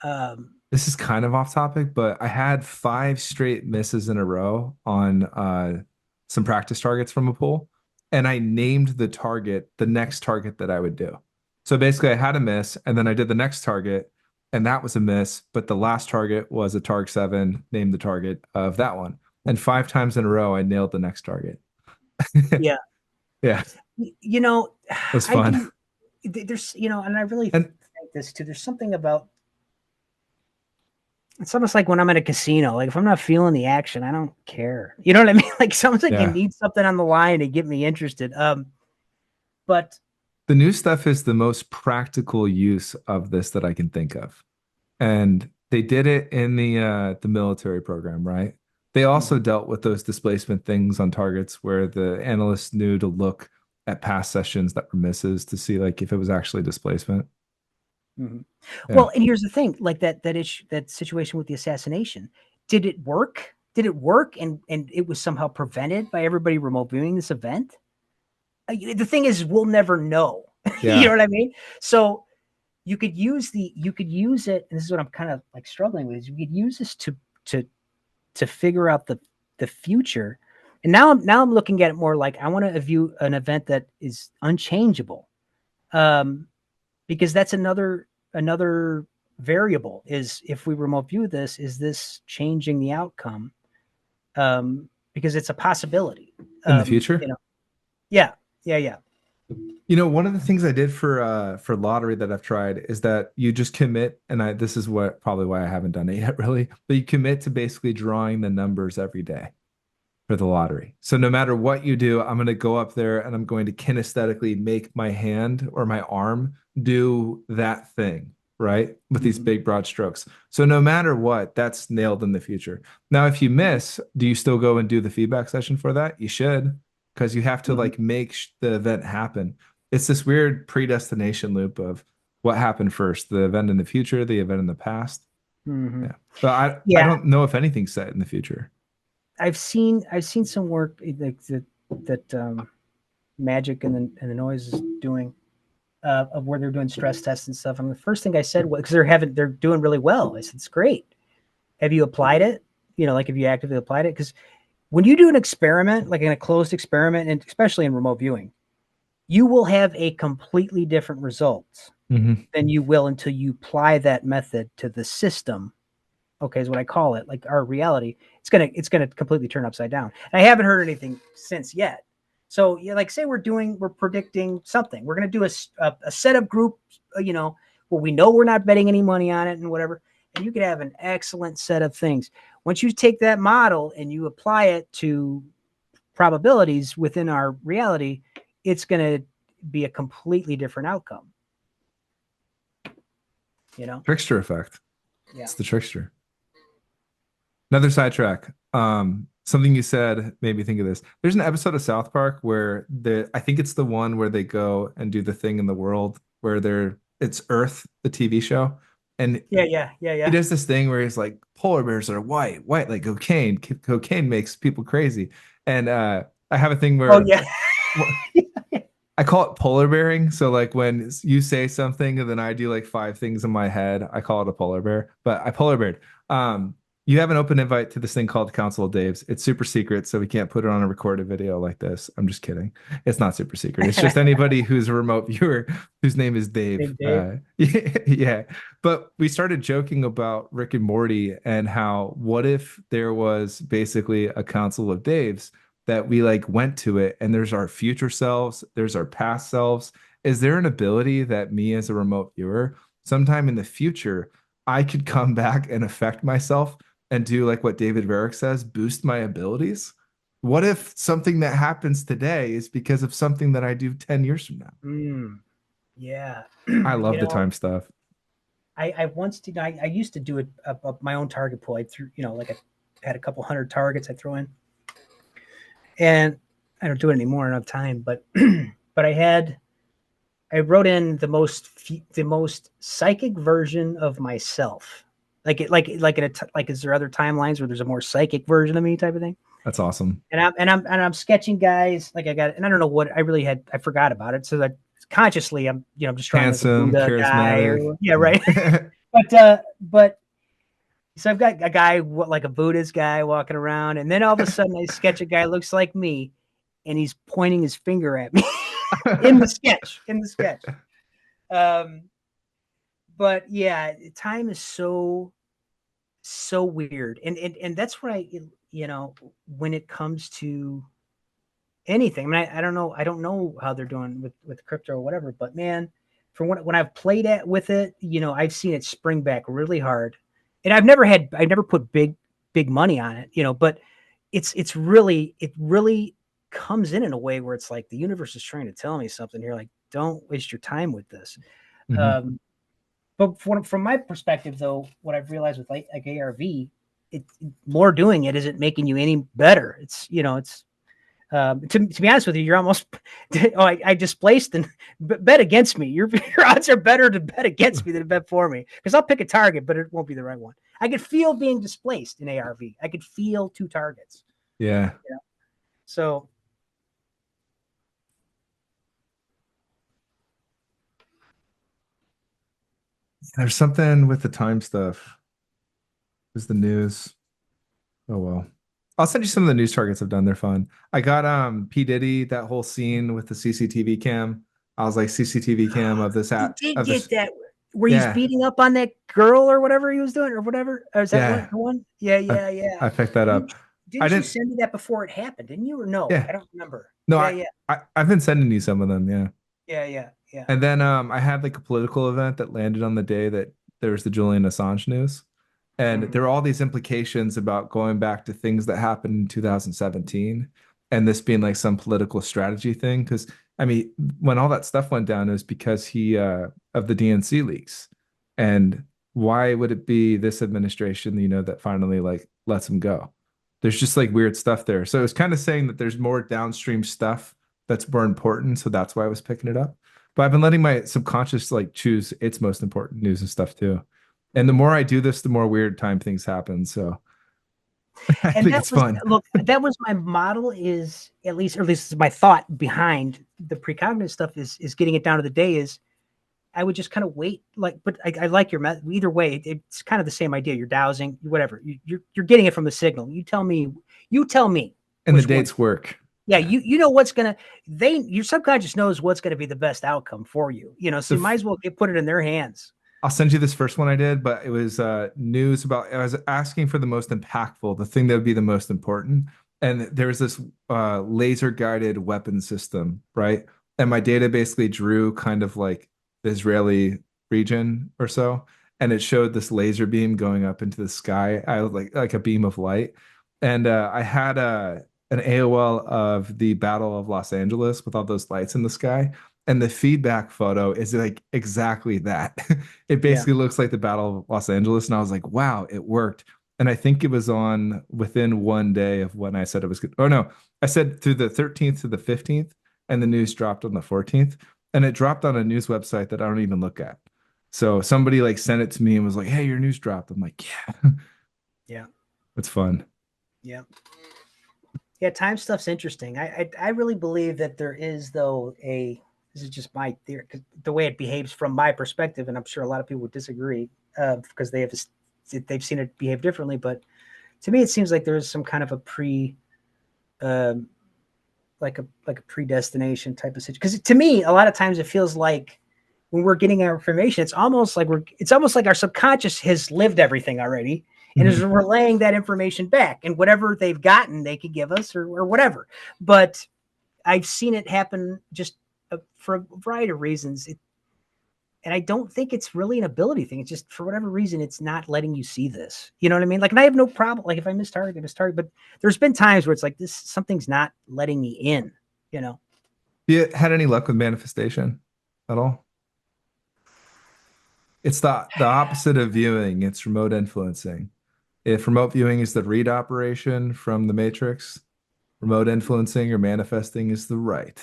[SPEAKER 2] Um,
[SPEAKER 1] This is kind of off topic, but I had 5 straight misses in a row on some practice targets from a pool, and I named the next target that I would do. So basically, I had a miss, and then I did the next target, and that was a miss, but the last target was a target 7, named the target of that one. And 5 times in a row, I nailed the next target.
[SPEAKER 2] yeah,
[SPEAKER 1] Yeah, it
[SPEAKER 2] you know,
[SPEAKER 1] was
[SPEAKER 2] I
[SPEAKER 1] fun.
[SPEAKER 2] do. There's, and I really
[SPEAKER 1] And
[SPEAKER 2] think this too. There's something about, it's almost like when I'm at a casino. Like if I'm not feeling the action, I don't care. You know what I mean? Like someone's like, you
[SPEAKER 1] yeah,
[SPEAKER 2] need something on the line to get me interested. But
[SPEAKER 1] the new stuff is the most practical use of this that I can think of. And they did it in the military program, right? They also
[SPEAKER 2] mhm,
[SPEAKER 1] dealt with those displacement things on targets where the analysts knew to look at past sessions that were misses to see like if it was actually displacement.
[SPEAKER 2] mhm.
[SPEAKER 1] Yeah.
[SPEAKER 2] Well, and here's the thing: like that issue, that situation with the assassination, did it work? Did it work? And it was somehow prevented by everybody remote viewing this event. The thing is, we'll never know. You know
[SPEAKER 1] Yeah.
[SPEAKER 2] what I mean? So you could use it, and this is what I'm kind of like struggling with, is you could use this to to figure out the future. And now I'm looking at it more like I want to view an event that is unchangeable. Um, because that's another variable, is if we remote view this, is this changing the outcome? Because it's a possibility.
[SPEAKER 1] In the future.
[SPEAKER 2] Yeah, yeah, yeah.
[SPEAKER 1] One of the things I did for lottery that I've tried is that you just commit, and this is what probably why I haven't done it yet, really, but you commit to basically drawing the numbers every day for the lottery. So no matter what you do, I'm going to go up there and I'm going to kinesthetically make my hand or my arm do that thing, right? With these
[SPEAKER 2] Mhm.
[SPEAKER 1] big broad strokes. So no matter what, that's nailed in the future. Now, if you miss, do you still go and do the feedback session for that? You should, because you have to
[SPEAKER 2] Mhm.
[SPEAKER 1] like make the event happen. It's this weird predestination loop of what happened first, the event in the future, the event in the past.
[SPEAKER 2] Mhm.
[SPEAKER 1] Yeah. But I
[SPEAKER 2] Yeah,
[SPEAKER 1] don't know if anything's set in the future.
[SPEAKER 2] I've seen some work like that Magic and the Noise is doing, of where they're doing stress tests and stuff. And the first thing I said was, because they're doing really well. I said, it's great. Have you applied it? Like have you actively applied it? Because when you do an experiment, like in a closed experiment, and especially in remote viewing, you will have a completely different result
[SPEAKER 1] Mhm.
[SPEAKER 2] than you will until you apply that method to the system okay, is what I call it, like our reality, it's gonna completely turn upside down. And I haven't heard anything since yet. So yeah, like say we're predicting something. We're gonna do a setup group, where we know we're not betting any money on it and whatever. And you could have an excellent set of things. Once you take that model and you apply it to probabilities within our reality, it's gonna be a completely different outcome.
[SPEAKER 1] Trickster effect.
[SPEAKER 2] Yeah.
[SPEAKER 1] It's the trickster. Another sidetrack. Something you said made me think of this. There's an episode of South Park where I think it's the one where they go and do the thing in the world where it's Earth, the TV show. And
[SPEAKER 2] yeah.
[SPEAKER 1] he does this thing where he's like, polar bears are white like cocaine. Cocaine makes people crazy. And I have a thing where
[SPEAKER 2] Oh yeah.
[SPEAKER 1] I call it polar bearing. So like when you say something and then I do like 5 things in my head, I call it a polar bear. But I polar beared. You have an open invite to this thing called Council of Daves. It's super secret, so we can't put it on a recorded video like this. I'm just kidding. It's not super secret. It's just anybody who's a remote viewer whose name is Dave. Yeah. But we started joking about Rick and Morty and how what if there was basically a Council of Daves that we like went to it and there's our future selves, there's our past selves. Is there an ability that me as a remote viewer, sometime in the future, I could come back and affect myself and do like what David Verrick says, boost my abilities? What if something that happens today is because of something that I do 10 years from now?
[SPEAKER 2] Yeah.
[SPEAKER 1] I love the time stuff.
[SPEAKER 2] I once did, I used to do it my own target pool. I threw, I had a couple hundred targets I throw in. And I don't do it anymore, I don't have time, but I wrote in the most psychic version of myself. Like is there other timelines where there's a more psychic version of me type of thing?
[SPEAKER 1] That's awesome.
[SPEAKER 2] And I'm sketching guys like I don't know what I forgot about it. So that consciously I'm just trying
[SPEAKER 1] handsome,
[SPEAKER 2] to
[SPEAKER 1] charismatic.
[SPEAKER 2] Yeah, right. but so I've got a guy like a Buddhist guy walking around, and then all of a sudden I sketch a guy looks like me, and he's pointing his finger at me in the sketch. But yeah, time is so weird, and that's what when it comes to anything. I mean, I don't know how they're doing with crypto or whatever, but man, from when I've played with it, I've seen it spring back really hard, and I've never put big money on it, but it really comes in a way where it's like the universe is trying to tell me something here, like don't waste your time with this.
[SPEAKER 1] Mm-hmm.
[SPEAKER 2] But from my perspective, though, what I've realized with like ARV, more doing it isn't making you any better. It's to be honest with you, you're almost I displaced and bet against me. Your odds are better to bet against me than to bet for me, because I'll pick a target, but it won't be the right one. I could feel being displaced in ARV. I could feel 2 targets.
[SPEAKER 1] Yeah.
[SPEAKER 2] So.
[SPEAKER 1] There's something with the time stuff. Is the news. Oh well. I'll send you some of the news targets I've done. They're fun. I got P. Diddy, that whole scene with the CCTV cam. I was like, CCTV cam of this app.
[SPEAKER 2] You did get that where he's beating up on that girl or whatever he was doing or whatever. Or is that one? Yeah.
[SPEAKER 1] I picked that up.
[SPEAKER 2] Didn't you send me that before it happened? Didn't you? Or no?
[SPEAKER 1] Yeah.
[SPEAKER 2] I don't remember.
[SPEAKER 1] No, I've been sending you some of them.
[SPEAKER 2] Yeah.
[SPEAKER 1] And then I had like a political event that landed on the day that there was the Julian Assange news. And there were all these implications about going back to things that happened in 2017 and this being like some political strategy thing. Because, I mean, when all that stuff went down, it was because of the DNC leaks. And why would it be this administration, that finally like lets him go? There's just like weird stuff there. So it's kind of saying that there's more downstream stuff that's more important. So that's why I was picking it up. But I've been letting my subconscious like choose its most important news and stuff too. And the more I do this, the more weird time things happen. So I think it's fun.
[SPEAKER 2] Look, that was my model, is at least my thought behind the precognitive stuff is getting it down to the day is I would just kind of wait, but I like your method. Either way, it's kind of the same idea. You're dowsing, whatever. You're getting it from the signal. You tell me.
[SPEAKER 1] And the dates work.
[SPEAKER 2] Yeah, you know what's your subconscious knows what's gonna be the best outcome for you. So you might as well put it in their hands.
[SPEAKER 1] I'll send you this first one I did, but it was news about. I was asking for the most impactful, the thing that would be the most important. And there was this laser guided weapon system, right? And my data basically drew kind of like the Israeli region or so, and it showed this laser beam going up into the sky. I was like a beam of light, and I had an AOL of the Battle of Los Angeles with all those lights in the sky. And the feedback photo is like exactly that. It
[SPEAKER 2] Yeah.
[SPEAKER 1] basically looks like the Battle of Los Angeles. And I was like, wow, it worked. And I think it was on within one day of when I said it was good. Oh, no, I said through the 13th to the 15th, and the news dropped on the 14th. And it dropped on a news website that I don't even look at. So somebody like sent it to me and was like, hey, your news dropped. I'm like, yeah,
[SPEAKER 2] Yeah.
[SPEAKER 1] it's fun.
[SPEAKER 2] Yeah. Yeah. Time stuff's interesting. I really believe that there is, though, this is just my theory, 'cause the way it behaves from my perspective, and I'm sure a lot of people would disagree because they've seen it behave differently. But to me, it seems like there is some kind of a um, like a predestination type of situation. Because to me, a lot of times it feels like when we're getting our information, it's almost like our subconscious has lived everything already and is
[SPEAKER 1] Mhm.
[SPEAKER 2] relaying that information back, and whatever they've gotten, they could give us or whatever. But I've seen it happen just for a variety of reasons. And I don't think it's really an ability thing. It's just for whatever reason, it's not letting you see this. You know what I mean? Like, and I have no problem. Like, if I miss target, I miss target. But there's been times where it's like this, something's not letting me in. You know?
[SPEAKER 1] You had any luck with manifestation at all? It's the opposite of viewing. It's remote influencing. If remote viewing is the read operation from the Matrix, remote influencing or manifesting is the right.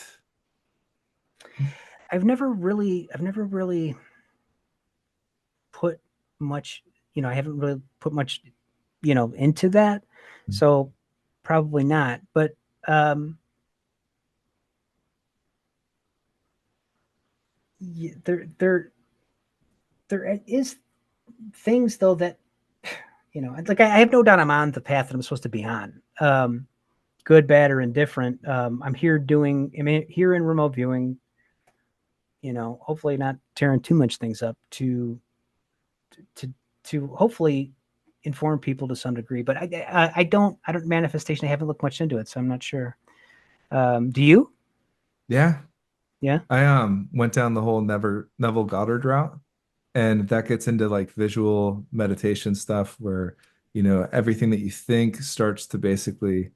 [SPEAKER 2] I've never really put much. I haven't really put much, into that. So probably not. But um, there is things though that like I have no doubt I'm on the path that I'm supposed to be on. Good, bad, or indifferent. I'm here in remote viewing. Hopefully not tearing too much things up to to hopefully inform people to some degree. But I don't manifestation. I haven't looked much into it, so I'm not sure. Do you?
[SPEAKER 1] Yeah,
[SPEAKER 2] Yeah.
[SPEAKER 1] I went down the whole never Neville Goddard route, and that gets into like visual meditation stuff where everything that you think starts to basically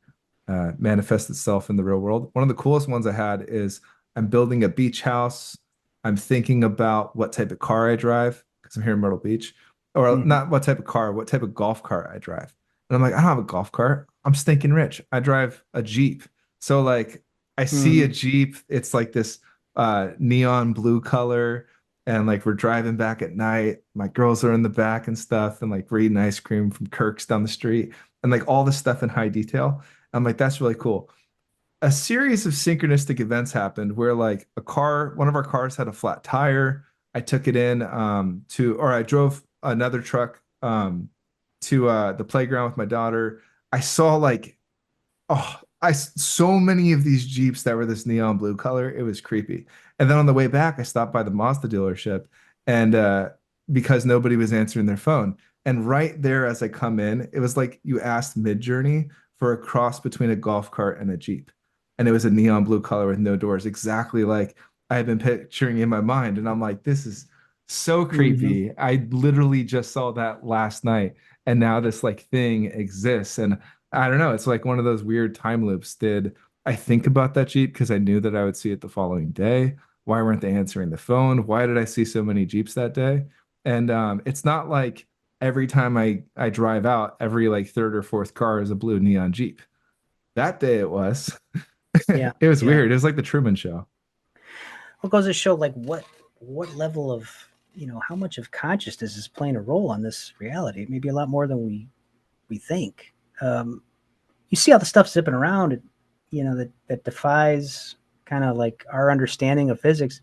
[SPEAKER 1] manifest itself in the real world. One of the coolest ones I had is I'm building a beach house. I'm thinking about what type of car I drive because I'm here in Myrtle Beach, or
[SPEAKER 2] Mm-hmm.
[SPEAKER 1] not what type of car, what type of golf cart I drive. And I'm like, I don't have a golf cart. I'm stinking rich. I drive a Jeep. So like I see a
[SPEAKER 2] Mm-hmm.
[SPEAKER 1] Jeep. It's like this neon blue color. And like we're driving back at night. My girls are in the back and stuff, and like we're eating ice cream from Kirk's down the street, and like all this stuff in high detail. I'm like, that's really cool. A series of synchronistic events happened where like one of our cars had a flat tire. I took it in or I drove another truck to the playground with my daughter. I saw like so many of these Jeeps that were this neon blue color. It was creepy. And then on the way back, I stopped by the Mazda dealership and because nobody was answering their phone. And right there as I come in, it was like you asked Mid-Journey for a cross between a golf cart and a Jeep. And it was a neon blue color with no doors, exactly like I had been picturing in my mind. And I'm like, this is so
[SPEAKER 2] Mm-hmm.
[SPEAKER 1] creepy. I literally just saw that last night. And now this like thing exists. And I don't know. It's like one of those weird time loops. Did I think about that Jeep because I knew that I would see it the following day? Why weren't they answering the phone? Why did I see so many Jeeps that day? And it's not like every time I drive out, every like third or fourth car is a blue neon Jeep. That day it was.
[SPEAKER 2] Yeah.
[SPEAKER 1] It was
[SPEAKER 2] Yeah.
[SPEAKER 1] weird. It was like the Truman Show.
[SPEAKER 2] What goes to show, like, what level of how much of consciousness is playing a role on this reality? Maybe a lot more than we think. Um, you see all the stuff zipping around, that defies kind of like our understanding of physics.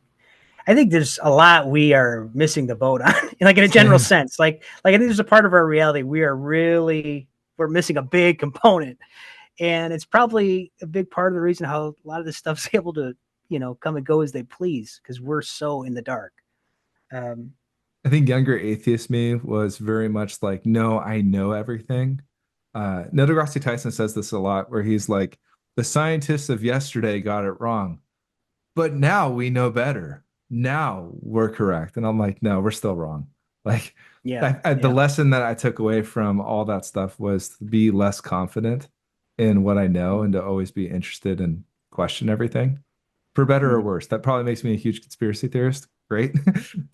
[SPEAKER 2] I think there's a lot we are missing the boat on, like in a general
[SPEAKER 1] Same.
[SPEAKER 2] sense. Like I think there's a part of our reality we're missing a big component, and it's probably a big part of the reason how a lot of this stuff's able to come and go as they please because we're so in the dark. Um,
[SPEAKER 1] I think younger atheist me was very much like, no, I know everything. Neil deGrasse Tyson says this a lot, where he's like, the scientists of yesterday got it wrong, but now we know better. Now we're correct. And I'm like, no, we're still wrong. Like,
[SPEAKER 2] Yeah,
[SPEAKER 1] the
[SPEAKER 2] yeah.
[SPEAKER 1] lesson that I took away from all that stuff was to be less confident in what I know and to always be interested and question everything, for better or
[SPEAKER 2] Mm.
[SPEAKER 1] worse. That probably makes me a huge conspiracy theorist. Great.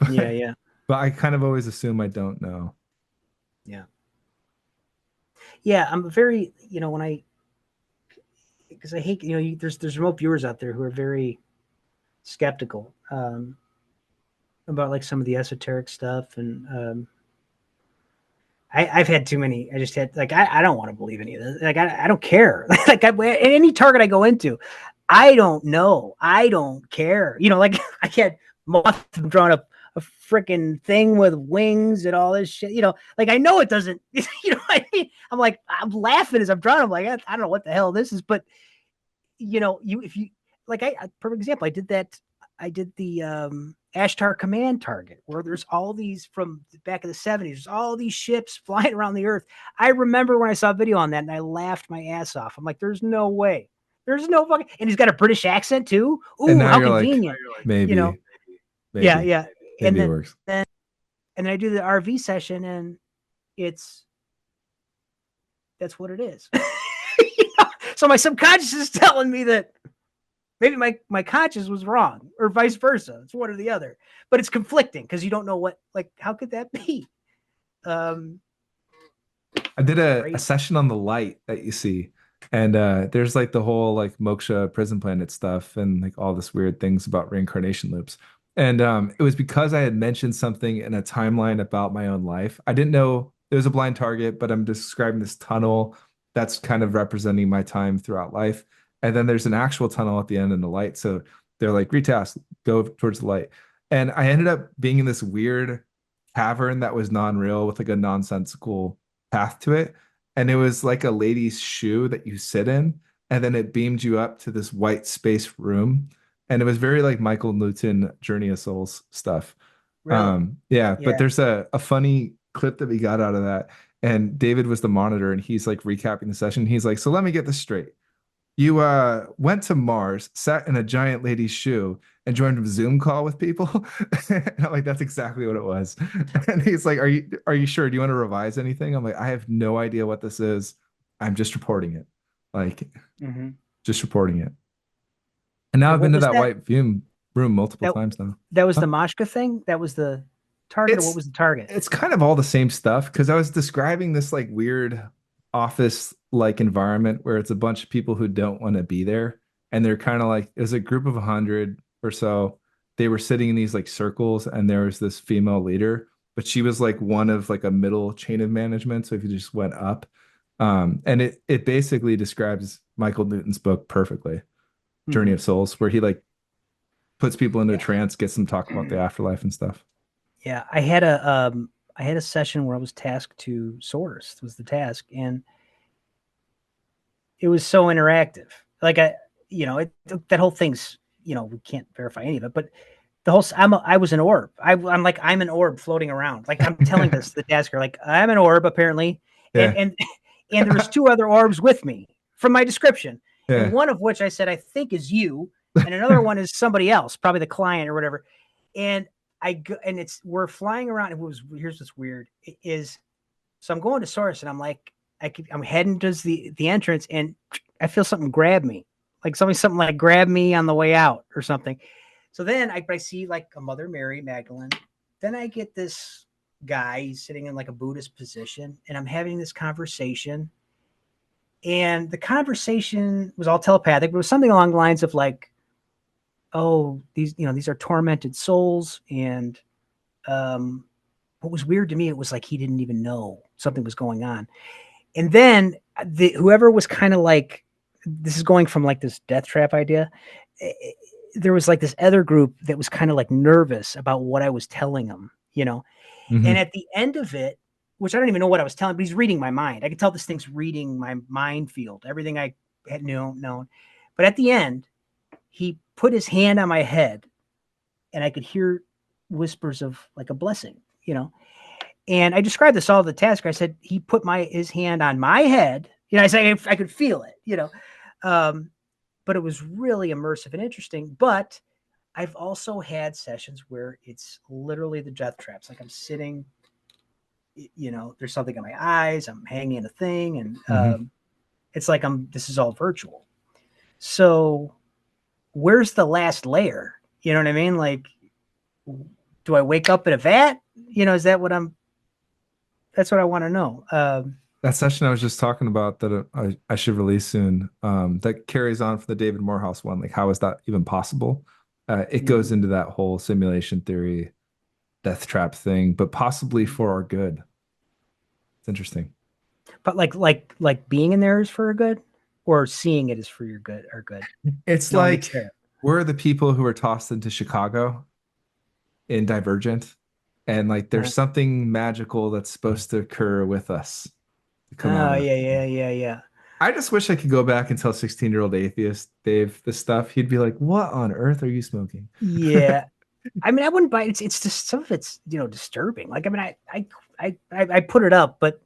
[SPEAKER 2] Yeah,
[SPEAKER 1] But
[SPEAKER 2] yeah,
[SPEAKER 1] I kind of always assume I don't know.
[SPEAKER 2] yeah. Yeah, I'm very, when because I hate, there's remote viewers out there who are very skeptical about like some of the esoteric stuff, and I've had too many. I just had like I don't want to believe any of this. Like I don't care. Like any target I go into, I don't know. I don't care. Like I can't moth drawing up a freaking thing with wings and all this shit. Like I know it doesn't. What I mean? I'm like I'm laughing as I'm drawing. I'm like I don't know what the hell this is, but if you like, perfect example. I did the Ashtar command target where there's all these from back in the 70s. There's all these ships flying around the Earth. I remember when I saw a video on that and I laughed my ass off. I'm like, there's no way. There's no fucking, and he's got a British accent too.
[SPEAKER 1] And
[SPEAKER 2] Ooh,
[SPEAKER 1] now
[SPEAKER 2] how
[SPEAKER 1] you're like,
[SPEAKER 2] convenient. You know,
[SPEAKER 1] maybe,
[SPEAKER 2] yeah,
[SPEAKER 1] maybe,
[SPEAKER 2] yeah. And
[SPEAKER 1] maybe it
[SPEAKER 2] then,
[SPEAKER 1] works.
[SPEAKER 2] and then I do the RV session and it's, that's what it is. So my subconscious is telling me that maybe my conscious was wrong or vice versa. It's one or the other, but it's conflicting because you don't know how could that be? Um,
[SPEAKER 1] I did a
[SPEAKER 2] Crazy.
[SPEAKER 1] session on the light that you see, and there's like the whole like moksha prison planet stuff and like all this weird things about reincarnation loops. And it was because I had mentioned something in a timeline about my own life. I didn't know it was a blind target, but I'm describing this tunnel that's kind of representing my time throughout life. And then there's an actual tunnel at the end in the light. So they're like, retask, go towards the light. And I ended up being in this weird cavern that was non-real with like a nonsensical path to it. And it was like a lady's shoe that you sit in, and then it beamed you up to this white space room. And it was very like Michael Newton Journey of Souls stuff.
[SPEAKER 2] Really?
[SPEAKER 1] Yeah, but
[SPEAKER 2] Yeah.
[SPEAKER 1] there's a funny clip that we got out of that. And David was the monitor and he's like recapping the session. He's like, so let me get this straight. You went to Mars, sat in a giant lady's shoe, and joined a Zoom call with people. And I'm like, that's exactly what it was. And he's like, are you sure? Do you want to revise anything? I'm like, I have no idea what this is. I'm just reporting it. Like,
[SPEAKER 2] Mm-hmm.
[SPEAKER 1] just reporting it. And now
[SPEAKER 2] And
[SPEAKER 1] I've been
[SPEAKER 2] what
[SPEAKER 1] to
[SPEAKER 2] was
[SPEAKER 1] that
[SPEAKER 2] that?
[SPEAKER 1] white fume room multiple
[SPEAKER 2] That
[SPEAKER 1] times now.
[SPEAKER 2] that was
[SPEAKER 1] Huh?
[SPEAKER 2] the Mashka thing. That was the target, or what
[SPEAKER 1] It's
[SPEAKER 2] was the target?
[SPEAKER 1] it's kind of all the same stuff because I was describing this like weird office like environment where it's a bunch of people who don't want to be there, and they're kind of like it was a group of 100 or so. They were sitting in these like circles, and there was this female leader, but she was like one of like a middle chain of management. So if you just went up, and it basically describes Michael Newton's book perfectly, Journey
[SPEAKER 2] Mm-hmm.
[SPEAKER 1] of Souls, where he like puts people into a
[SPEAKER 2] Yeah.
[SPEAKER 1] trance, gets them to talk about the afterlife and stuff.
[SPEAKER 2] Yeah. I had a session where I was tasked to source was the task, and it was so interactive. Like that whole thing's we can't verify any of it, but I was an orb. I'm an orb floating around. Like I'm telling the tasker, like I'm an orb apparently, and
[SPEAKER 1] Yeah.
[SPEAKER 2] and and there was two other orbs with me from my description, and
[SPEAKER 1] Yeah.
[SPEAKER 2] one of which I said I think is you, and another one is somebody else, probably the client or whatever. And we're flying around. Here's what's weird is so I'm going to source, and I'm like I'm heading to the entrance, and I feel something grab me, like something like grab me on the way out or something. So then I see like a Mother Mary Magdalene. Then I get this guy sitting in like a Buddhist position, and I'm having this conversation. And the conversation was all telepathic, but it was something along the lines of like, "Oh, these are tormented souls." And what was weird to me, it was like he didn't even know something was going on. And then whoever was kind of like, this is going from like this death trap idea. There was like this other group that was kind of like nervous about what I was telling them. And
[SPEAKER 1] Hmm.
[SPEAKER 2] at the end of it, which I don't even know what I was telling, but he's reading my mind. I could tell this thing's reading my mind field, everything I had known. But at the end, he put his hand on my head and I could hear whispers of like a blessing, you know. And I described this all to the tasker. I said, he put his hand on my head. You know, I said, I could feel it, you know. But it was really immersive and interesting. But I've also had sessions where it's literally the death traps. Like I'm sitting, you know, there's something in my eyes, I'm hanging in a thing, and it's like this is all virtual. So where's the last layer? You know what I mean? Like, do I wake up in a vat? You know, is that that's what I want to know.
[SPEAKER 1] That session I was just talking about that I should release soon, that carries on from the David Morehouse one. Like, how is that even possible? It goes into that whole simulation theory, death trap thing, but possibly for our good. It's interesting.
[SPEAKER 2] But like being in there is for a good, or seeing it is for your good or good.
[SPEAKER 1] It's like we're the people who are tossed into Chicago in Divergent, and like there's something magical that's supposed to occur with us.
[SPEAKER 2] Yeah.
[SPEAKER 1] I just wish I could go back and tell 16-year-old atheist Dave this stuff. He'd be like, "What on earth are you smoking?"
[SPEAKER 2] Yeah. I mean, I wouldn't buy it. It's just some of it's, you know, disturbing. Like, I mean, I put it up, but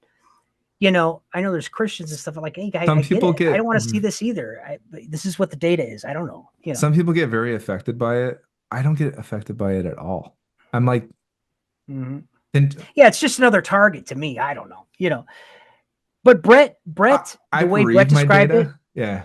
[SPEAKER 2] you know, I know there's Christians and stuff like, hey, guys, I get it. I don't want to see this either. This is what the data is. I don't know. You know,
[SPEAKER 1] some people get very affected by it. I don't get affected by it at all. I'm like,
[SPEAKER 2] yeah, it's just another target to me. I don't know. You know, but Brett,
[SPEAKER 1] the
[SPEAKER 2] way Brett described it,
[SPEAKER 1] yeah.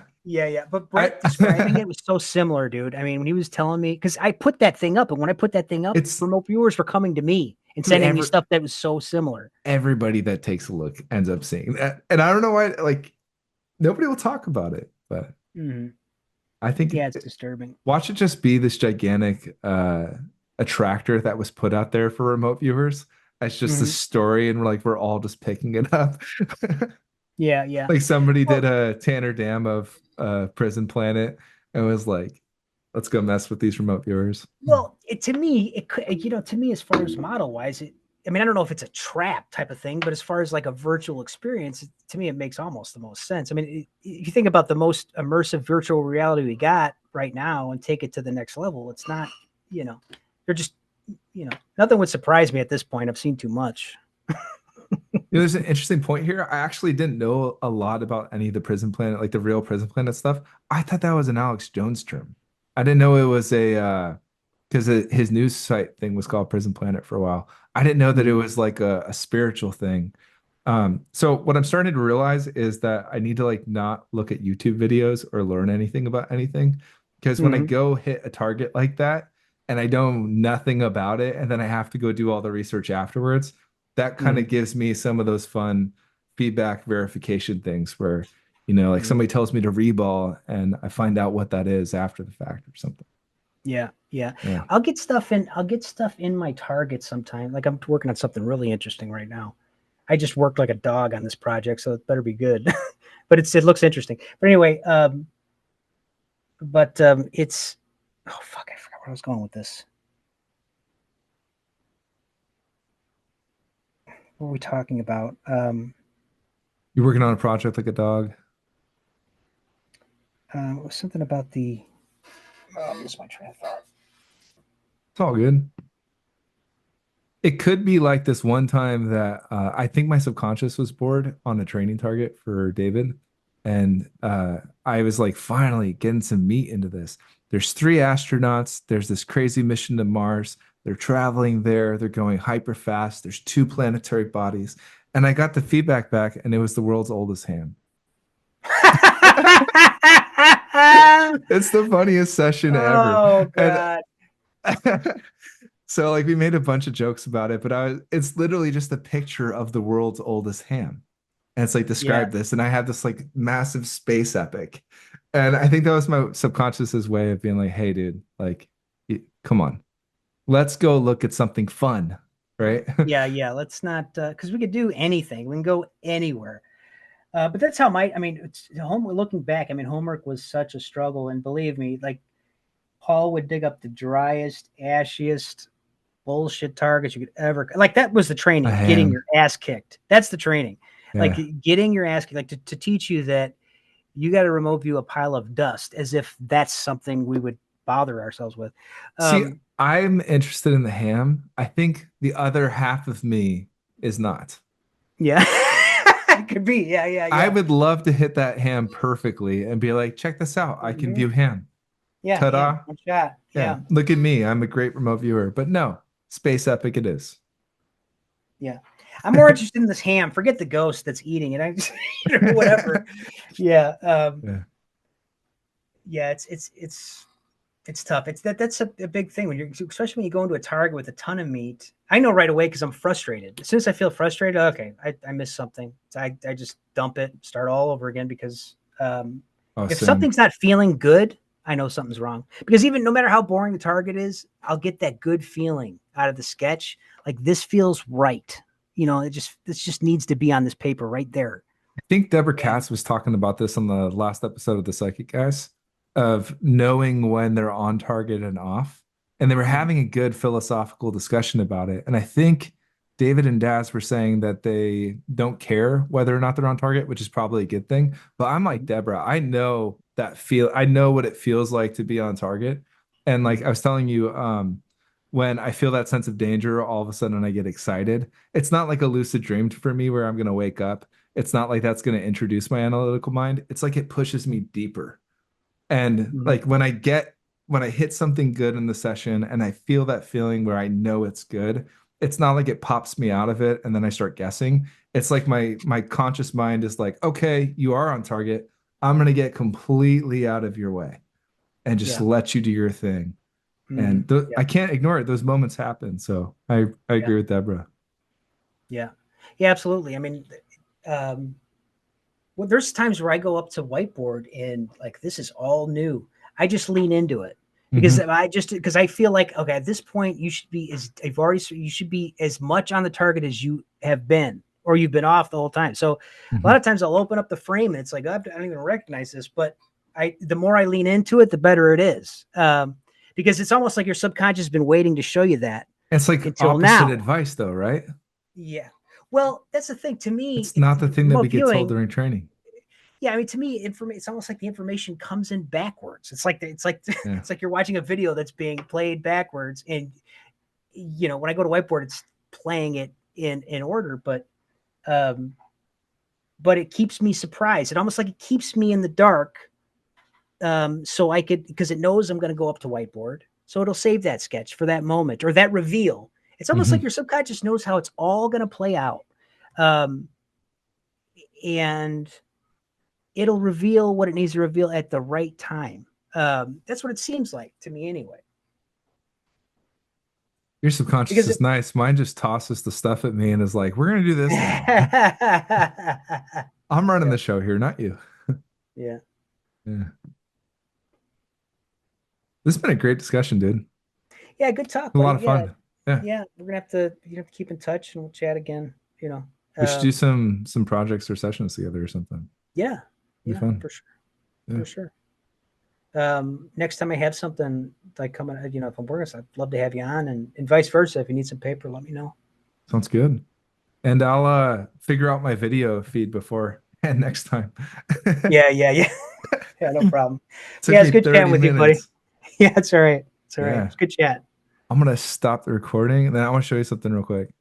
[SPEAKER 2] But Brett describing it was so similar, dude. I mean, when he was telling me, because I put that thing up, and when I put that thing up, remote viewers were coming to me and sending me stuff that was so similar.
[SPEAKER 1] Everybody that takes a look ends up seeing that, and I don't know why. Like, nobody will talk about it, but I think
[SPEAKER 2] it's disturbing.
[SPEAKER 1] Watch it just be this gigantic attractor that was put out there for remote viewers. It's just a story, and we're all just picking it up.
[SPEAKER 2] Yeah.
[SPEAKER 1] Like somebody did a Tanner Dam of Prison Planet and was like, let's go mess with these remote viewers.
[SPEAKER 2] Well, to me, as far as model wise, I mean, I don't know if it's a trap type of thing, but as far as like a virtual experience, to me, it makes almost the most sense. I mean, if you think about the most immersive virtual reality we got right now and take it to the next level, it's not, you know, they're just, you know, nothing would surprise me at this point. I've seen too much.
[SPEAKER 1] There's an interesting point here. I actually didn't know a lot about any of the Prison Planet, like the real Prison Planet stuff. I thought that was an Alex Jones term. I didn't know it was because his news site thing was called Prison Planet for a while. I didn't know that it was like a spiritual thing. So what I'm starting to realize is that I need to like not look at YouTube videos or learn anything about anything, because when I go hit a target like that and I know nothing about it, and then I have to go do all the research afterwards, that kind of gives me some of those fun feedback verification things where, you know, like somebody tells me to reball and I find out what that is after the fact or something.
[SPEAKER 2] Yeah. I'll get stuff in my target sometime. Like I'm working on something really interesting right now. I just worked like a dog on this project, so it better be good. But it looks interesting. But anyway, it's, oh fuck, I forgot where I was going with this. What were we talking about?
[SPEAKER 1] You're working on a project like a dog.
[SPEAKER 2] It was something about the. Oh, I missed my train of thought.
[SPEAKER 1] It's all good. It could be like this one time that I think my subconscious was bored on a training target for David. And I was like, finally getting some meat into this. There's 3 astronauts. There's this crazy mission to Mars. They're traveling there. They're going hyper fast. There's 2 planetary bodies. And I got the feedback back, and it was the world's oldest hand. It's the funniest session ever.
[SPEAKER 2] Oh, God.
[SPEAKER 1] So like we made a bunch of jokes about it, but it's literally just a picture of the world's oldest ham. And it's like, describe this. And I had this like massive space epic. And I think that was my subconscious's way of being like, hey, dude, like, come on, let's go look at something fun. Right.
[SPEAKER 2] Yeah. Let's not, because we could do anything. We can go anywhere. But that's how looking back, I mean, homework was such a struggle. And believe me, like Paul would dig up the driest, ashiest bullshit targets you could ever, like that was the training, getting your ass kicked. That's the training. Like getting your ass kicked, like to teach you that you got to remote view a pile of dust as if that's something we would bother ourselves with.
[SPEAKER 1] See,
[SPEAKER 2] Um,
[SPEAKER 1] I'm interested in the ham. I think the other half of me is not.
[SPEAKER 2] yeah, it could be. Yeah, yeah,
[SPEAKER 1] I
[SPEAKER 2] yeah.
[SPEAKER 1] would love to hit that ham perfectly and be like, check this out. I can
[SPEAKER 2] Mhm.
[SPEAKER 1] view ham.
[SPEAKER 2] Yeah, yeah.
[SPEAKER 1] Ta-da.
[SPEAKER 2] One shot.
[SPEAKER 1] Yeah,
[SPEAKER 2] Yeah,
[SPEAKER 1] look at me. I'm a great remote viewer. But no, space epic it is.
[SPEAKER 2] yeah. I'm more interested in this ham. Forget the ghost that's eating it. I just, whatever. Yeah.
[SPEAKER 1] Yeah.
[SPEAKER 2] Yeah. It's tough. That's a big thing when you're, especially when you go into a Target with a ton of meat. I know right away because I'm frustrated. As soon as I feel frustrated, okay, I missed something. So I just dump it, start all over again because
[SPEAKER 1] Oh,
[SPEAKER 2] if
[SPEAKER 1] same.
[SPEAKER 2] something's not feeling good, I know something's wrong. Because even no matter how boring the target is, I'll get that good feeling out of the sketch. Like this feels right. This just needs to be on this paper right there.
[SPEAKER 1] I think Deborah
[SPEAKER 2] And
[SPEAKER 1] Katz was talking about this on the last episode of the Psychic Guys of knowing when they're on target and off. And they were having a good philosophical discussion about it. And I think David and Daz were saying that they don't care whether or not they're on target, which is probably a good thing. But I'm like Deborah, I know what it feels like to be on target. And like I was telling you, when I feel that sense of danger, all of a sudden I get excited. It's not like a lucid dream for me where I'm going to wake up. It's not like that's going to introduce my analytical mind. It's like it pushes me deeper. And
[SPEAKER 2] Mhm.
[SPEAKER 1] like when I hit something good in the session and I feel that feeling where I know it's good, it's not like it pops me out of it and then I start guessing. It's like my conscious mind is like, okay, you are on target. I'm going to get completely out of your way and just
[SPEAKER 2] Yeah.
[SPEAKER 1] let you do your thing. And
[SPEAKER 2] Yeah.
[SPEAKER 1] I can't ignore it. Those moments happen. So I
[SPEAKER 2] Yeah.
[SPEAKER 1] agree with Deborah.
[SPEAKER 2] Yeah. Yeah. Absolutely. I mean, um, well, there's times where I go up to whiteboard and like this is all new. I just lean into it because
[SPEAKER 1] Hmm.
[SPEAKER 2] because I feel like okay, at this point you should be as I've already you should be as much on the target as you have been or you've been off the whole time. So a
[SPEAKER 1] Hmm.
[SPEAKER 2] lot of times I'll open up the frame and it's like I don't even recognize this, but the more I lean into it, the better it is. Because it's almost like your subconscious has been waiting to show you that
[SPEAKER 1] It's like
[SPEAKER 2] until
[SPEAKER 1] opposite
[SPEAKER 2] now.
[SPEAKER 1] advice though, right?
[SPEAKER 2] Yeah. Well, that's the thing. To me,
[SPEAKER 1] It's not the
[SPEAKER 2] the
[SPEAKER 1] thing that we
[SPEAKER 2] remote
[SPEAKER 1] get told
[SPEAKER 2] viewing,
[SPEAKER 1] during training.
[SPEAKER 2] yeah, I mean, to me, it's almost like the information comes in backwards.
[SPEAKER 1] Yeah.
[SPEAKER 2] it's like you're watching a video that's being played backwards, and when I go to whiteboard, it's playing it in order, um, but it keeps me surprised. It almost like it keeps me in the dark, so I could because it knows I'm going to go up to whiteboard, so it'll save that sketch for that moment or that reveal. It's almost like
[SPEAKER 1] Hmm.
[SPEAKER 2] your subconscious knows how it's all going to play out, um, and it'll reveal what it needs to reveal at the right time. That's what it seems like to me anyway.
[SPEAKER 1] Your subconscious
[SPEAKER 2] Because
[SPEAKER 1] is nice. Mine just tosses the stuff at me and is like, we're going to do this now.
[SPEAKER 2] yeah,
[SPEAKER 1] I'm running the show here, not you.
[SPEAKER 2] yeah,
[SPEAKER 1] Yeah. This has been a great discussion, dude.
[SPEAKER 2] yeah. Good talk,
[SPEAKER 1] A lot
[SPEAKER 2] buddy.
[SPEAKER 1] of
[SPEAKER 2] Yeah,
[SPEAKER 1] fun. Yeah.
[SPEAKER 2] yeah. We're gonna have to keep in touch and we'll chat again.
[SPEAKER 1] We should do
[SPEAKER 2] Um,
[SPEAKER 1] some projects or sessions together or something.
[SPEAKER 2] yeah,
[SPEAKER 1] It'd be
[SPEAKER 2] yeah,
[SPEAKER 1] fun.
[SPEAKER 2] for sure,
[SPEAKER 1] Yeah.
[SPEAKER 2] for sure. Next time I have something like coming, if I'm working, I'd love to have you on, and vice versa. If you need some paper, let me know.
[SPEAKER 1] Sounds good. And I'll figure out my video feed before and next time.
[SPEAKER 2] Yeah, yeah, yeah. Yeah, no problem.
[SPEAKER 1] Took
[SPEAKER 2] Yeah, it's
[SPEAKER 1] me
[SPEAKER 2] good chatting
[SPEAKER 1] 30
[SPEAKER 2] with you, buddy.
[SPEAKER 1] minutes.
[SPEAKER 2] Yeah, it's all right. It's all right.
[SPEAKER 1] Yeah.
[SPEAKER 2] It's good chat.
[SPEAKER 1] I'm gonna stop the recording and then I want to show you something real quick.